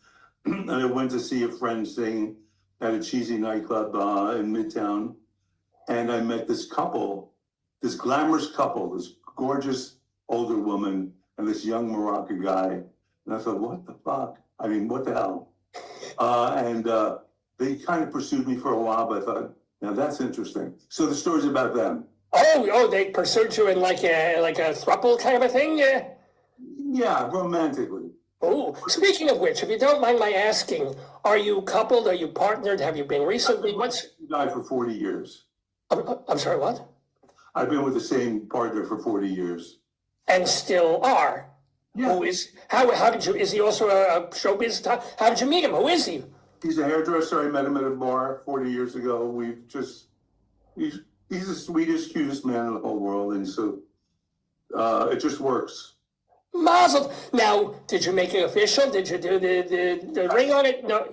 And I went to see a friend sing at a cheesy nightclub in Midtown. And I met this couple, this glamorous couple, this gorgeous older woman and this young Moroccan guy. And I thought, what the fuck? I mean, what the hell? And they kind of pursued me for a while, but I thought, now that's interesting. So the story's about them. Oh, they pursued you in like a throuple kind of a thing? Yeah, romantically. Oh, speaking of which, if you don't mind my asking, are you coupled? Are you partnered? Have you been recently? What's guy for 40 years. I'm sorry, what? I've been with the same partner for 40 years. And still are? Yeah. How did you, is he also a showbiz type? How did you meet him? Who is he? He's a hairdresser. I met him at a bar 40 years ago. He's the sweetest, cutest man in the whole world. And so it just works. Mazel. Now, did you make it official? Did you do the ring on it? No.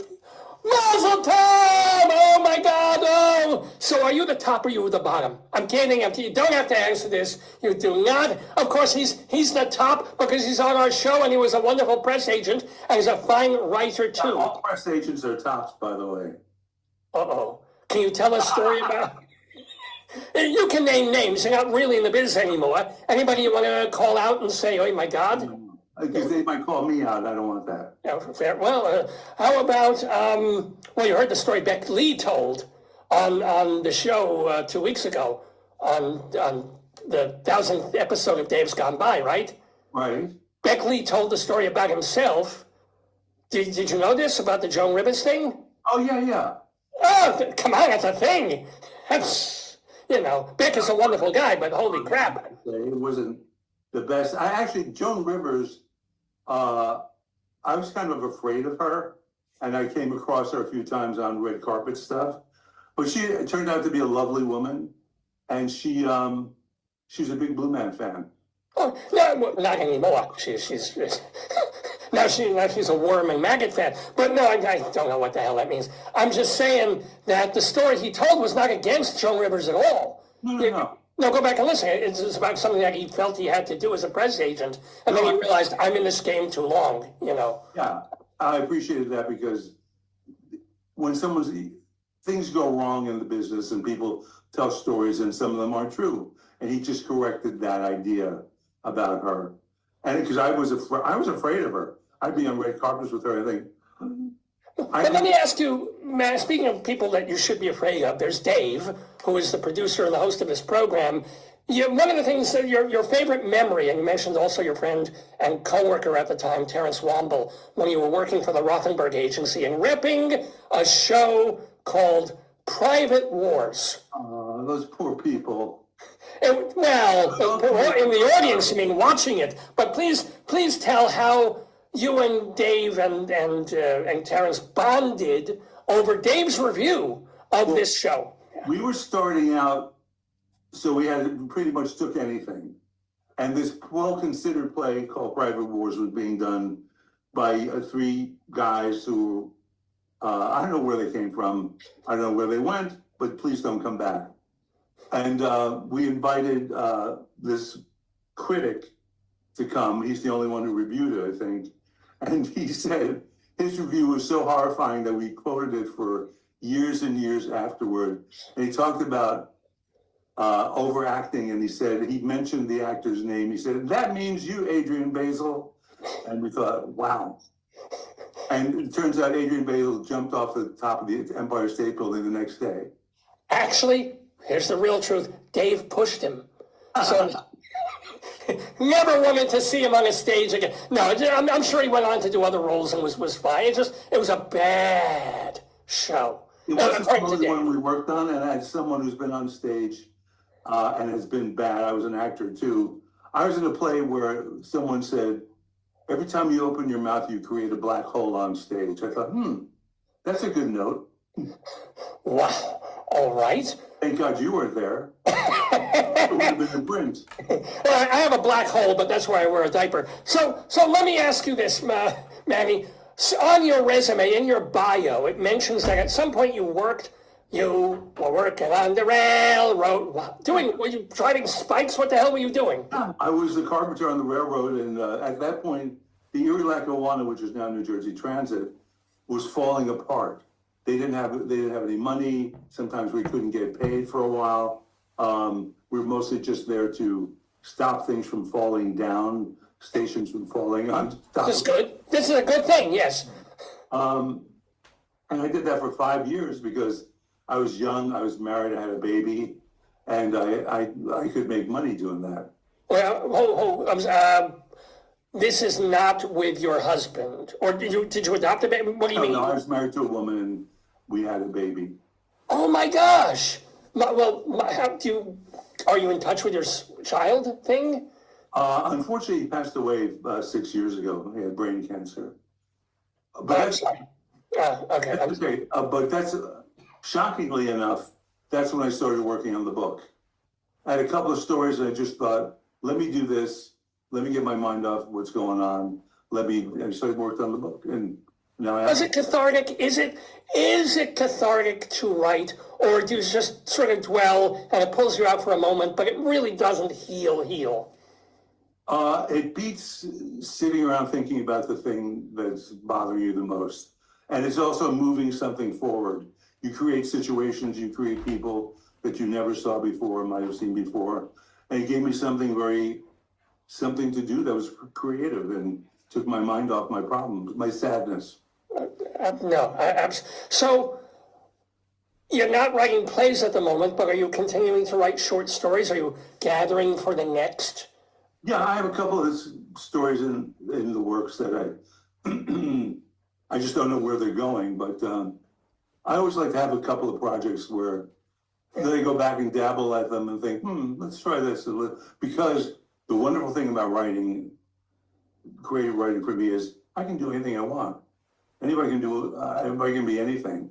Mazel tov! Oh my God! Oh, so are you the top or you the bottom? I'm kidding. You don't have to answer this. You do not. Of course, he's the top because he's on our show and he was a wonderful press agent and he's a fine writer too. All press agents are tops, by the way. Uh-oh. Can you tell a story about? You can name names. You're not really in the biz anymore. Anybody you want to call out and say, oh my God? Because they might call me out. I don't want that. Yeah, fair. Well, how about, well, you heard the story Beck Lee told on the show 2 weeks ago on the 1000th episode of Dave's Gone By, right? Right. Beck Lee told the story about himself. Did you know this about the Joan Rivers thing? Oh, yeah. Oh, come on, that's a thing. That's, Beck is a wonderful guy, but holy crap. It wasn't the best. Joan Rivers, I was kind of afraid of her, and I came across her a few times on red carpet stuff. But she turned out to be a lovely woman, and she's a big Blue Man fan. Oh, no, not anymore. She's now she's a worm and maggot fan. But no, I don't know what the hell that means. I'm just saying that the story he told was not against Joan Rivers at all. No. No, go back and listen. It's about something that he felt he had to do as a press agent, and then he realized, I'm in this game too long, Yeah, I appreciated that because when things go wrong in the business and people tell stories and some of them aren't true, and he just corrected that idea about her. And because I was afraid of her. I'd be on red carpets with her, I think. But let me ask you, Matt, speaking of people that you should be afraid of, there's Dave, who is the producer and the host of this program. One of the things, your favorite memory, and you mentioned also your friend and co-worker at the time, Terrence Womble, when you were working for the Rothenberg Agency and ripping a show called Private Wars. Those poor people. In the audience, watching it. But please tell how you and Dave and Terrence bonded over Dave's review of this show. We were starting out, so we had pretty much took anything. And this well-considered play called Private Wars was being done by three guys who, I don't know where they came from, I don't know where they went, but please don't come back. And we invited this critic to come. He's the only one who reviewed it, I think. And he said his review was so horrifying that we quoted it for years and years afterward. And he talked about overacting, and he said, he mentioned the actor's name. He said, that means you, Adrian Basil. And we thought, wow. And it turns out Adrian Basil jumped off the top of the Empire State Building the next day. Actually, here's the real truth. Dave pushed him. So never wanted to see him on a stage again. No, I'm sure he went on to do other roles and was fine. It was a bad show. It wasn't the only one we worked on, and as someone who's been on stage and has been bad, I was an actor too. I was in a play where someone said, every time you open your mouth, you create a black hole on stage. I thought, that's a good note. Wow, all right. Thank God you weren't there. It would have been in print. Well, I have a black hole, but that's why I wear a diaper. So let me ask you this, Manny. So on your resume, in your bio, it mentions that at some point you were working on the railroad. Were you driving spikes? What the hell were you doing? I was a carpenter on the railroad, and at that point, the Erie Lackawanna, which is now New Jersey Transit, was falling apart. They didn't have any money. Sometimes we couldn't get paid for a while. We were mostly just there to stop things from falling down, stations from falling on top. This is good. This is a good thing, yes. And I did that for 5 years because I was young, I was married, I had a baby, and I could make money doing that. Well, this is not with your husband, or did you adopt a baby? What do you mean? No, I was married to a woman, and we had a baby. Oh my gosh! Are you in touch with your child thing? Unfortunately, he passed away 6 years ago. He had brain cancer. But I'm sorry. Okay. That's okay. But that's shockingly enough. That's when I started working on the book. I had a couple of stories, and I just thought, let me do this. Let me get my mind off what's going on. I started working on the book, and now I. Is it cathartic? Is it cathartic to write, or do you just sort of dwell and it pulls you out for a moment, but it really doesn't heal? It beats sitting around thinking about the thing that's bothering you the most. And it's also moving something forward. You create situations, you create people that you never saw before, might have seen before. And it gave me something to do that was creative and took my mind off my problems, my sadness. So you're not writing plays at the moment, but are you continuing to write short stories? Are you gathering for the next? Yeah, I have a couple of stories in the works that I just don't know where they're going, but I always like to have a couple of projects where they go back and dabble at them and think, let's try this. Because the wonderful thing about writing, creative writing for me is I can do anything I want. Anybody can be anything.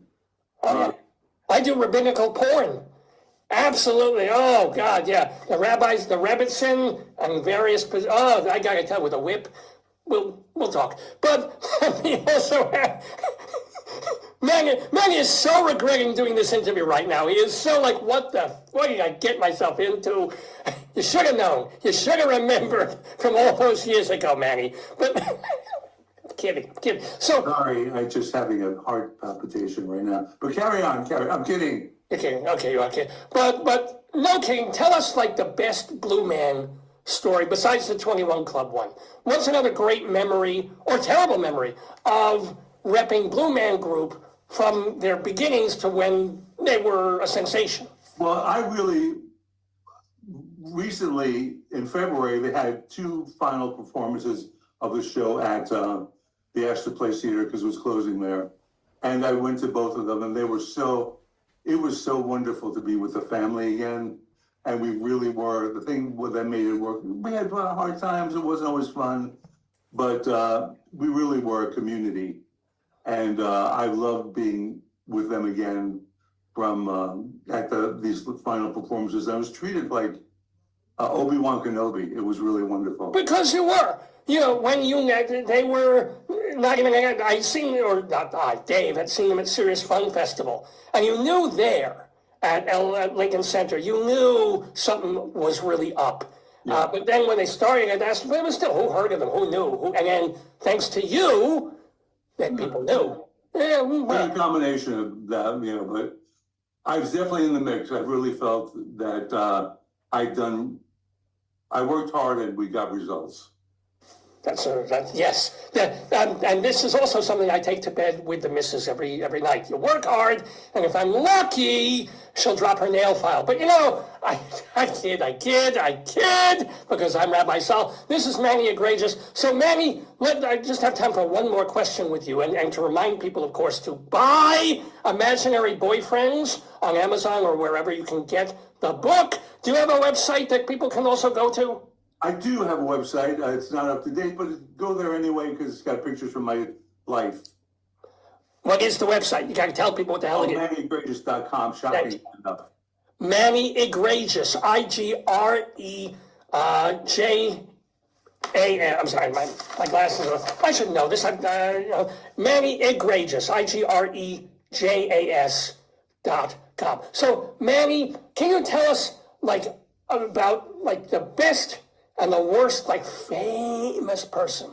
I do rabbinical porn. Absolutely. Oh, God, yeah. The rabbis, the Rebbitzin, and various... Oh, I got to tell, with a whip. We'll talk. But we also have... Manny is so regretting doing this interview right now. He is so like, what did I get myself into? You should have known. You should have remembered from all those years ago, Manny. But... I'm kidding. So... Sorry, I'm just having a heart palpitation right now. But carry on. I'm kidding. You're kidding. Okay, you are kidding. But no kidding. Tell us like the best Blue Man story besides the 21 Club one. What's another great memory or terrible memory of repping Blue Man Group from their beginnings to when they were a sensation? Well, I really recently in February they had two final performances of the show at the Astor Place Theater because it was closing there, and I went to both of them, and it was so wonderful to be with the family again. And we really were, the thing that made it work, we had hard times, it wasn't always fun, but we really were a community, and I loved being with them again from at these final performances. I was treated like Obi-Wan Kenobi. It was really wonderful. Because you were. You know, when they were not even, I seen, or not I, Dave had seen them at Serious Fun Festival, and you knew there at Lincoln Center, you knew something was really up. Yeah. But then when they started, it was still, who heard of them, who knew? And then, thanks to you, that people knew. Yeah, A combination of that, you know, but I was definitely in the mix. I really felt that I worked hard and we got results. Yes. And this is also something I take to bed with the missus every night. You work hard, and if I'm lucky, she'll drop her nail file. But you know, I kid, because I'm Rabbi Sol. This is Manny Igrejas. So Manny, I just have time for one more question with you, and to remind people, of course, to buy Imaginary Boyfriends on Amazon or wherever you can get the book. Do you have a website that people can also go to? I do have a website. It's not up to date, but go there anyway because it's got pictures from my life. What is the website? You got to tell people what the hell it is. MannyIgrejas.com. Shopping enough. Manny Igrejas, IGREJAN. I'm sorry, my glasses are. I should know this. Manny Igrejas, IGREJAS.com. So, Manny, can you tell us about the best and the worst, famous person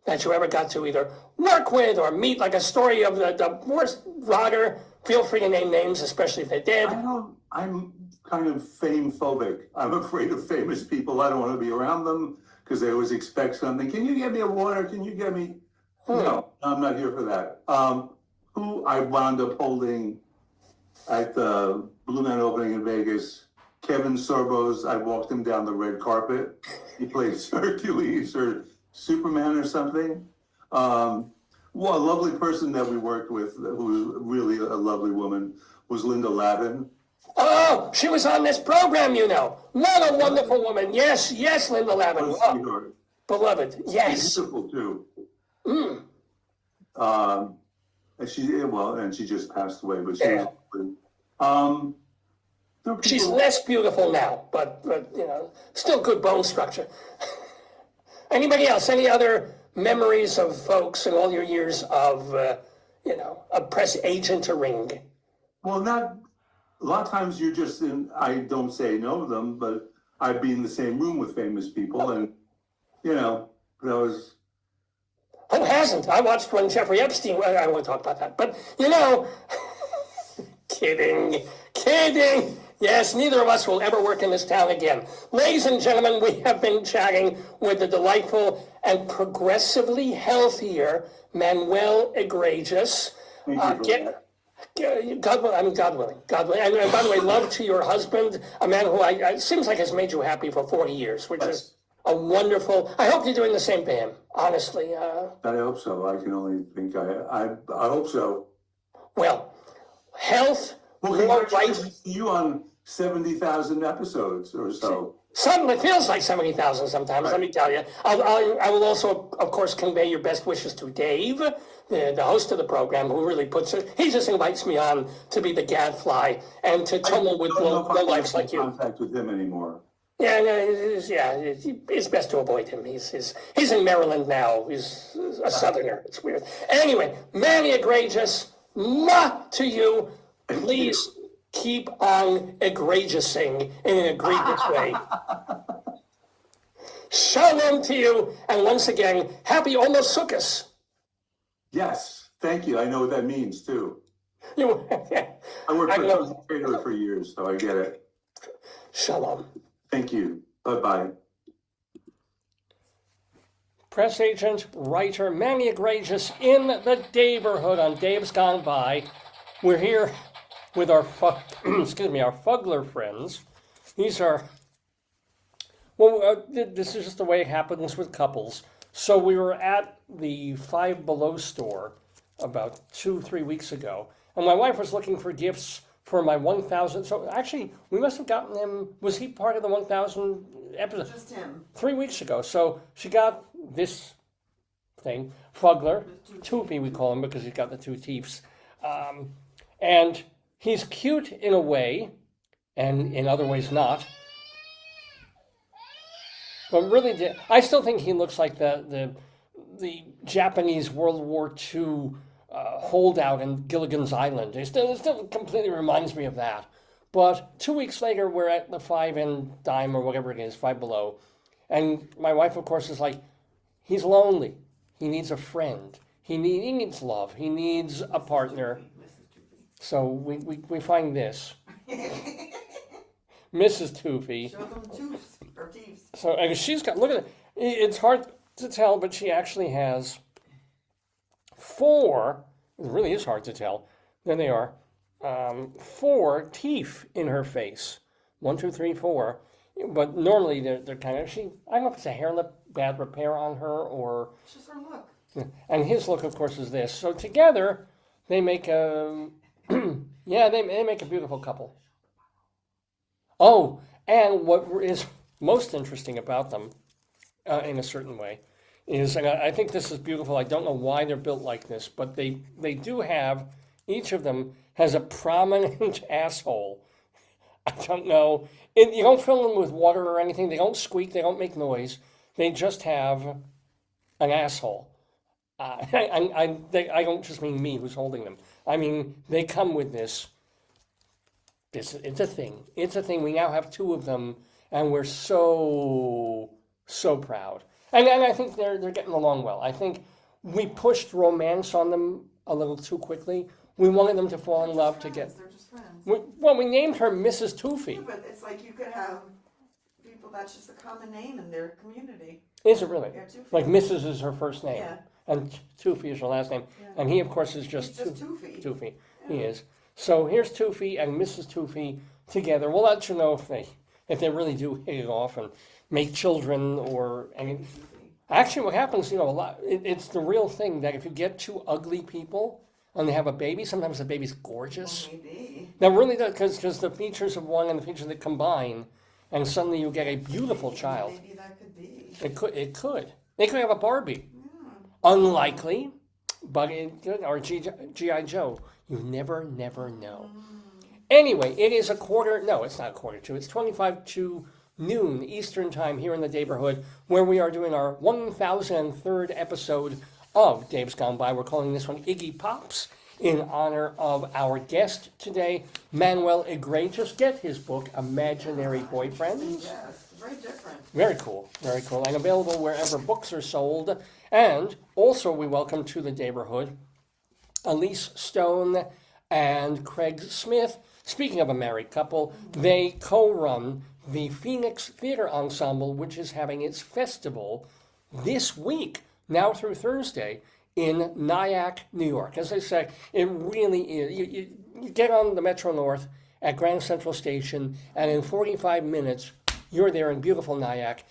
that you ever got to either work with or meet, like a story of the worst writer? Feel free to name names, especially if they're dead. I'm kind of fame phobic. I'm afraid of famous people. I don't want to be around them because they always expect something. Can you get me a water? Can you get me? No, I'm not here for that. Who I wound up holding at the Blue Man opening in Vegas, Kevin Sorbo's. I walked him down the red carpet. He played Hercules or Superman or something. Well, a lovely person that we worked with, who was really a lovely woman, was Linda Lavin. Oh, she was on this program, you know. What a wonderful woman. Yes, Linda Lavin. Oh, beloved, yes. Beautiful, too. And she just passed away, but she was she's less beautiful now, but you know, still good bone structure. Anybody else? Any other memories of folks in all your years of, a press agent-ing? Well, not a lot of times you're just in. I don't say know them, but I'd be in the same room with famous people, and that was. Who hasn't? I watched when Jeffrey Epstein. I won't talk about that, but kidding. Yes, neither of us will ever work in this town again. Ladies and gentlemen, we have been chatting with the delightful and progressively healthier Manuel Igrejas. God willing. And by the way, love to your husband, a man who it seems like has made you happy for 40 years, which is a wonderful. I hope you're doing the same for him, honestly. I hope so. I can only think I hope so. Well, health. Well, congratulations to you on 70,000 episodes or so. Suddenly it feels like 70,000 sometimes, right. Let me tell you. I will also, of course, convey your best wishes to Dave, the host of the program, who really puts it. He just invites me on to be the gadfly and to tumble with low lives like you. Contact with him anymore. Yeah, it's best to avoid him. He's in Maryland now. He's a Southerner. It's weird. Anyway, Manny Igrejas, to you. Please keep on egregiousing in an egregious way. Shalom to you, and once again, happy almost Sukkot. Yes, thank you. I know what that means too. I worked for Trader for years, so I get it. Shalom. Thank you. Bye-bye. Press agent, writer, Manny Igrejas in the Daverhood on Dave's Gone By. We're here with our Fugler friends. These are, this is just the way it happens with couples. So we were at the Five Below store about 2-3 weeks ago, and my wife was looking for gifts for my 1,000. So actually, we must have gotten him. Was he part of the 1,000 episode? Just him. 3 weeks ago. So she got this thing. Fugler, Toofy we call him because he's got the two teeths. And he's cute in a way, and in other ways not. But really, I still think he looks like the Japanese World War II holdout in Gilligan's Island. It still completely reminds me of that. But 2 weeks later, we're at the 5 and dime or whatever it is, Five Below. And my wife, of course, is like, he's lonely. He needs a friend. He needs love. He needs a partner. So we find this. Mrs. Toofy. Show them tooths or teeth. So and she's got, look at it. It's hard to tell, but she actually has 4, it really is hard to tell. There they are. 4 teeth in her face. 1, 2, 3, 4. But normally they're kind of, I don't know if it's a hair lip bad repair on her or. It's just her look. And his look, of course, is this. So together they make a, they make a beautiful couple. Oh, and what is most interesting about them, in a certain way, is, and I think this is beautiful. I don't know why they're built like this, but they do have, each of them has a prominent asshole. I don't know. You don't fill them with water or anything. They don't squeak. They don't make noise. They just have an asshole. I don't just mean me who's holding them. I mean, they come with this. It's a thing. It's a thing. We now have 2 of them, and we're so proud. And I think they're getting along well. I think we pushed romance on them a little too quickly. We wanted them to fall in love to get. They're just friends. We named her Mrs. Toofy. Yeah, but it's like you could have people that's just a common name in their community. Is it really? Yeah, Toofy. Like Mrs. is her first name, Yeah. and Toofy is her last name, Yeah. and he, of course, is just He's just Toofy. Toofy. He is. So here's Toofy and Mrs. Toofy together. We'll let you know if they really do hit it off and make children or any. Actually, what happens, a lot. It's the real thing that if you get 2 ugly people and they have a baby, sometimes the baby's gorgeous. Maybe. Now, really, because the features of one and the features that combine, and suddenly you get a beautiful child. Maybe that could be. It could. They could have a Barbie. Unlikely, but it could. Or G.I. Joe. You never know. Anyway, it is it's not 1:45. It's 25 to noon Eastern time here in the Daverhood, where we are doing our 1003rd episode of Dave's Gone By. We're calling this one Iggy Pops in honor of our guest today, Manuel Igrejas. Get his book, Imaginary Boyfriends. Yes, very different. Very cool, and available wherever books are sold. And also we welcome to the Daverhood Elise Stone and Craig Smith. Speaking of a married couple, they co-run the Phoenix Theater Ensemble, which is having its festival this week, now through Thursday, in Nyack, New York. As I said, it really is. You get on the Metro North at Grand Central Station, and in 45 minutes, you're there in beautiful Nyack,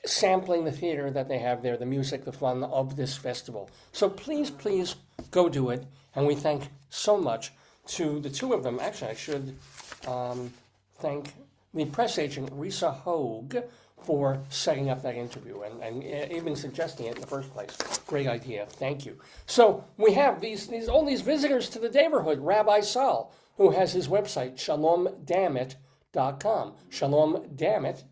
sampling the theater that they have there, the music, the fun of this festival. So please go do it. And we thank so much to the 2 of them. Actually, I should thank the press agent, Risa Hogue, for setting up that interview and even suggesting it in the first place. Great idea. Thank you. So we have all these visitors to the Daverhood. Rabbi Sol, who has his website, shalomdammit.com. Shalomdammit,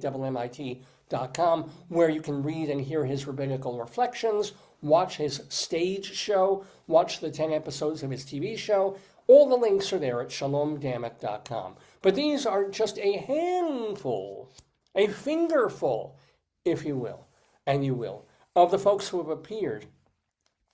DAMMIT.com, where you can read and hear his rabbinical reflections, watch his stage show, watch the 10 episodes of his TV show. All the links are there at shalomdammit.com. But these are just a handful, a fingerful, if you will, and you will, of the folks who have appeared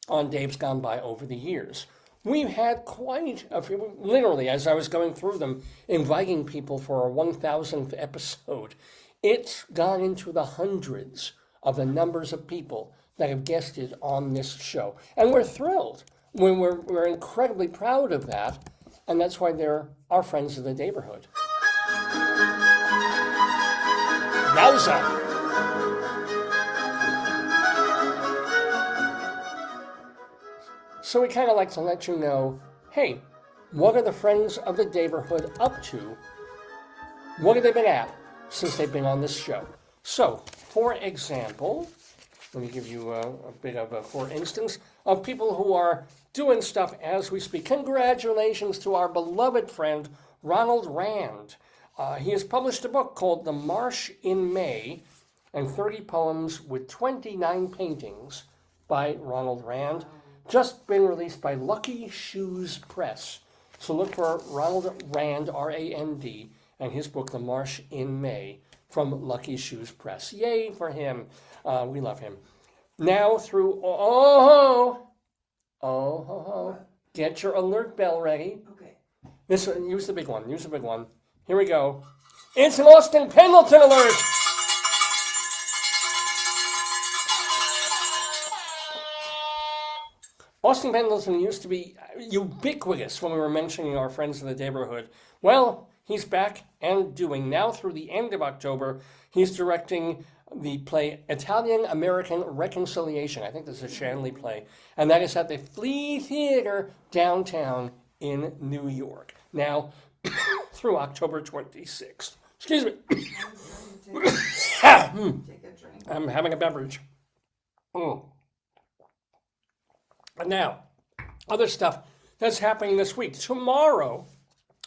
on Dave's Gone By over the years. We've had quite a few, literally, as I was going through them, inviting people for our 1000th episode. It's gone into the hundreds of the numbers of people that have guested on this show. And we're thrilled. We're incredibly proud of that. And that's why they're our friends of the Daverhood. Yowza! So we kind of like to let you know, hey, what are the friends of the Daverhood up to? What have they been at since they've been on this show? So, for example, Let me give you a bit of a for instance of people who are doing stuff as we speak. Congratulations to our beloved friend, Ronald Rand. He has published a book called The Marsh in May, and 30 poems with 29 paintings by Ronald Rand. Just been released by Lucky Shoes Press. So look for Ronald Rand, R-A-N-D, and his book, The Marsh in May, from Lucky Shoes Press. Yay for him. We love him. Now through, get your alert bell ready. Okay. This one, use the big one, use the big one. Here we go. It's an Austin Pendleton alert! Austin Pendleton used to be ubiquitous when we were mentioning our friends of the Daverhood. Well, he's back and doing. Now through the end of October, he's directing the play Italian-American Reconciliation. I think this is a Shanley play. And that is at the Flea Theater downtown in New York. Now, through October 26th. Excuse me. Take a drink. I'm having a beverage. And now, other stuff that's happening this week. Tomorrow,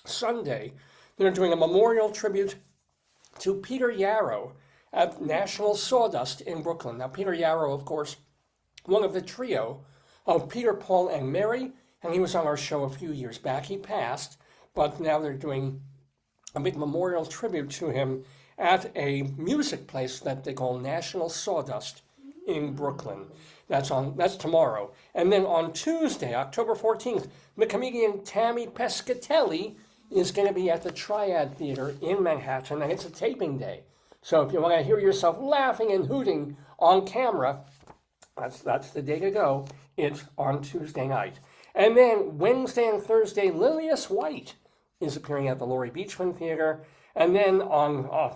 Sunday, they're doing a memorial tribute to Peter Yarrow at National Sawdust in Brooklyn. Now, Peter Yarrow, of course, one of the trio of Peter, Paul, and Mary, and he was on our show a few years back. He passed, but now they're doing a big memorial tribute to him at a music place that they call National Sawdust in Brooklyn. That's tomorrow. And then on Tuesday, October 14th, the comedian Tammy Pescatelli is going to be at the Triad Theater in Manhattan, and it's a taping day. So if you want to hear yourself laughing and hooting on camera, that's the day to go. It's on Tuesday night. And then Wednesday and Thursday, Lilias White is appearing at the Laurie Beachman Theater. And then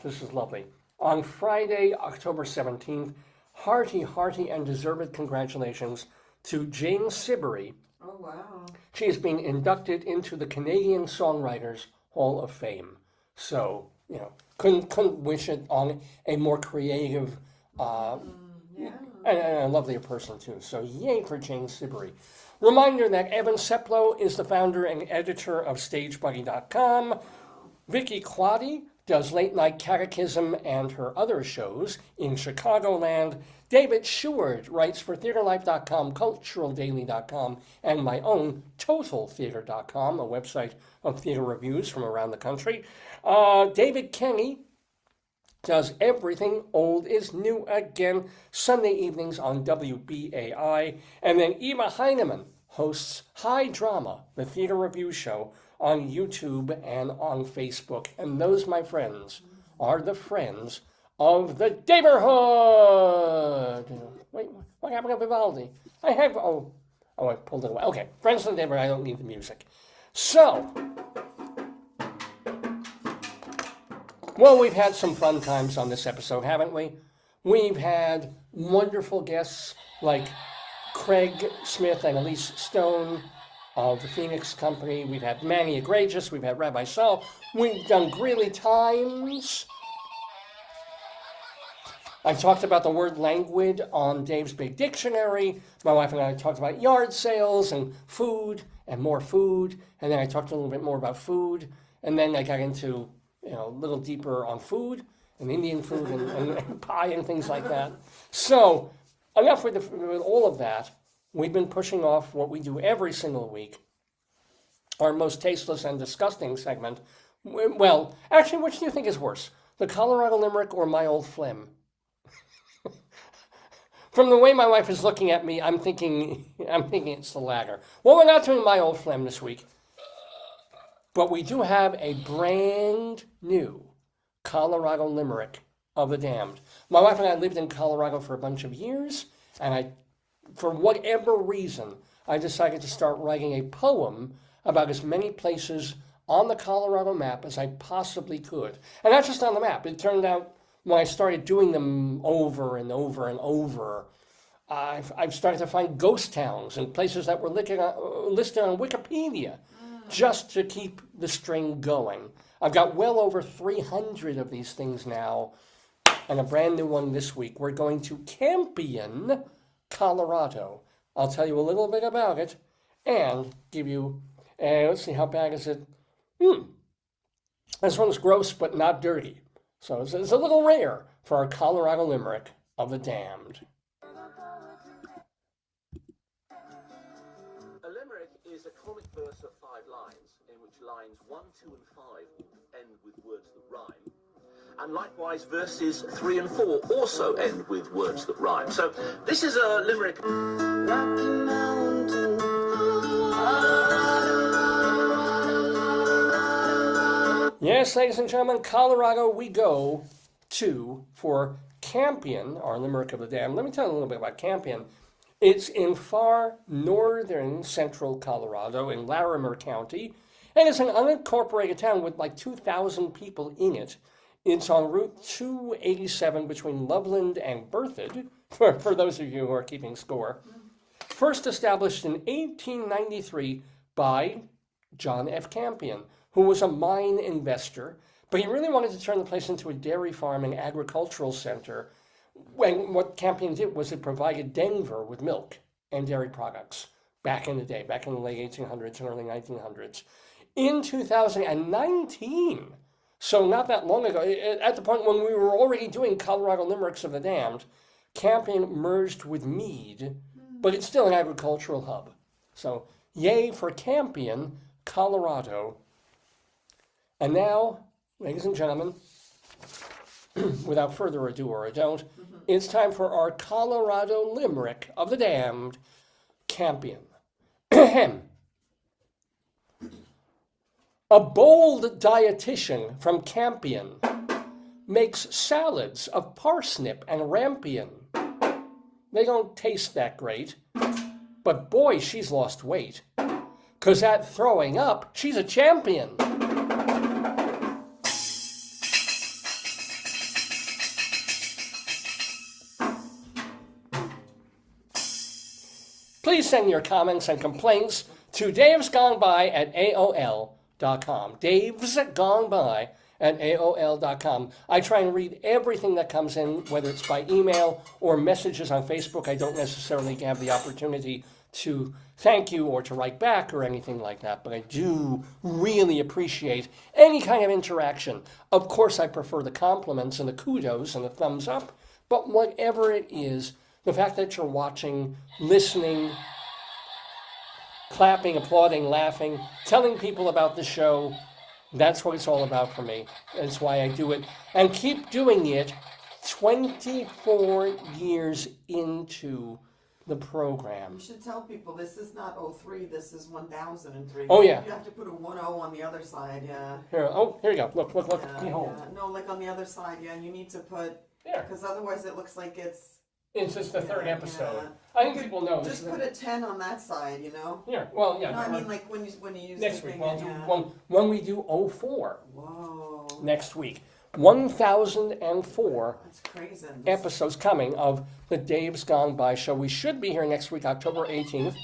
this is lovely, on Friday, October 17th, hearty and deserved congratulations to Jane Siberry. Oh, wow. She is being inducted into the Canadian Songwriters Hall of Fame. So, couldn't wish it on a more creative and a lovelier person, too. So, yay for Jane Siberry. Reminder that Evan Seplow is the founder and editor of StageBuddy.com. Vicky Quaddy does Late Night Catechism and her other shows in Chicagoland. David Sheward writes for TheaterLife.com, CulturalDaily.com, and my own TotalTheater.com, a website of theater reviews from around the country. David Kenny does Everything Old is New Again, Sunday evenings on WBAI. And then Eva Heineman hosts High Drama, the theater review show, on YouTube and on Facebook. And those, my friends, are the friends of the Daverhood. Wait, what happened to Vivaldi? I pulled it away. Okay, friends of the Daverhood, I don't need the music. So, well, we've had some fun times on this episode, haven't we? We've had wonderful guests like Craig Smith and Elise Stone of the Phoenix Company. We've had Manuel Igrejas. We've had Rabbi Sol. We've done Greeley Times. I talked about the word languid on Dave's Big Dictionary. My wife and I talked about yard sales and food and more food. And then I talked a little bit more about food. And then I got into, a little deeper on food and Indian food and pie and things like that. So enough with all of that. We've been pushing off what we do every single week, our most tasteless and disgusting segment. Well, actually, which do you think is worse, the Colorado Limerick or my old phlegm? From the way my wife is looking at me, I'm thinking it's the latter. Well, we're not doing my old phlegm this week, but we do have a brand new Colorado Limerick of the damned. My wife and I lived in Colorado for a bunch of years, and for whatever reason, I decided to start writing a poem about as many places on the Colorado map as I possibly could. And not just on the map. It turned out when I started doing them over and over and over, I've started to find ghost towns and places that were listed on Wikipedia just to keep the string going. I've got well over 300 of these things now. and a brand new one this week. We're going to Campion, Colorado. I'll tell you a little bit about it and give you, let's see, how bad is it? This one's gross but not dirty. So it's a little rare for our Colorado limerick of the damned. A limerick is a comic verse of 5 lines, in which lines 1, 2, and 5 end with words that rhyme. And likewise, verses 3 and 4 also end with words that rhyme. So this is a limerick. Rocky Mountain. Yes, ladies and gentlemen, Colorado we go to for Campion, our limerick of the damned. Let me tell you a little bit about Campion. It's in far northern central Colorado in Larimer County, and it's an unincorporated town with like 2,000 people in it. It's on Route 287 between Loveland and Berthoud, for those of you who are keeping score. First established in 1893 by John F. Campion, who was a mine investor, but he really wanted to turn the place into a dairy farm and agricultural center. And what Campion did was it provided Denver with milk and dairy products back in the day, back in the late 1800s and early 1900s. In 2019, so not that long ago, at the point when we were already doing Colorado Limericks of the Damned, Campion merged with Meade, but it's still an agricultural hub. So yay for Campion, Colorado. And now, ladies and gentlemen, without further ado or ado, it's time for our Colorado Limerick of the Damned, Campion. A bold dietitian from Campion makes salads of parsnip and rampion. They don't taste that great, but boy, she's lost weight. 'Cause at throwing up, she's a champion. Please send your comments and complaints to davesgoneby@aol.com. davesgoneby@aol.com. I try and read everything that comes in, whether it's by email or messages on Facebook. I don't necessarily have the opportunity to thank you or to write back or anything like that, but I do really appreciate any kind of interaction. Of course, I prefer the compliments and the kudos and the thumbs up, but whatever it is, the fact that you're watching, listening, clapping, applauding, laughing, telling people about the show, that's what it's all about for me. That's why I do it. And keep doing it 24 years into the program. You should tell people this is not 03, this is 1003. Oh, yeah. You have to put a 10 on the other side, yeah. Here you go. Look. Behold. Yeah. No, like on the other side, yeah. You need to put, There. because otherwise it looks like it's It's the third episode. yeah. I think people know. Just put a 10 on that side, you know? Here, well, yeah. No, I mean like when you use next the week, thing, we'll do yeah. when we do 04 Whoa. next week. 1004 That's crazy. episodes coming of the Dave's Gone By show. We should be here next week, October 18th.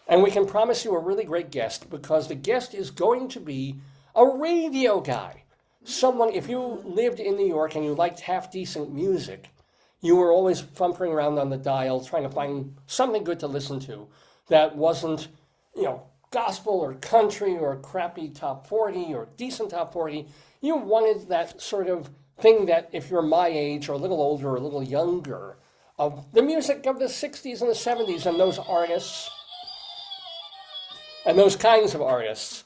And we can promise you a really great guest, because the guest is going to be a radio guy. Someone, if you lived in New York and you liked half-decent music, you were always fumbling around on the dial trying to find something good to listen to that wasn't, gospel or country or crappy top 40 or decent top 40. You wanted that sort of thing that, if you're my age or a little older or a little younger, of the music of the 60s and the 70s and those artists and those kinds of artists.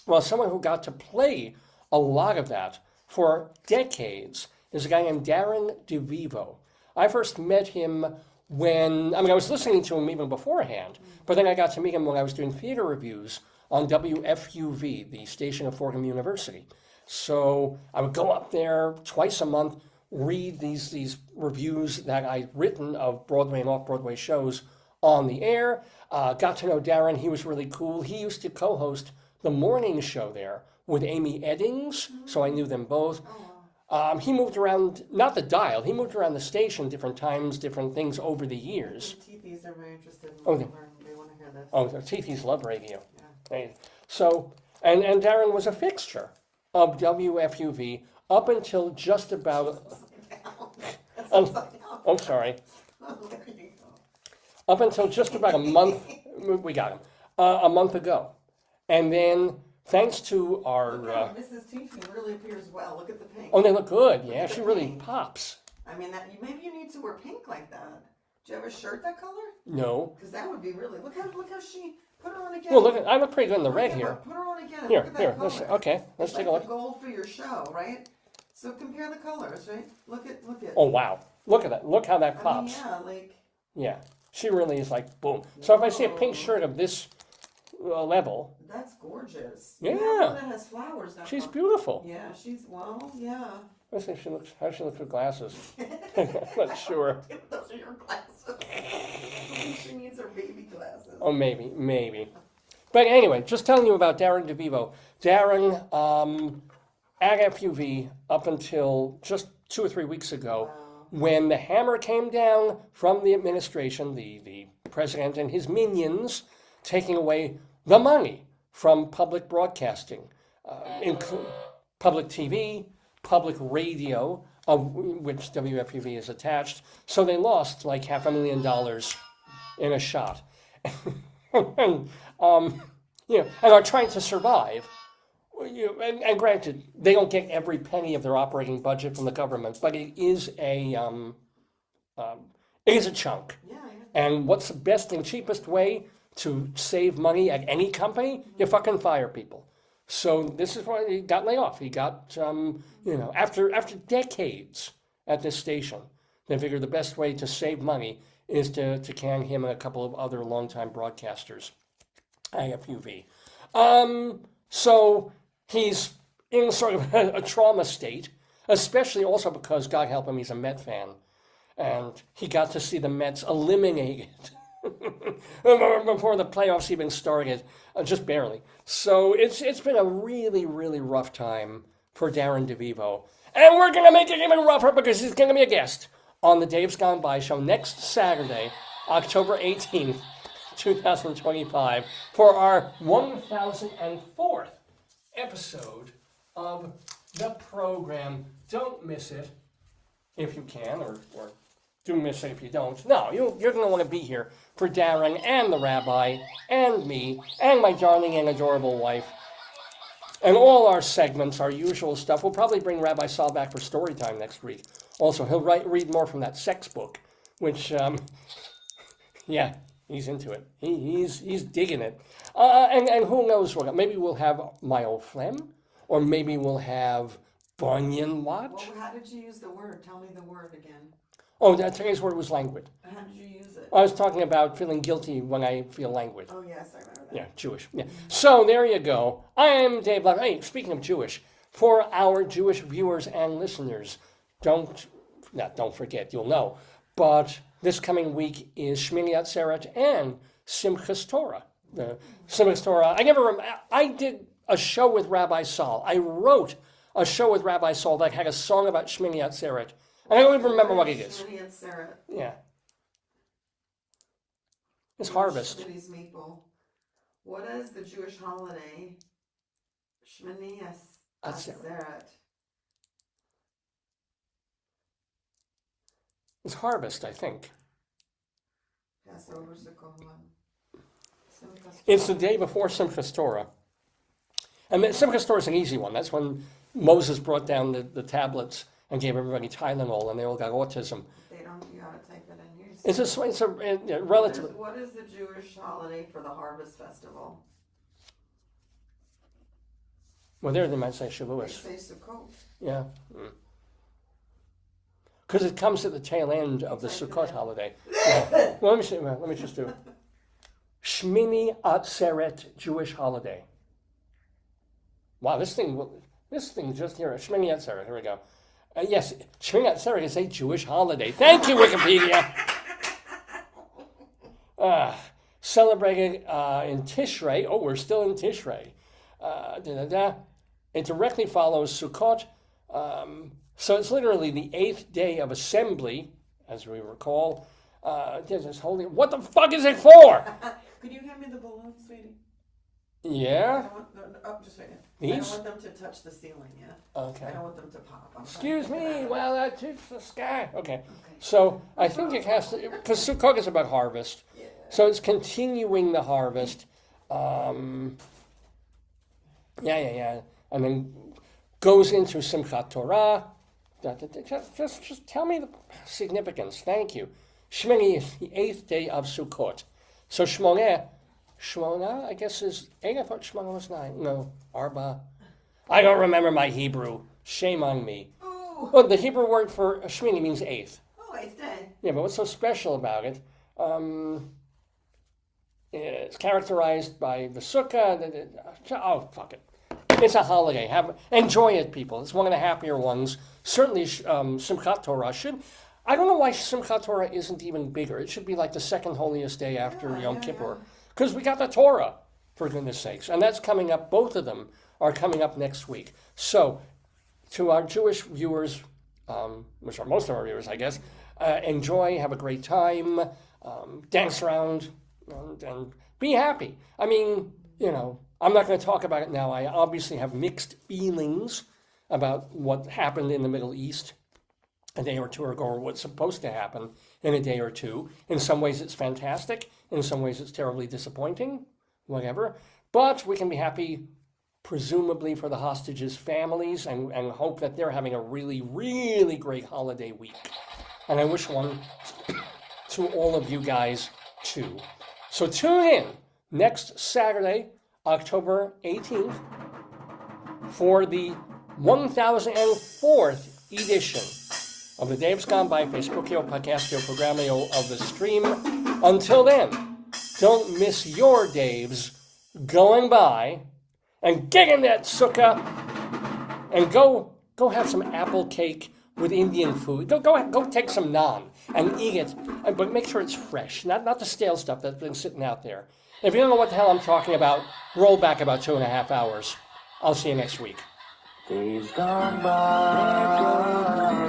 Well, someone who got to play a lot of that for decades is a guy named Darren DeVivo. I first met him I was listening to him even beforehand, but then I got to meet him when I was doing theater reviews on WFUV, the station of Fordham University. So I would go up there twice a month, read these reviews that I'd written of Broadway and off-Broadway shows on the air. Got to know Darren. He was really cool. He used to co-host the morning show there with Amy Eddings, so I knew them both. He moved around, not the dial, he moved around the station different times, different things over the years. The TTs are very interested in Oh, they want to hear this. Oh, the TTs love radio. Yeah. So And Darren was a fixture of WFUV up until just about... I'm sorry. Up until just about a month, we got him, a month ago. And then, thanks to our... Mrs. Teaching really appears well. Look at the pink. Oh, they look good. Yeah, she really pops. I mean, maybe you need to wear pink like that. Do you have a shirt that color? No. Because that would be really... Look how she... Put her on again. Well, look, I look pretty good in the red here. Put her on again. Here, look at that here. color. Let's it's take like a look. The gold for your show, right? So compare the colors, right? Look at. Oh wow! Look at that! Look how that pops. I mean, yeah, like. Yeah, she really is like boom. So if I see a pink shirt of this level. That's gorgeous. Yeah. One that has flowers. She's beautiful. Yeah, yeah. Let's see how she looks with glasses. I'm not sure. Those are your glasses. She needs her baby glasses. Oh, maybe. But anyway, just telling you about Darren DeVivo. Darren, at FUV up until just 2 or 3 weeks ago, when the hammer came down from the administration, the president and his minions taking away the money from public broadcasting, public TV, public radio, of which WFUV is attached. So they lost like $500,000 in a shot. And are trying to survive. And granted, they don't get every penny of their operating budget from the government, but it is a chunk. Yeah. And what's the best and cheapest way to save money at any company? You fucking fire people. So this is why he got laid off. He got, after decades at this station, they figured the best way to save money is to can him and a couple of other longtime broadcasters at FUV. So he's in sort of a trauma state, especially also because, God help him, he's a Met fan. And he got to see the Mets eliminated before the playoffs even started, just barely. So it's been a really, really rough time for Darren DeVivo. And we're going to make it even rougher because he's going to be a guest on the Dave's Gone By show next Saturday, October 18th, 2025, for our 1004th episode of the program. Don't miss it if you can, or do miss it if you don't. No, you're going to want to be here for Darren and the rabbi and me and my darling and adorable wife. And all our segments, our usual stuff. We'll probably bring Rabbi Sol back for story time next week. Also, he'll read more from that sex book, which, yeah, he's into it. He's digging it. And who knows what? Maybe we'll have my old Flem, or maybe we'll have Bunyan Watch. Well, how did you use the word? Tell me the word again. Oh, today's word was languid. How did you use it? I was talking about feeling guilty when I feel languid. Oh, yes, I remember that. Yeah, Jewish. Yeah. So there you go. I am Dave Levin. Hey, speaking of Jewish, for our Jewish viewers and listeners, don't forget, you'll know, but this coming week is Shmini Atzeret and Simchas Torah. Simchas Torah. I did a show with Rabbi Sol. I wrote a show with Rabbi Sol that had a song about Shmini Atzeret. I don't even remember what it is. Shmini Atzeret. Yeah. It's harvest. Shmini's meatball. What is the Jewish holiday? Shmini Atzeret. It's harvest, I think. Passover, Sukkot. It's the day before Simchas Torah. And Simchas Torah is an easy one. That's when Moses brought down the tablets and gave everybody Tylenol, and they all got autism. You gotta type it in here. It's a relative. What is the Jewish holiday for the Harvest Festival? Well, there they might say Shavuos. They say Sukkot. Yeah. Because it comes at the tail end of the Sukkot holiday. Yeah. Well, let me just do it. Shmini Atzeret Jewish holiday. Wow, this thing just here. Shmini Atzeret. Here we go. Yes, Shmini Atzeret is a Jewish holiday. Thank you, Wikipedia. Celebrated in Tishrei. Oh, we're still in Tishrei. It directly follows Sukkot. So it's literally the 8th day of assembly, as we recall. What the fuck is it for? Could you hand me the balloon, sweetie? Yeah? Just wait. I These? don't want them to touch the ceiling, yeah. Okay. I don't want them to pop. Excuse me, well, that tips the sky. Okay. So I think it has to, because Sukkot is about harvest. Yeah. So it's continuing the harvest. Yeah. And then goes into Simchat Torah. Just tell me the significance. Thank you. Shmini is the 8th day of Sukkot. So Shmoneh, I guess, is 8. I thought Shmoneh was 9. No, Arba. I don't remember my Hebrew. Shame on me. Ooh. Well, the Hebrew word for Shmini means 8th. Oh, 8th day. Yeah, but what's so special about it? It's characterized by the sukkah. Oh, fuck it. It's a holiday. Enjoy it, people. It's one of the happier ones. Certainly, Simchat Torah should. I don't know why Simchat Torah isn't even bigger. It should be like the second holiest day after Yom Kippur. Because we got the Torah, for goodness sakes. And that's coming up. Both of them are coming up next week. So, to our Jewish viewers, which are most of our viewers, I guess, enjoy, have a great time, dance around, and be happy. I mean, I'm not going to talk about it now. I obviously have mixed feelings about what happened in the Middle East a day or two ago, or what's supposed to happen in a day or two. In some ways it's fantastic. In some ways it's terribly disappointing, whatever. But we can be happy, presumably, for the hostages' families and hope that they're having a really, really great holiday week. And I wish one to all of you guys, too. So tune in next Saturday, October 18th, for the 1004th edition of the Dave's Gone By Facebookio, Podcastio, Programmio of the stream. Until then, don't miss your Dave's going by, and get in that sukkah, and go have some apple cake with Indian food. Go take some naan and eat it, but make sure it's fresh, not the stale stuff that's been sitting out there. If you don't know what the hell I'm talking about, roll back about 2.5 hours. I'll see you next week. Days gone by.